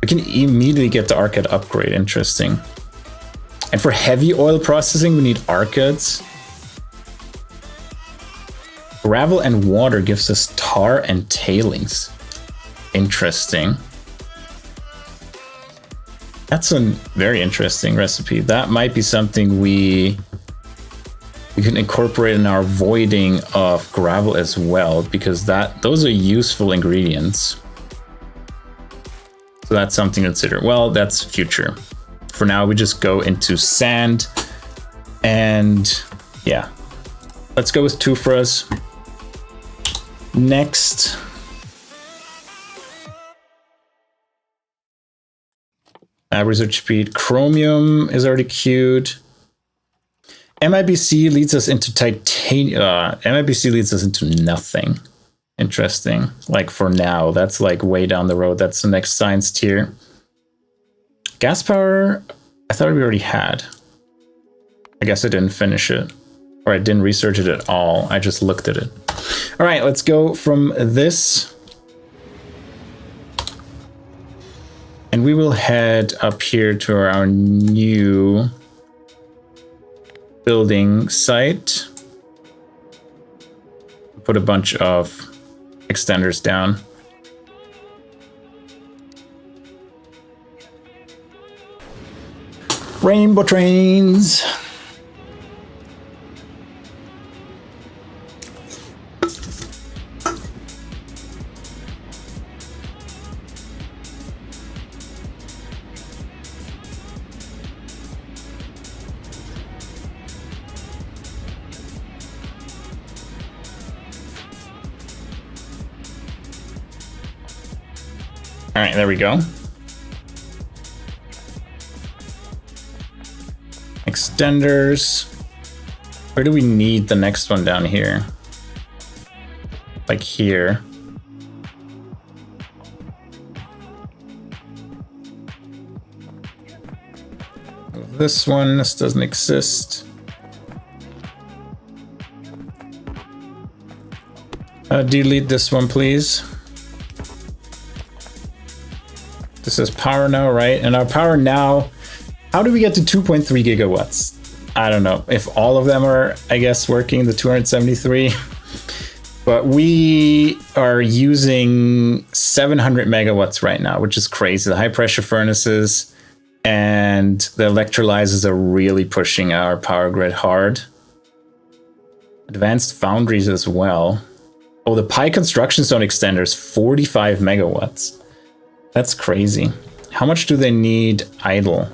We can immediately get the arcade upgrade, interesting. And for heavy oil processing, we need arcades. Gravel and water gives us tar and tailings. Interesting. That's a very interesting recipe. That might be something we can incorporate in our voiding of gravel as well, because those are useful ingredients. So that's something to consider. Well, that's future. For now, we just go into sand, and yeah, let's go with Tufras. Next, research speed. Chromium is already queued. MIBC leads us into titanium. MIBC leads us into nothing. Interesting. Like for now, that's like way down the road. That's the next science tier. Gas power, I thought we already had. I guess I didn't finish it, or I didn't research it at all. I just looked at it. All right, let's go from this. And we will head up here to our new building site. Put a bunch of extenders down. Rainbow trains. All right, there we go. Extenders. Where do we need the next one down here? Like here. This one, this doesn't exist. Delete this one, please. This is power now, right? And our power now, how do we get to 2.3 gigawatts? I don't know if all of them are, I guess, working, the 273. But we are using 700 megawatts right now, which is crazy. The high pressure furnaces and the electrolyzers are really pushing our power grid hard. Advanced foundries as well. Oh, the Pi construction zone extender is 45 megawatts. That's crazy. How much do they need idle?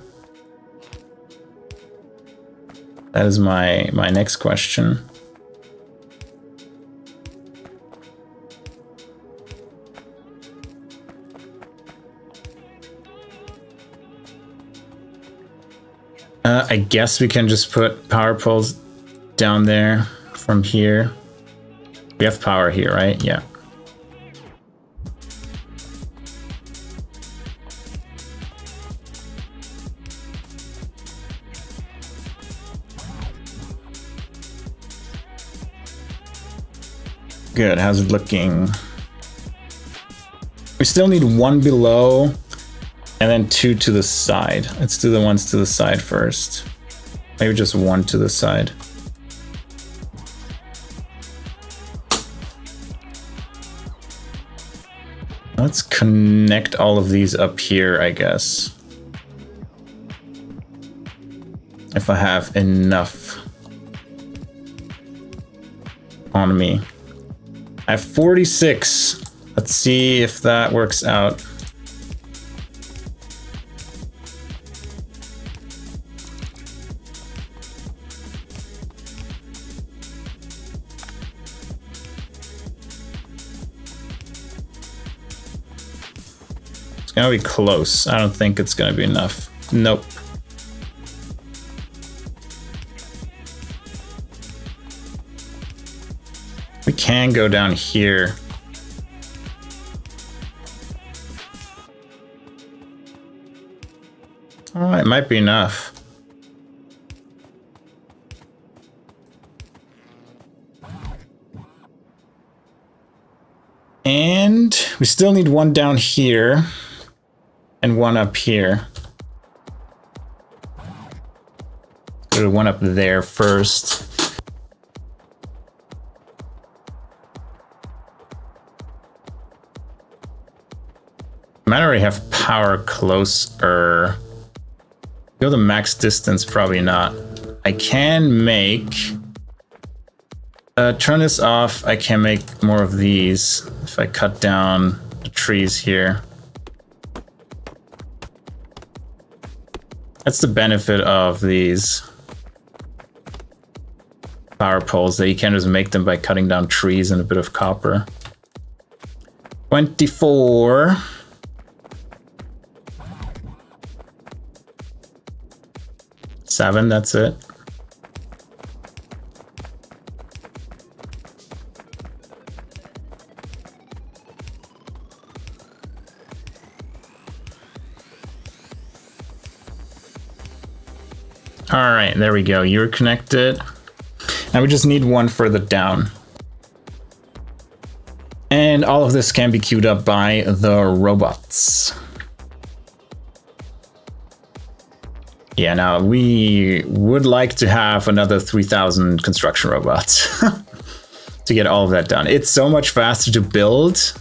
That is my next question. I guess we can just put power poles down there for from here. We have power here, right? Yeah. Good, how's it looking? We still need one below and then two to the side. Let's do the ones to the side first. Maybe just one to the side. Let's connect all of these up here, I guess. If I have enough on me. I have 46. Let's see if that works out. It's gonna be close. I don't think it's gonna be enough. Nope. We can go down here. Oh, it might be enough. And we still need one down here and one up here. Go to one up there first. Might already have power closer. Go the max distance, probably not. I can make... turn this off. I can make more of these if I cut down the trees here. That's the benefit of these power poles, that you can just make them by cutting down trees and a bit of copper. 24. Seven, that's it. All right, there we go. You're connected. Now we just need one further down. And all of this can be queued up by the robots. Yeah, now we would like to have another 3,000 construction robots to get all of that done. It's so much faster to build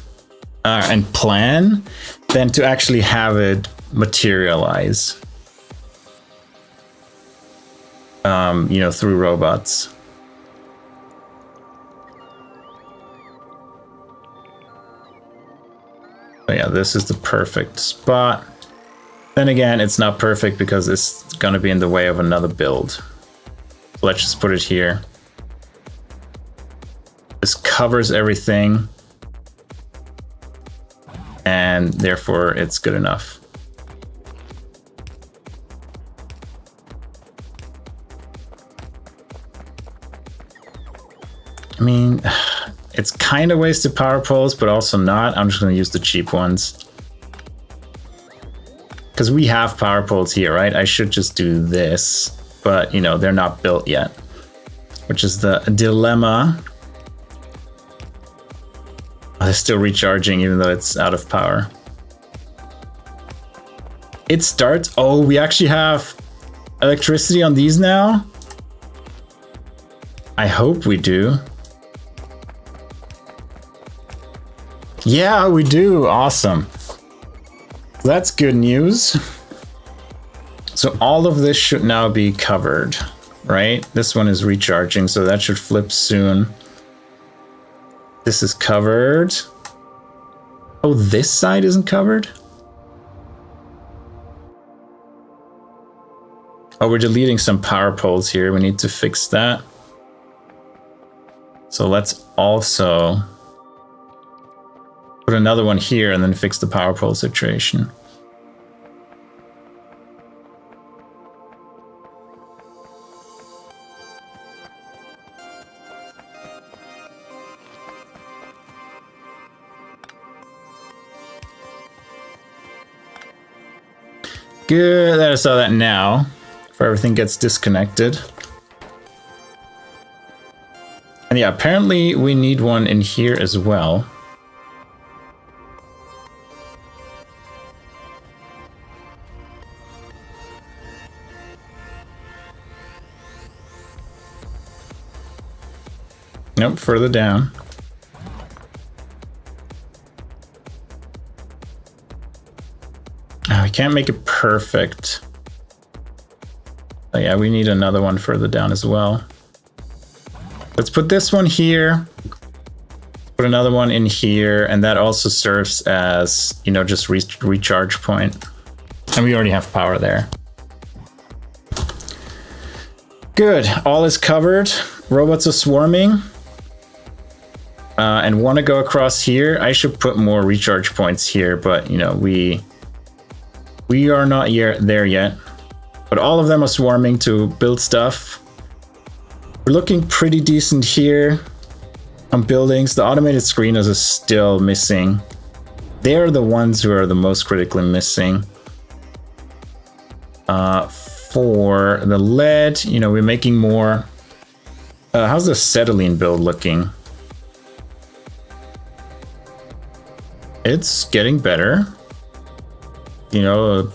and plan than to actually have it materialize. You know, through robots. So yeah, this is the perfect spot. Then again, it's not perfect because it's going to be in the way of another build. So let's just put it here. This covers everything. And therefore, it's good enough. I mean, it's kind of wasted power poles, but also not. I'm just going to use the cheap ones. Because we have power poles here, right? I should just do this, but you know, they're not built yet, which is the dilemma. Oh, they're still recharging even though it's out of power. It starts. Oh, we actually have electricity on these now. I hope we do. Yeah, we do. Awesome. That's good news. So all of this should now be covered, right? This one is recharging, so that should flip soon. This is covered. Oh, this side isn't covered? Oh, we're deleting some power poles here. We need to fix that. So let's also put another one here and then fix the power pole situation. Good that I saw that now, before everything gets disconnected. And yeah, apparently we need one in here as well. Nope, further down. Oh, we can't make it perfect. Oh yeah, we need another one further down as well. Let's put this one here. Put another one in here, and that also serves as, you know, just recharge point. And we already have power there. Good, all is covered. Robots are swarming. And want to go across here. I should put more recharge points here, but you know, we are not there yet. But all of them are swarming to build stuff. We're looking pretty decent here on buildings. The automated screeners are still missing. They're the ones who are the most critically missing. For the lead, you know, we're making more. How's the acetylene build looking? It's getting better. You know,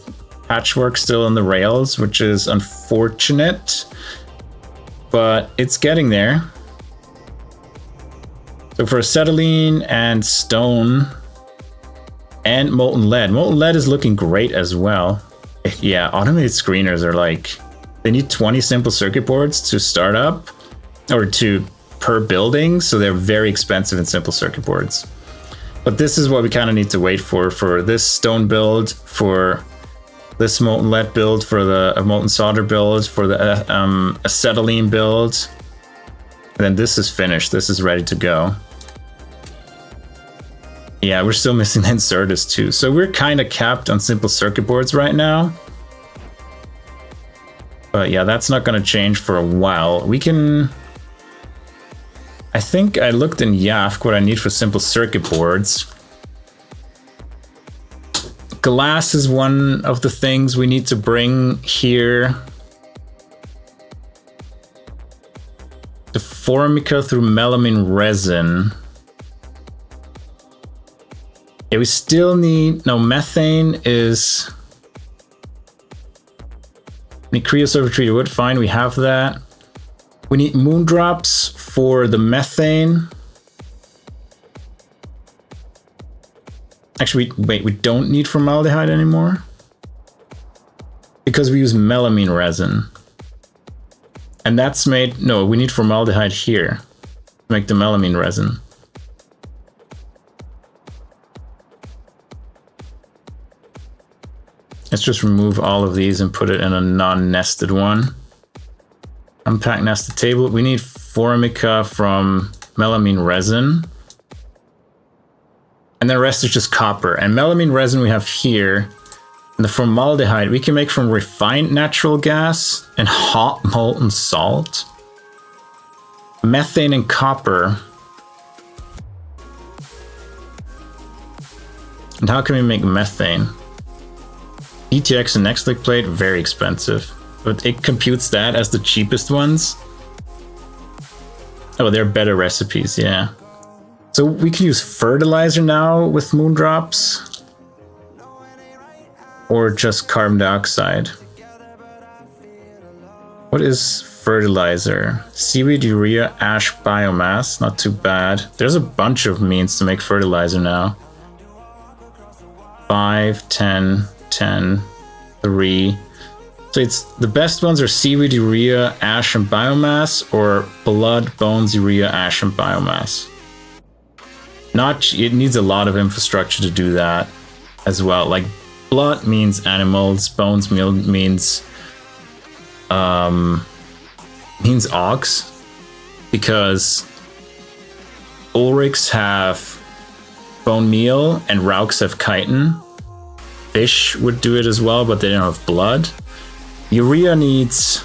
patchwork still on the rails, which is unfortunate, but it's getting there. So for acetylene and stone and molten lead is looking great as well. Yeah, automated screeners are like, they need 20 simple circuit boards to start up, or per building, so they're very expensive in simple circuit boards. But this is what we kind of need to wait for this stone build, for this molten lead build, for the molten solder build, for the acetylene build. And then this is finished. This is ready to go. Yeah, we're still missing the inserters too. So we're kind of capped on simple circuit boards right now. But yeah, that's not going to change for a while. We can... I think I looked in YAFC what I need for simple circuit boards. Glass is one of the things we need to bring here. The Formica through melamine resin. Yeah, we still need... No, methane is... We need creosote treated wood. Fine, we have that. We need moondrops for the methane. Actually, wait, we don't need formaldehyde anymore? Because we use melamine resin. And that's made... No, we need formaldehyde here to make the melamine resin. Let's just remove all of these and put it in a non-nested one. Unpack nested table. We need Formica from melamine resin. And the rest is just copper. And melamine resin we have here. And the formaldehyde we can make from refined natural gas and hot molten salt. Methane and copper. And how can we make methane? ETX and Next-Click plate, very expensive. But it computes that as the cheapest ones. Oh, they're better recipes, yeah. So we can use fertilizer now with moondrops. Or just carbon dioxide. What is fertilizer? Seaweed, urea, ash, biomass. Not too bad. There's a bunch of means to make fertilizer now. 5, 10, 10, 3... So it's the best ones are seaweed, urea, ash, and biomass, or blood, bones, urea, ash, and biomass. It needs a lot of infrastructure to do that as well. Like blood means animals, bones means ox, because Ulrichs have bone meal and Rauks have chitin. Fish would do it as well, but they don't have blood. Urea needs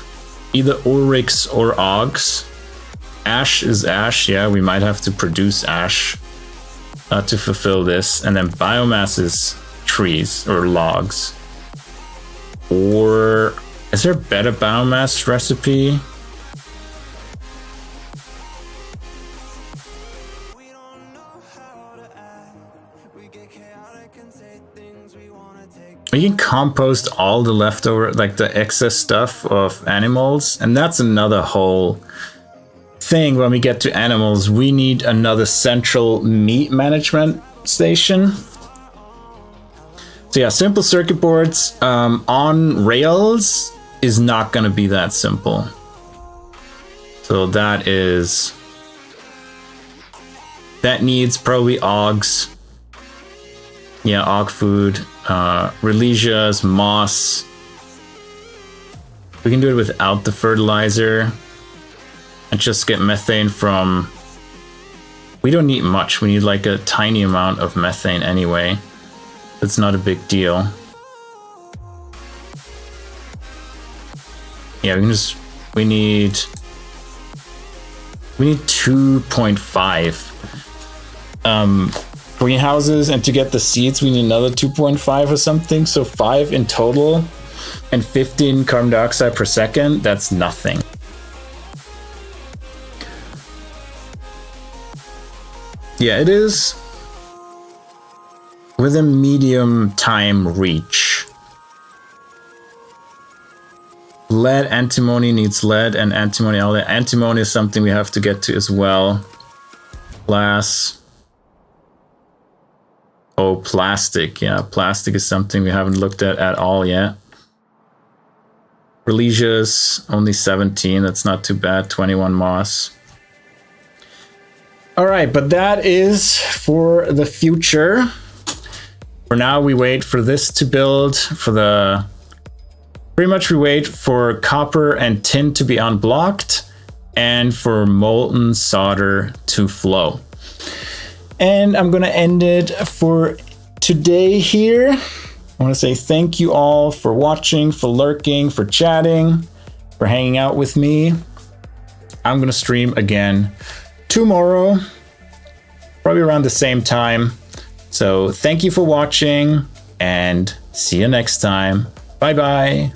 either Ulrichs or Ogs. Ash is ash, yeah, we might have to produce ash to fulfill this. And then biomass is trees or logs. Or is there a better biomass recipe? We can compost all the leftover, like the excess stuff of animals, and that's another whole thing. When we get to animals, we need another central meat management station. So yeah, simple circuit boards on rails is not going to be that simple. So that needs probably augs. Yeah, aug food, Relisias, moss. We can do it without the fertilizer and just get methane from... We don't need much. We need like a tiny amount of methane anyway. It's not a big deal. Yeah, we need 2.5 greenhouses, and to get the seeds we need another 2.5 or something, so 5 in total, and 15 carbon dioxide per second. That's nothing. Yeah, it is with a medium time reach. Lead, antimony needs lead and antimony. All the antimony is something we have to get to as well. Glass. Oh, plastic. Yeah, plastic is something we haven't looked at all yet. Relisias, only 17. That's not too bad. 21 moss. All right, but that is for the future. For now, we wait for this to build. Pretty much we wait for copper and tin to be unblocked and for molten solder to flow. And I'm going to end it for today here. I want to say thank you all for watching, for lurking, for chatting, for hanging out with me. I'm going to stream again tomorrow, probably around the same time. So thank you for watching and see you next time. Bye bye.